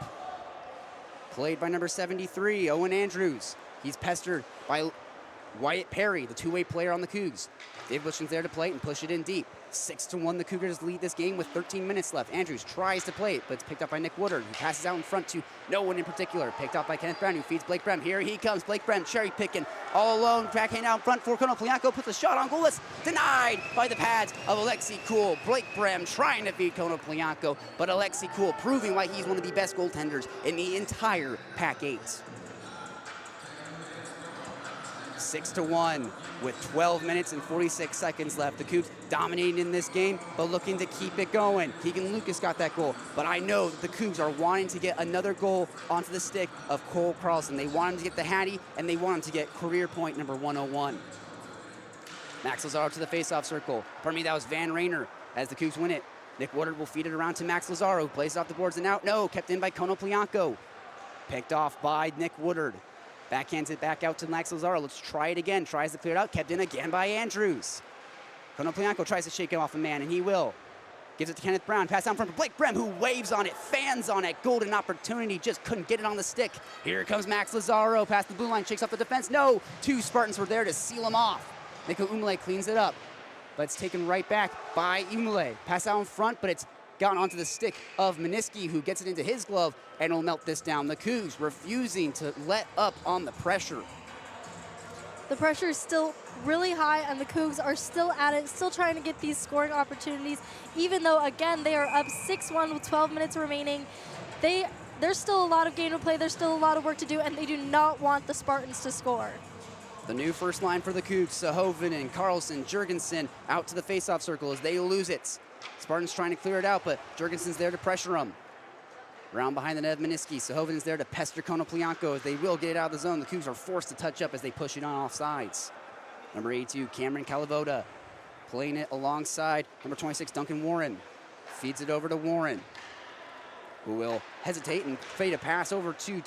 Played by number 73, Owen Andrews. He's pestered by Wyatt Perry, the two-way player on the Cougs. Dave Bushman's there to play it and push it in deep. 6-1, the Cougars lead this game with 13 minutes left. Andrews tries to play it, but it's picked up by Nick Woodard, who passes out in front to no one in particular. Picked up by Kenneth Brown, who feeds Blake Brem. Here he comes, Blake Brem, cherry picking, all alone, backhand out in front for Konoplyanko, puts a shot on goal. It's denied by the pads of Alexi Kuhl. Blake Brem trying to feed Konoplyanko, but Alexi Kuhl proving why he's one of the best goaltenders in the entire PAC-8. 6-1 with 12 minutes and 46 seconds left. The Cougs dominating in this game, but looking to keep it going. Keegan Lucas got that goal, but I know that the Cougs are wanting to get another goal onto the stick of Cole Carlson. They want him to get the Hattie, and they want him to get career point number 101. Max Lazaro to the face-off circle. Pardon me, that was Van Rayner as the Cougs win it. Nick Woodard will feed it around to Max Lazaro, who plays it off the boards and out. No, kept in by Konoplyanko. Picked off by Nick Woodard. Backhands it back out to Max Lazaro. Let's try it again. Tries to clear it out. Kept in again by Andrews. Konoplyanko tries to shake it off a man, and he will. Gives it to Kenneth Brown. Pass down front for Blake Brem, who waves on it, fans on it. Golden opportunity. Just couldn't get it on the stick. Here comes Max Lazaro. Past the blue line. Shakes off the defense. No. 2 Spartans were there to seal him off. Nico Umile cleans it up. But it's taken right back by Umile. Pass out in front, but it's gotten onto the stick of Miniski, who gets it into his glove and will melt this down. The Cougs refusing to let up on the pressure. The pressure is still really high, and the Cougs are still at it, still trying to get these scoring opportunities, even though, again, they are up 6-1 with 12 minutes remaining. There's still a lot of game to play, there's still a lot of work to do, and they do not want the Spartans to score. The new first line for the Cougs, Sahovanen, Carlson, Jurgensen out to the faceoff circle as they lose it. Spartans trying to clear it out, but Jurgensen's there to pressure them. Round behind the net of Miniski. Sahovanen's there to pester Konoplyanko as they will get it out of the zone. The Cougs are forced to touch up as they push it on offsides. Number 82, Cameron Calavoda, playing it alongside number 26, Duncan Warren. Feeds it over to Warren, who will hesitate and fade a pass over to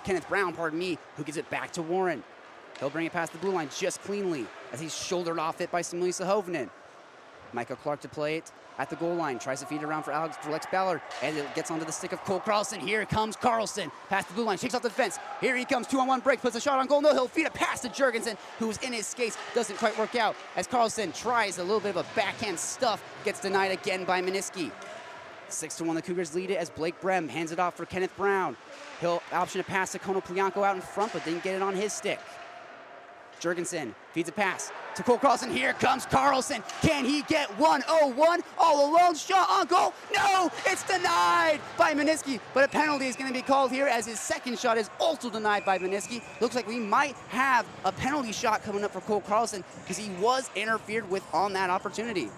Kenneth Brown, who gives it back to Warren. He'll bring it past the blue line just cleanly as he's shouldered off it by Samuli Sahovanen. Michael Clark to play it at the goal line, tries to feed it around for Lex Ballard, and it gets onto the stick of Cole Carlson. Here comes Carlson, past the blue line, shakes off the defense. Here he comes, 2-on-1 break, puts a shot on goal. No, he'll feed it past to Jurgensen, who's in his skates. Doesn't quite work out as Carlson tries a little bit of a backhand stuff, gets denied again by Miniski. 6-1, the Cougars lead it as Blake Brem hands it off for Kenneth Brown. He'll option a pass to Konoplyanko out in front, but didn't get it on his stick. Jurgensen feeds a pass to Cole Carlson. Here comes Carlson. Can he get 1-0-1 all alone? Shot on goal. No, it's denied by Miniski. But a penalty is going to be called here as his second shot is also denied by Miniski. Looks like we might have a penalty shot coming up for Cole Carlson because he was interfered with on that opportunity.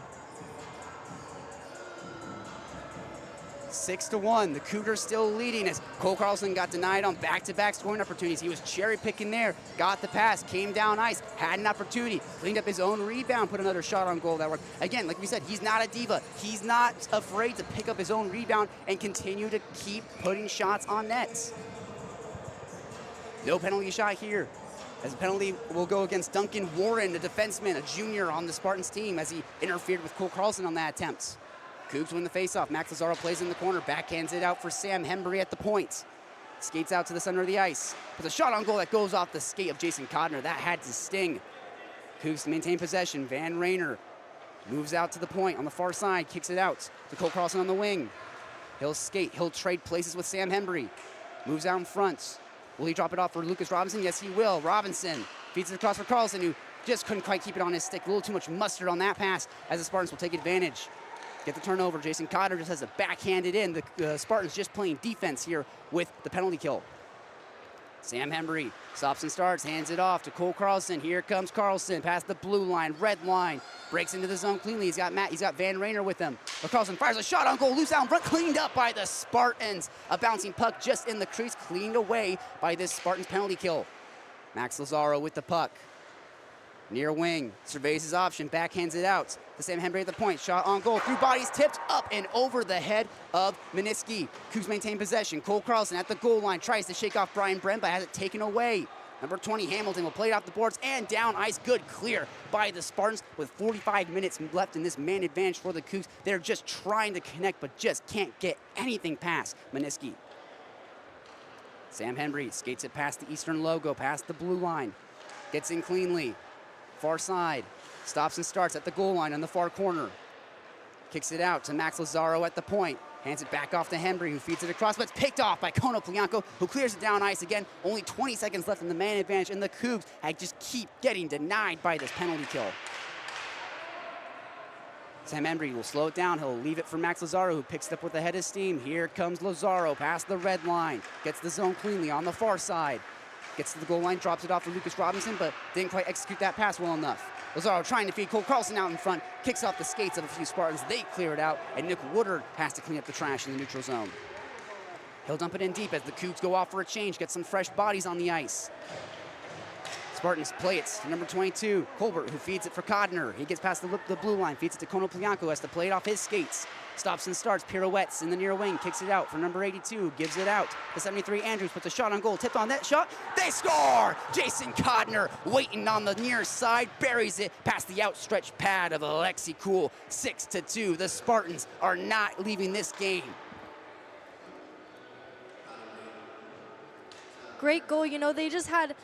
6-1, the Cougars still leading as Cole Carlson got denied on back-to-back scoring opportunities. He was cherry-picking there, got the pass, came down ice, had an opportunity, cleaned up his own rebound, put another shot on goal that worked. Again, like we said, he's not a diva. He's not afraid to pick up his own rebound and continue to keep putting shots on nets. No penalty shot here, as the penalty will go against Duncan Warren, the defenseman, a junior on the Spartans team, as he interfered with Cole Carlson on that attempt. Cougs win the faceoff. Max Lazaro plays in the corner, backhands it out for Sam Hembry at the point. Skates out to the center of the ice. With a shot on goal that goes off the skate of Jason Codner. That had to sting. Cougs maintain possession. Van Rayner moves out to the point on the far side, kicks it out to Cole Carlson on the wing. He'll skate. He'll trade places with Sam Hembry. Moves out in front. Will he drop it off for Lucas Robinson? Yes, he will. Robinson feeds it across for Carlson, who just couldn't quite keep it on his stick. A little too much mustard on that pass as the Spartans will take advantage. Get the turnover. Jason Cotter just has to backhand it in. The Spartans just playing defense here with the penalty kill. Sam Hembry stops and starts, hands it off to Cole Carlson. Here comes Carlson past the blue line, red line. Breaks into the zone cleanly. He's got Van Rayner with him. But Carlson fires a shot on goal, loose out in front, cleaned up by the Spartans. A bouncing puck just in the crease, cleaned away by this Spartans penalty kill. Max Lazaro with the puck. Near wing, surveys his option, backhands it out to Sam Hembry at the point. Shot on goal, through bodies, tipped up and over the head of Miniski. Cougs maintain possession. Cole Carlson at the goal line tries to shake off Brian Brent, but has it taken away. Number 20, Hamilton, will play it off the boards and down ice. Good clear by the Spartans with 45 minutes left in this man advantage for the Cougs. They're just trying to connect, but just can't get anything past Miniski. Sam Hembry skates it past the Eastern logo, past the blue line. Gets in cleanly. Far side, stops and starts at the goal line on the far corner. Kicks it out to Max Lazaro at the point. Hands it back off to Hembry, who feeds it across, but it's picked off by Konoplyanko, who clears it down ice again. Only 20 seconds left in the man advantage, and the Cougs just keep getting denied by this penalty kill. Sam Hembry will slow it down. He'll leave it for Max Lazaro, who picks it up with a head of steam. Here comes Lazaro past the red line. Gets the zone cleanly on the far side. Gets to the goal line, drops it off for Lucas Robinson, but didn't quite execute that pass well enough. Lazaro trying to feed Cole Carlson out in front, kicks off the skates of a few Spartans. They clear it out, and Nick Woodard has to clean up the trash in the neutral zone. He'll dump it in deep as the Cougs go off for a change, get some fresh bodies on the ice. Spartans play it to number 22, Colbert, who feeds it for Codner. He gets past the blue line, feeds it to Konoplyanko, has to play it off his skates. Stops and starts, pirouettes in the near wing, kicks it out for number 82, gives it out. The 73, Andrews puts a shot on goal, tipped on that shot, they score! Jason Codner waiting on the near side, buries it past the outstretched pad of Alexi Kuhl. 6-2, the Spartans are not leaving this game. Great goal. You know, they just had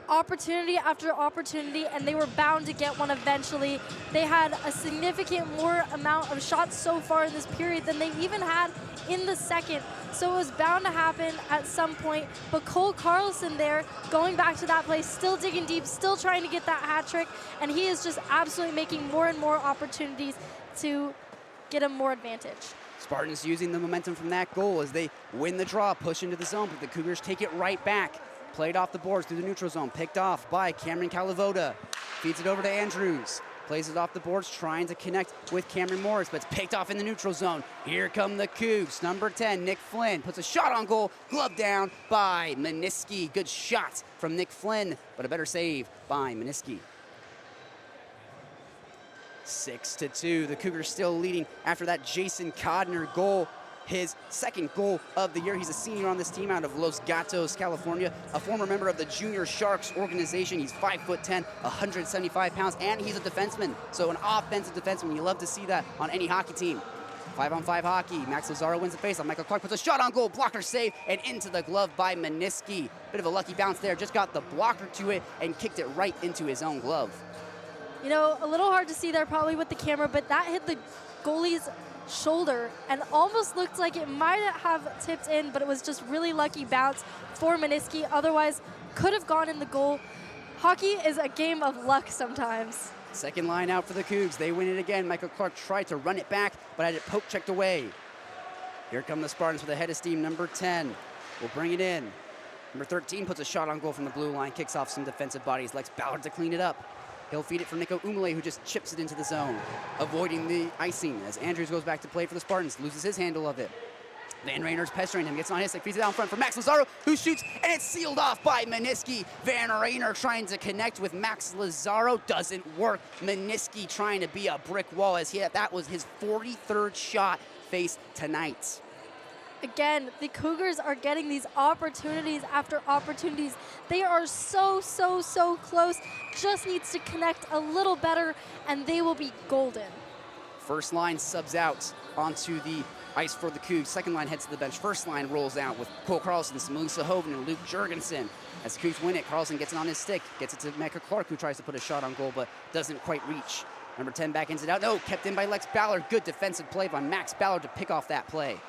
opportunity after opportunity, and they were bound to get one eventually. They had a significant more amount of shots so far in this period than they even had in the second. So it was bound to happen at some point. But Cole Carlson there, going back to that play, still digging deep, still trying to get that hat trick, and he is just absolutely making more and more opportunities to get him more advantage. Spartans using the momentum from that goal as they win the draw, push into the zone, but the Cougars take it right back. Played off the boards through the neutral zone, picked off by Cameron Calavoda. Feeds it over to Andrews. Plays it off the boards, trying to connect with Cameron Morris, but it's picked off in the neutral zone. Here come the Cougs. Number 10, Nick Flynn, puts a shot on goal, glove down by Meniski. Good shot from Nick Flynn, but a better save by Meniski. 6-2, the Cougars still leading after that Jason Codner goal. His second goal of the year. He's a senior on this team out of Los Gatos, California, a former member of the Junior Sharks organization. He's 5'10", 175 pounds, and he's a defenseman. So an offensive defenseman. You love to see that on any hockey team. 5-on-5 hockey. Max Lazaro wins the faceoff. Michael Clark puts a shot on goal, blocker save, and into the glove by Meniski. Bit of a lucky bounce there. Just got the blocker to it and kicked it right into his own glove. You know, a little hard to see there probably with the camera, but that hit the goalie's shoulder and almost looked like it might have tipped in, but it was just really lucky bounce for Meniski. Otherwise, could have gone in the goal. Hockey is a game of luck sometimes. Second line out for the Cougs. They win it again. Michael Clark tried to run it back, but had it poke checked away. Here come the Spartans with a head of steam. Number 10 will bring it in. Number 13 puts a shot on goal from the blue line, kicks off some defensive bodies, Lex Ballard to clean it up. He'll feed it for Nico Umale, who just chips it into the zone, avoiding the icing as Andrews goes back to play for the Spartans, loses his handle of it. Van Rainer's pestering him, gets on his stick, feeds it down front for Max Lazaro, who shoots, and it's sealed off by Meniski. Van Rainer trying to connect with Max Lazaro, doesn't work. Meniski trying to be a brick wall as that was his 43rd shot faced tonight. Again, the Cougars are getting these opportunities after opportunities. They are so close. Just needs to connect a little better, and they will be golden. First line subs out onto the ice for the Cougs. Second line heads to the bench. First line rolls out with Cole Carlson, Melissa Hoven, and Luke Jurgensen. As the Cougs win it, Carlson gets it on his stick, gets it to Mecca Clark, who tries to put a shot on goal, but doesn't quite reach. Number 10 backhands it out. No, kept in by Lex Ballard. Good defensive play by Max Ballard to pick off that play.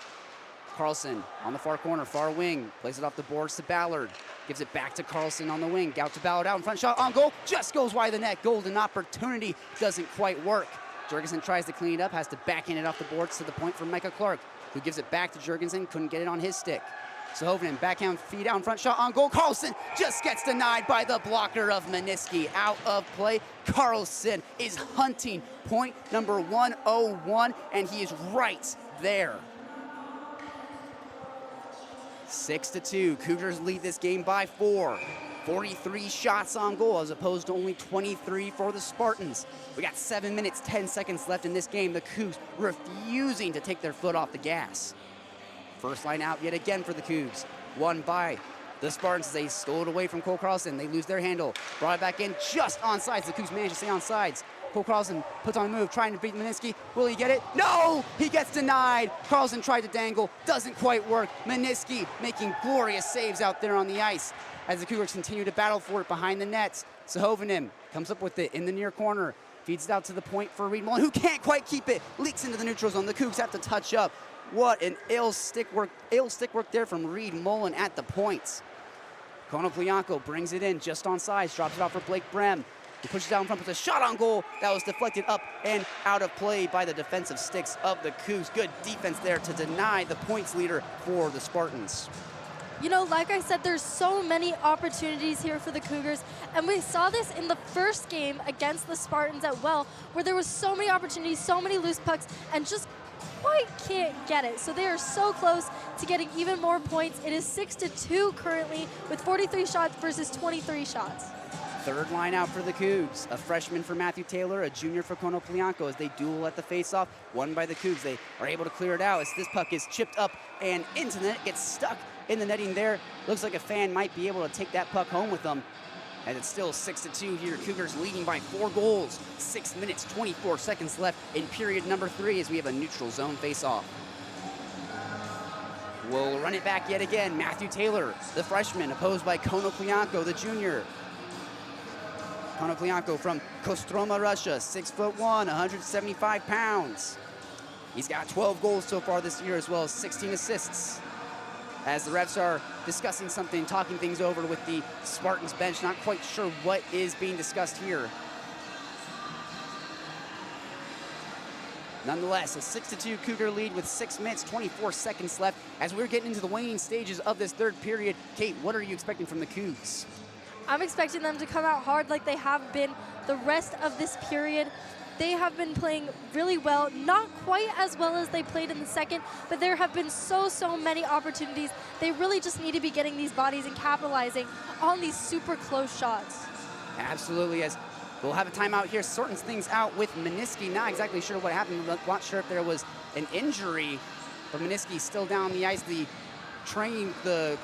Carlson on the far corner, far wing, plays it off the boards to Ballard. Gives it back to Carlson on the wing. Gout to Ballard out in front, shot on goal, just goes wide of the net. Golden opportunity, doesn't quite work. Jurgensen tries to clean it up, has to backhand it off the boards to the point for Micah Clark, who gives it back to Jurgensen, couldn't get it on his stick. Sohoven, backhand feed out in front, shot on goal. Carlson just gets denied by the blocker of Meniski. Out of play. Carlson is hunting point number 101, and he is right there. 6-2, Cougars lead this game by 4. 43 shots on goal as opposed to only 23 for the Spartans. We got 7 minutes, 10 seconds left in this game. The Cougs refusing to take their foot off the gas. First line out yet again for the Cougs. Won by the Spartans as they stole it away from Cole Carlson. They lose their handle. Brought it back in just on sides. The Cougs managed to stay on sides. Cole Carlson puts on a move, trying to beat Meniski. Will he get it? No! He gets denied. Carlson tried to dangle. Doesn't quite work. Meniski making glorious saves out there on the ice as the Cougars continue to battle for it behind the nets. Sohoven comes up with it in the near corner. Feeds it out to the point for Reed Mullen, who can't quite keep it. Leaks into the neutral zone. The Cougs have to touch up. What an ill stick work there from Reed Mullen at the points. Konoplyanko brings it in just on sides, drops it off for Blake Brem. He pushes down front with a shot on goal that was deflected up and out of play by the defensive sticks of the Cougs. Good defense there to deny the points leader for the Spartans. You know, like I said, there's so many opportunities here for the Cougars, and we saw this in the first game against the Spartans at Well, where there was so many opportunities, so many loose pucks, and just quite can't get it. So they are so close to getting even more points. It is 6-2 currently with 43 shots versus 23 shots. Third line out for the Cougs. A freshman for Matthew Taylor, a junior for Konoplyanko as they duel at the faceoff. Won by the Cougs. They are able to clear it out as this puck is chipped up and into the net. Gets stuck in the netting there. Looks like a fan might be able to take that puck home with them. And it's still 6-2 here. Cougars leading by 4 goals. 6 minutes, 24 seconds left in period number 3 as we have a neutral zone faceoff. We'll run it back yet again. Matthew Taylor, the freshman, opposed by Konoplyanko, the junior. Konoplyanko from Kostroma, Russia, 6'1", 175 pounds. He's got 12 goals so far this year, as well as 16 assists. As the refs are discussing something, talking things over with the Spartans bench, not quite sure what is being discussed here. Nonetheless, a 6-2 Cougar lead with 6 minutes, 24 seconds left. As we're getting into the waning stages of this third period, Kate, what are you expecting from the Cougs? I'm expecting them to come out hard like they have been the rest of this period. They have been playing really well, not quite as well as they played in the second, but there have been so many opportunities. They really just need to be getting these bodies and capitalizing on these super close shots. Absolutely, as we'll have a timeout here, sorting things out with Meniski. Not exactly sure what happened, not sure if there was an injury, but Meniski's still down the ice. The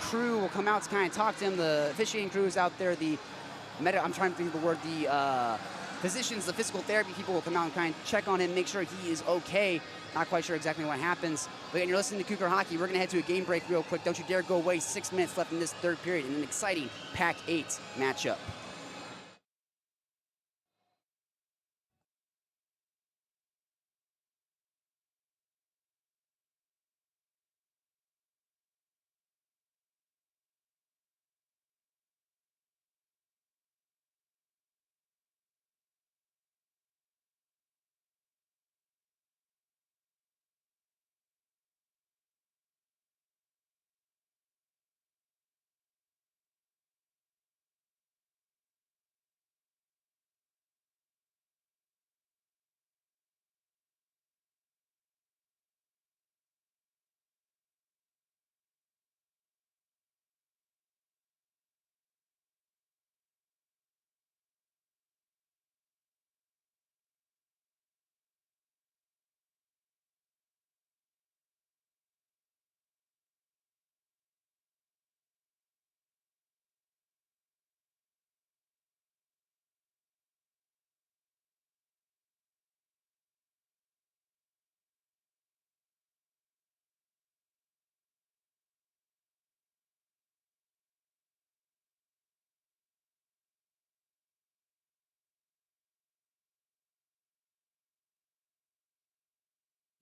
crew will come out to kind of talk to him. The officiating crew is out there. I'm trying to think of the word, the physicians, the physical therapy people will come out and kind of check on him, make sure he is okay. Not quite sure exactly what happens. But again, you're listening to Cougar Hockey. We're going to head to a game break real quick. Don't you dare go away. 6 minutes left in this third period in an exciting PAC-8 matchup.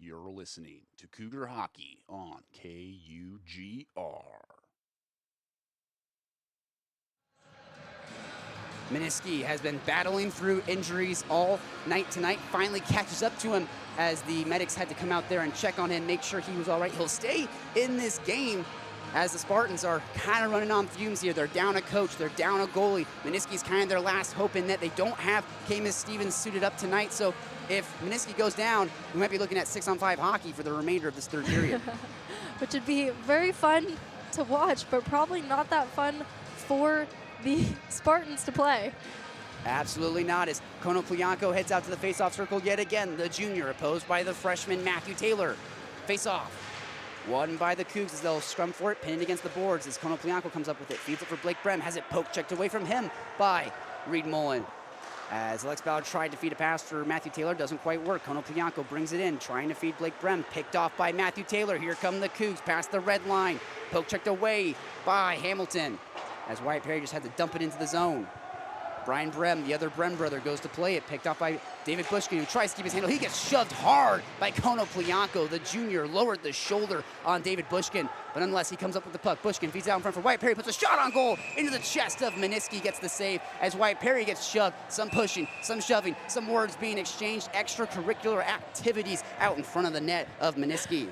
You're listening to Cougar Hockey on KUGR. Meniski has been battling through injuries all night tonight, finally catches up to him as the medics had to come out there and check on him, make sure he was all right. He'll stay in this game as the Spartans are kind of running on fumes here. They're down a coach, they're down a goalie. Meniski's kind of their last hope in that. They don't have Camus Stevens suited up tonight, so if Meniski goes down, we might be looking at 6-on-5 hockey for the remainder of this third period. Which would be very fun to watch, but probably not that fun for the Spartans to play. Absolutely not, as Konoplyanko heads out to the face-off circle yet again. The junior opposed by the freshman Matthew Taylor. Face-off. Won by the Cougs as they'll scrum for it, pinned against the boards as Konoplyanko comes up with it. Feeds it for Blake Brem, has it poke checked away from him by Reed Mullen. As Alex Ballard tried to feed a pass for Matthew Taylor, doesn't quite work. Konoplyanko brings it in, trying to feed Blake Brem. Picked off by Matthew Taylor. Here come the Cougs past the red line. Poke checked away by Hamilton as Wyatt Perry just had to dump it into the zone. Brian Brem, the other Brem brother, goes to play it. Picked off by David Bushkin, who tries to keep his handle. He gets shoved hard by Konoplyanko. The junior lowered the shoulder on David Bushkin, but nonetheless, he comes up with the puck. Bushkin feeds out in front for Wyatt Perry, puts a shot on goal into the chest of Meniski, gets the save as Wyatt Perry gets shoved. Some pushing, some shoving, some words being exchanged, extracurricular activities out in front of the net of Meniski.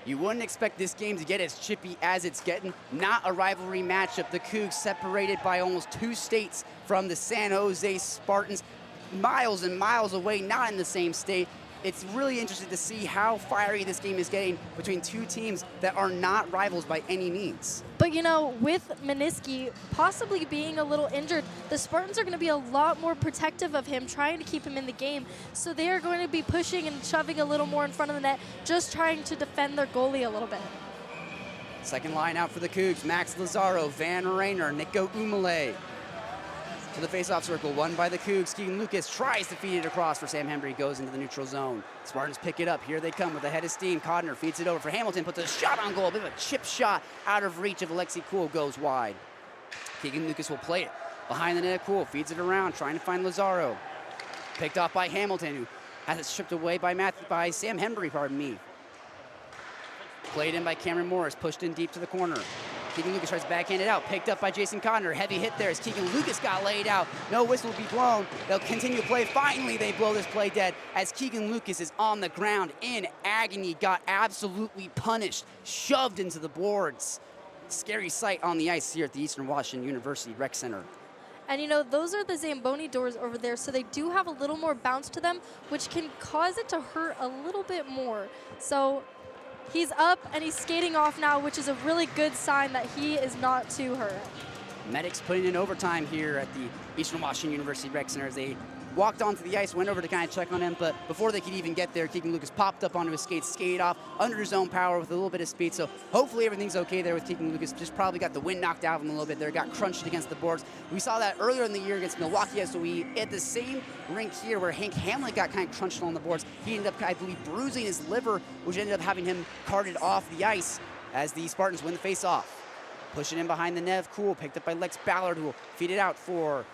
You wouldn't expect this game to get as chippy as it's getting. Not a rivalry matchup. The Cougs separated by almost 2 states from the San Jose Spartans. Miles and miles away, not in the same state. It's really interesting to see how fiery this game is getting between 2 teams that are not rivals by any means. But you know, with Meniski possibly being a little injured, the Spartans are going to be a lot more protective of him, trying to keep him in the game. So they are going to be pushing and shoving a little more in front of the net, just trying to defend their goalie a little bit. Second line out for the Cougs, Max Lazaro, Van Rayner, Nico Umale. To the face-off circle, won by the Cougs. Keegan Lucas tries to feed it across for Sam Hembry, goes into the neutral zone. Spartans pick it up. Here they come with a head of steam. Codner feeds it over for Hamilton, puts a shot on goal. A bit of a chip shot out of reach of Alexei Kuhl, goes wide. Keegan Lucas will play it. Behind the net, cool, feeds it around, trying to find Lazaro. Picked off by Hamilton, who has it stripped away by Sam Hembry, pardon me. Played in by Cameron Morris, pushed in deep to the corner. Keegan Lucas tries to backhand it out, picked up by Jason Connor. Heavy hit there as Keegan Lucas got laid out. No whistle will be blown. They'll continue to play. Finally, they blow this play dead as Keegan Lucas is on the ground in agony, got absolutely punished, shoved into the boards. Scary sight on the ice here at the Eastern Washington University Rec Center. And you know, those are the Zamboni doors over there, so they do have a little more bounce to them, which can cause it to hurt a little bit more. So he's up and he's skating off now, which is a really good sign that he is not too hurt. Medics putting in overtime here at the Eastern Washington University Rec Center as they walked onto the ice, went over to kind of check on him, but before they could even get there, Keegan Lucas popped up onto his skates, skated off under his own power with a little bit of speed. So hopefully everything's okay there with Keegan Lucas. Just probably got the wind knocked out of him a little bit there, got crunched against the boards. We saw that earlier in the year against Milwaukee SOE at the same rink here where Hank Hamlet got kind of crunched on the boards. He ended up, I believe, bruising his liver, which ended up having him carted off the ice as the Spartans win the face-off. Pushing in behind the Nev, cool, picked up by Lex Ballard, who will feed it out for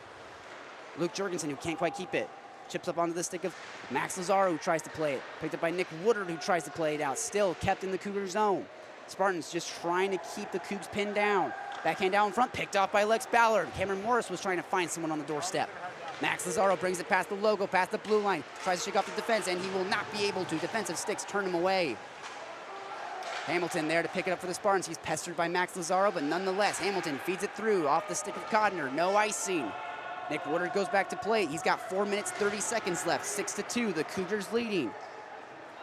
Luke Jorgensen, who can't quite keep it. Chips up onto the stick of Max Lazaro, who tries to play it. Picked up by Nick Woodard, who tries to play it out. Still kept in the Cougar zone. Spartans just trying to keep the Cougs pinned down. Backhand down in front, picked off by Lex Ballard. Cameron Morris was trying to find someone on the doorstep. Max Lazaro brings it past the logo, past the blue line. Tries to shake off the defense, and he will not be able to. Defensive sticks turn him away. Hamilton there to pick it up for the Spartans. He's pestered by Max Lazaro, but nonetheless, Hamilton feeds it through off the stick of Codner. No icing. Nick Woodard goes back to play. He's got 4 minutes, 30 seconds left. 6-2, the Cougars leading.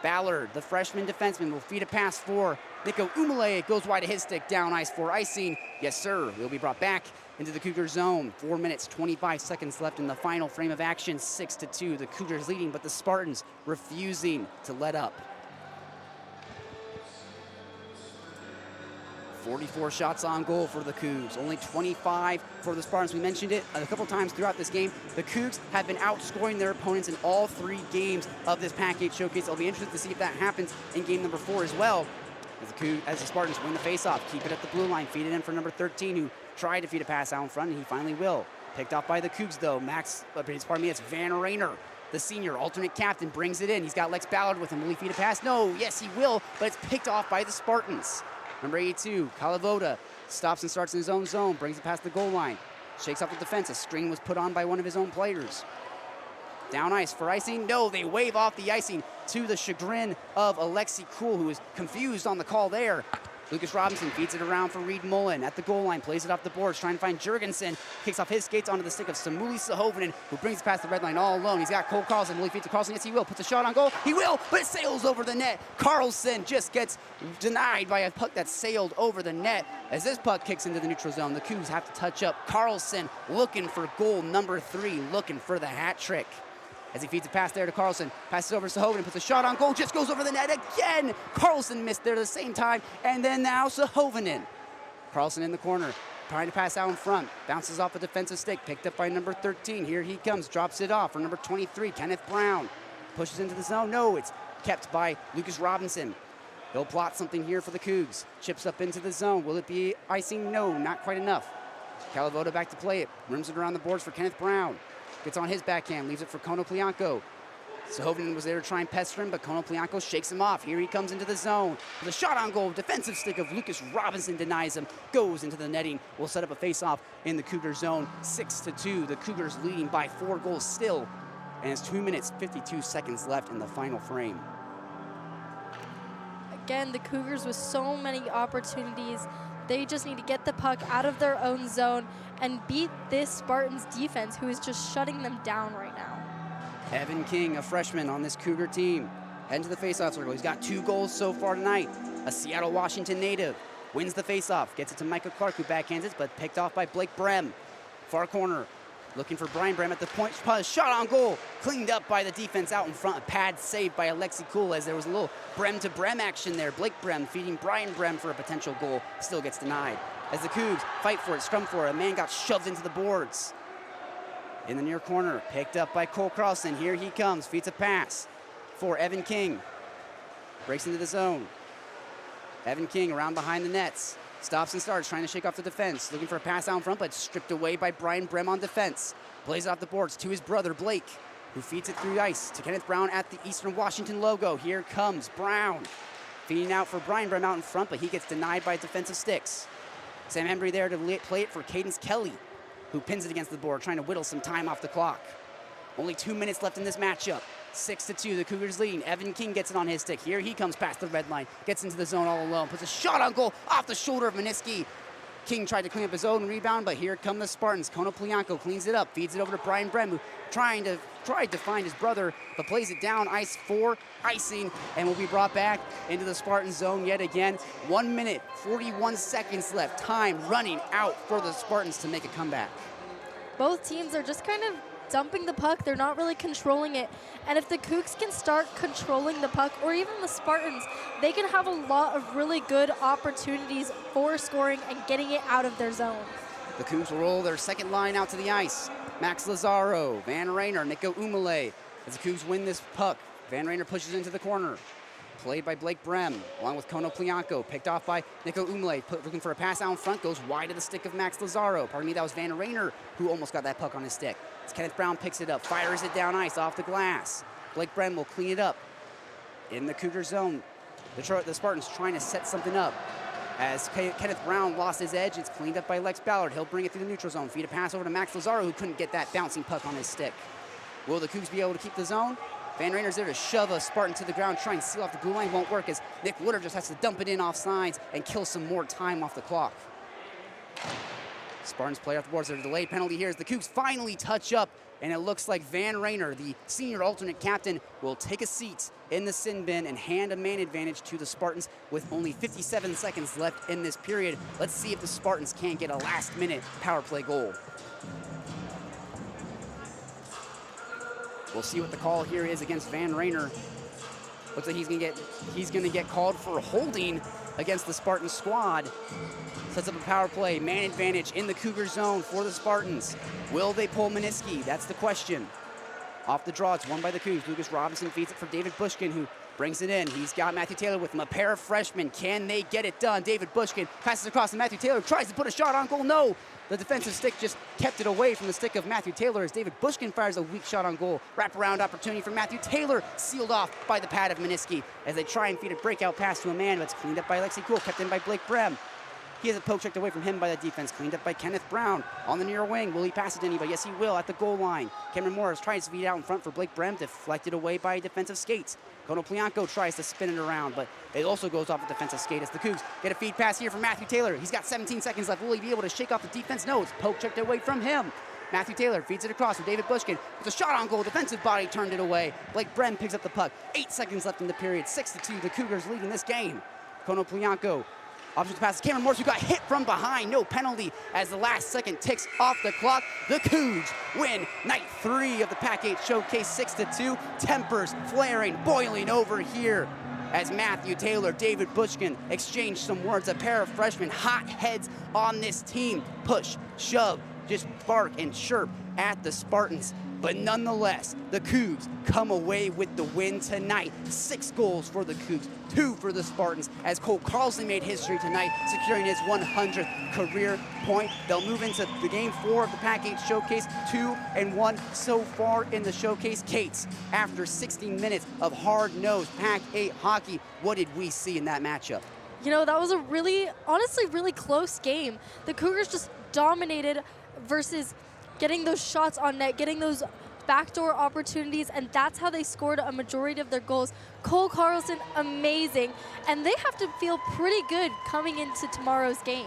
Ballard, the freshman defenseman, will feed a pass for Nico Umale. It goes wide to his stick, down ice for icing. Yes, sir. He'll be brought back into the Cougar zone. 4 minutes, 25 seconds left in the final frame of action. 6-2, the Cougars leading, but the Spartans refusing to let up. 44 shots on goal for the Cougs, only 25 for the Spartans. We mentioned it a couple times throughout this game. The Cougs have been outscoring their opponents in all 3 games of this PAC-8 Showcase. I'll be interested to see if that happens in game number 4 as well. As the Spartans win the faceoff, keep it at the blue line, feed it in for number 13, who tried to feed a pass out in front, and he finally will. Picked off by the Cougs, though. It's Van Rayner, the senior alternate captain, brings it in. He's got Lex Ballard with him. Will he feed a pass? No, yes, he will, but it's picked off by the Spartans. Number 82, Kalavoda, stops and starts in his own zone, brings it past the goal line, shakes off the defense. A screen was put on by one of his own players. Down ice for icing. No, they wave off the icing to the chagrin of Alexi Kuhl, who is confused on the call there. Lucas Robinson feeds it around for Reed Mullen at the goal line, plays it off the boards, trying to find Jurgensen, kicks off his skates onto the stick of Samuli Sahovinen, who brings it past the red line all alone. He's got Cole Carlson. Will he feed to Carlson? Yes, he will. Puts a shot on goal. He will, but it sails over the net. Carlson just gets denied by a puck that sailed over the net. As this puck kicks into the neutral zone, the Cougs have to touch up. Carlson looking for goal number 3, looking for the hat trick. As he feeds a pass there to Carlson, passes over to Sahovinen, puts a shot on goal, just goes over the net again. Carlson missed there at the same time, and then now Sahovinen. Carlson in the corner, trying to pass out in front, bounces off a defensive stick, picked up by number 13. Here he comes, drops it off for number 23, Kenneth Brown. Pushes into the zone, no, it's kept by Lucas Robinson. He'll plot something here for the Cougs. Chips up into the zone, will it be icing? No, not quite enough. Kalavoda back to play it, rims it around the boards for Kenneth Brown. Gets on his backhand, leaves it for Konoplyanko. Sahovinen was there to try and pester him, but Konoplyanko shakes him off. Here he comes into the zone with a shot on goal. Defensive stick of Lucas Robinson denies him, goes into the netting. Will set up a face-off in the Cougar zone. 6-2, the Cougars leading by 4 goals still. And it's 2 minutes, 52 seconds left in the final frame. Again, the Cougars with so many opportunities. They just need to get the puck out of their own zone and beat this Spartans defense, who is just shutting them down right now. Evan King, a freshman on this Cougar team, heading to the faceoff circle. He's got 2 goals so far tonight. A Seattle, Washington native, wins the faceoff, gets it to Micah Clark, who backhands it, but picked off by Blake Brem. Far corner, looking for Brian Brem at the point. Shot on goal, cleaned up by the defense out in front. A pad saved by Alexi Kuhl, as there was a little Brem to Brem action there. Blake Brem feeding Brian Brem for a potential goal, still gets denied. As the Cougs fight for it, scrum for it, a man got shoved into the boards. In the near corner, picked up by Cole Carlson. Here he comes, feeds a pass for Evan King. Breaks into the zone. Evan King around behind the nets. Stops and starts, trying to shake off the defense. Looking for a pass out in front, but stripped away by Brian Brem on defense. Plays off the boards to his brother, Blake, who feeds it through the ice to Kenneth Brown at the Eastern Washington logo. Here comes Brown. Feeding out for Brian Brem out in front, but he gets denied by defensive sticks. Sam Embry there to play it for Cadence Kelly, who pins it against the board, trying to whittle some time off the clock. Only 2 minutes left in this matchup. 6-2, the Cougars leading. Evan King gets it on his stick. Here he comes past the red line, gets into the zone all alone, puts a shot on goal off the shoulder of Meniski. King tried to clean up his own rebound, but here come the Spartans. Konoplyanko cleans it up, feeds it over to Brian Brem, who tried to find his brother, but plays it down, ice for icing, and will be brought back into the Spartan zone yet again. 1 minute, 41 seconds left. Time running out for the Spartans to make a comeback. Both teams are just kind of dumping the puck. They're not really controlling it. And if the Cougs can start controlling the puck, or even the Spartans, they can have a lot of really good opportunities for scoring and getting it out of their zone. The Cougs will roll their second line out to the ice. Max Lazaro, Van Rayner, Nico Umale. As the Cougs win this puck, Van Rayner pushes into the corner. Played by Blake Brem, along with Konoplyanko, picked off by Nico Umale, looking for a pass out in front, goes wide of the stick of Max Lazaro. Pardon me, that was Van Rayner who almost got that puck on his stick. As Kenneth Brown picks it up, fires it down ice off the glass. Blake Brem will clean it up in the Cougar zone. The Spartans trying to set something up. As Kenneth Brown lost his edge, it's cleaned up by Lex Ballard. He'll bring it through the neutral zone, feed a pass over to Max Lazaro, who couldn't get that bouncing puck on his stick. Will the Cougs be able to keep the zone? Van Rayner's there to shove a Spartan to the ground, try and seal off the blue line. Won't work as Nick Woodard just has to dump it in off sides and kill some more time off the clock. Spartans play off the boards. There's a delayed penalty here as the Cougs finally touch up, and it looks like Van Rayner, the senior alternate captain, will take a seat in the sin bin and hand a man advantage to the Spartans with only 57 seconds left in this period. Let's see if the Spartans can't get a last-minute power play goal. We'll see what the call here is against Van Rayner. Looks like he's gonna get called for holding against the Spartan squad. Sets up a power play, man advantage in the Cougar zone for the Spartans. Will they pull Meniski? That's the question. Off the draw, it's won by the Cougs. Lucas Robinson feeds it for David Bushkin, who brings it in. He's got Matthew Taylor with him, a pair of freshmen. Can they get it done? David Bushkin passes across to Matthew Taylor, tries to put a shot on goal. No! The defensive stick just kept it away from the stick of Matthew Taylor as David Bushkin fires a weak shot on goal. Wraparound opportunity for Matthew Taylor, sealed off by the pad of Meniski as they try and feed a breakout pass to a man, but it's cleaned up by Alexi Kuhl, kept in by Blake Brem. He has a poke checked away from him by the defense, cleaned up by Kenneth Brown on the near wing. Will he pass it to anybody? Yes, he will at the goal line. Cameron Morris tries to feed out in front for Blake Brem, deflected away by defensive skates. Konoplyanko tries to spin it around, but it also goes off a defensive skate as the Cougs get a feed pass here from Matthew Taylor. He's got 17 seconds left. Will he be able to shake off the defense? No, it's poke checked away from him. Matthew Taylor feeds it across for David Bushkin with a shot on goal. Defensive body turned it away. Blake Brem picks up the puck. 8 seconds left in the period. 6-2, the Cougars leading this game. Konoplyanko option to pass to Cameron Morris, who got hit from behind. No penalty as the last second ticks off the clock. The Cougs win night 3 of the PAC-8 Showcase 6-2. Tempers flaring, boiling over here as Matthew Taylor, David Bushkin exchange some words. A pair of freshmen, hot heads on this team. Push, shove, just bark and chirp at the Spartans. But nonetheless, the Cougs come away with the win tonight. 6 goals for the Cougs, 2 for the Spartans, as Cole Carlson made history tonight, securing his 100th career point. They'll move into the Game 4 of the PAC-8 Showcase, 2-1 so far in the Showcase. Kates, after 60 minutes of hard-nosed PAC-8 hockey, what did we see in that matchup? You know, that was a honestly really close game. The Cougars just dominated versus getting those shots on net, getting those backdoor opportunities, and that's how they scored a majority of their goals. Cole Carlson, amazing, and they have to feel pretty good coming into tomorrow's game.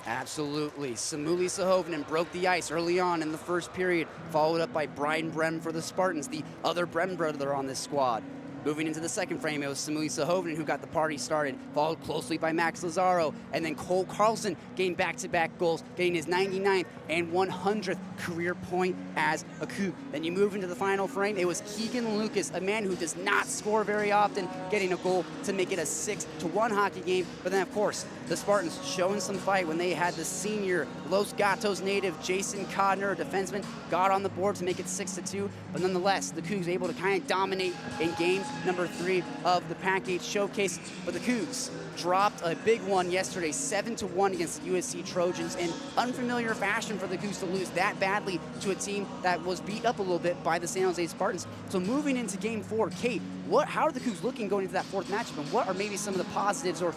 Absolutely. Samuli Sahovnen broke the ice early on in the first period, followed up by Brian Brem for the Spartans, the other Brem brother on this squad. Moving into the second frame, it was Samuli Sahovnen who got the party started, followed closely by Max Lazaro, and then Cole Carlson gained back-to-back goals, getting his 99th and 100th career point as a Coug. Then you move into the final frame, it was Keegan Lucas, a man who does not score very often, getting a goal to make it a 6-1 hockey game. But then, of course, the Spartans showing some fight when they had the senior Los Gatos native Jason Codner, a defenseman, got on the board to make it 6-2. But nonetheless, the Cougs able to kind of dominate in game number 3 of the PAC-8 Showcase. But the Cougs dropped a big one yesterday, 7-1 against the USC Trojans, in unfamiliar fashion for the Cougs to lose that badly to a team that was beat up a little bit by the San Jose Spartans. So moving into Game 4, Kate, how are the Cougs looking going into that 4th matchup, and what are maybe some of the positives or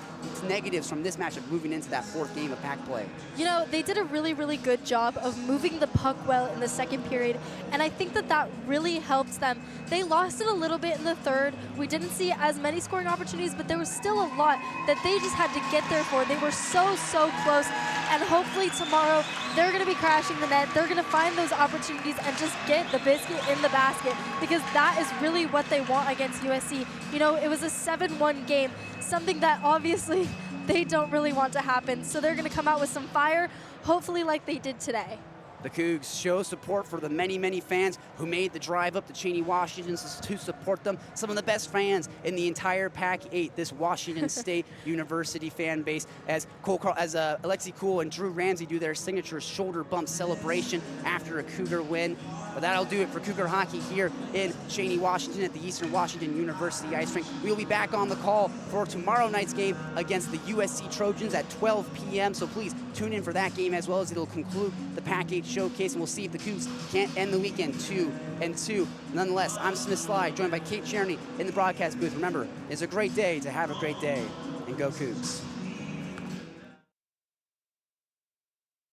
negatives from this matchup moving into that 4th game of PAC play? You know, they did a really, really good job of moving the puck well in the second period, and I think that really helps them. They lost it a little bit in the 3rd. We didn't see as many scoring opportunities, but there was still a lot that they just had to get there for. They were so close, and hopefully tomorrow they're going to be crashing the net. They're going to find those opportunities and just get the biscuit in the basket, because that is really what they want against USC. You know, it was a 7-1 game, something that obviously they don't really want to happen. So they're going to come out with some fire, hopefully like they did today. The Cougs show support for the many fans who made the drive up to Cheney, Washington to support them. Some of the best fans in the entire PAC-8, this Washington State University fan base, as Alexi Cool and Drew Ramsey do their signature shoulder bump celebration after a Cougar win. But that'll do it for Cougar hockey here in Cheney, Washington at the Eastern Washington University Ice Rink. We'll be back on the call for tomorrow night's game against the USC Trojans at 12 p.m. So please tune in for that game, as well as it'll conclude the PAC-8 Showcase, and we'll see if the Cougs can't end the weekend 2-2. Nonetheless, I'm Smith Sly, joined by Kate Cherney in the broadcast booth. Remember, it's a great day to have a great day, and go Cougs.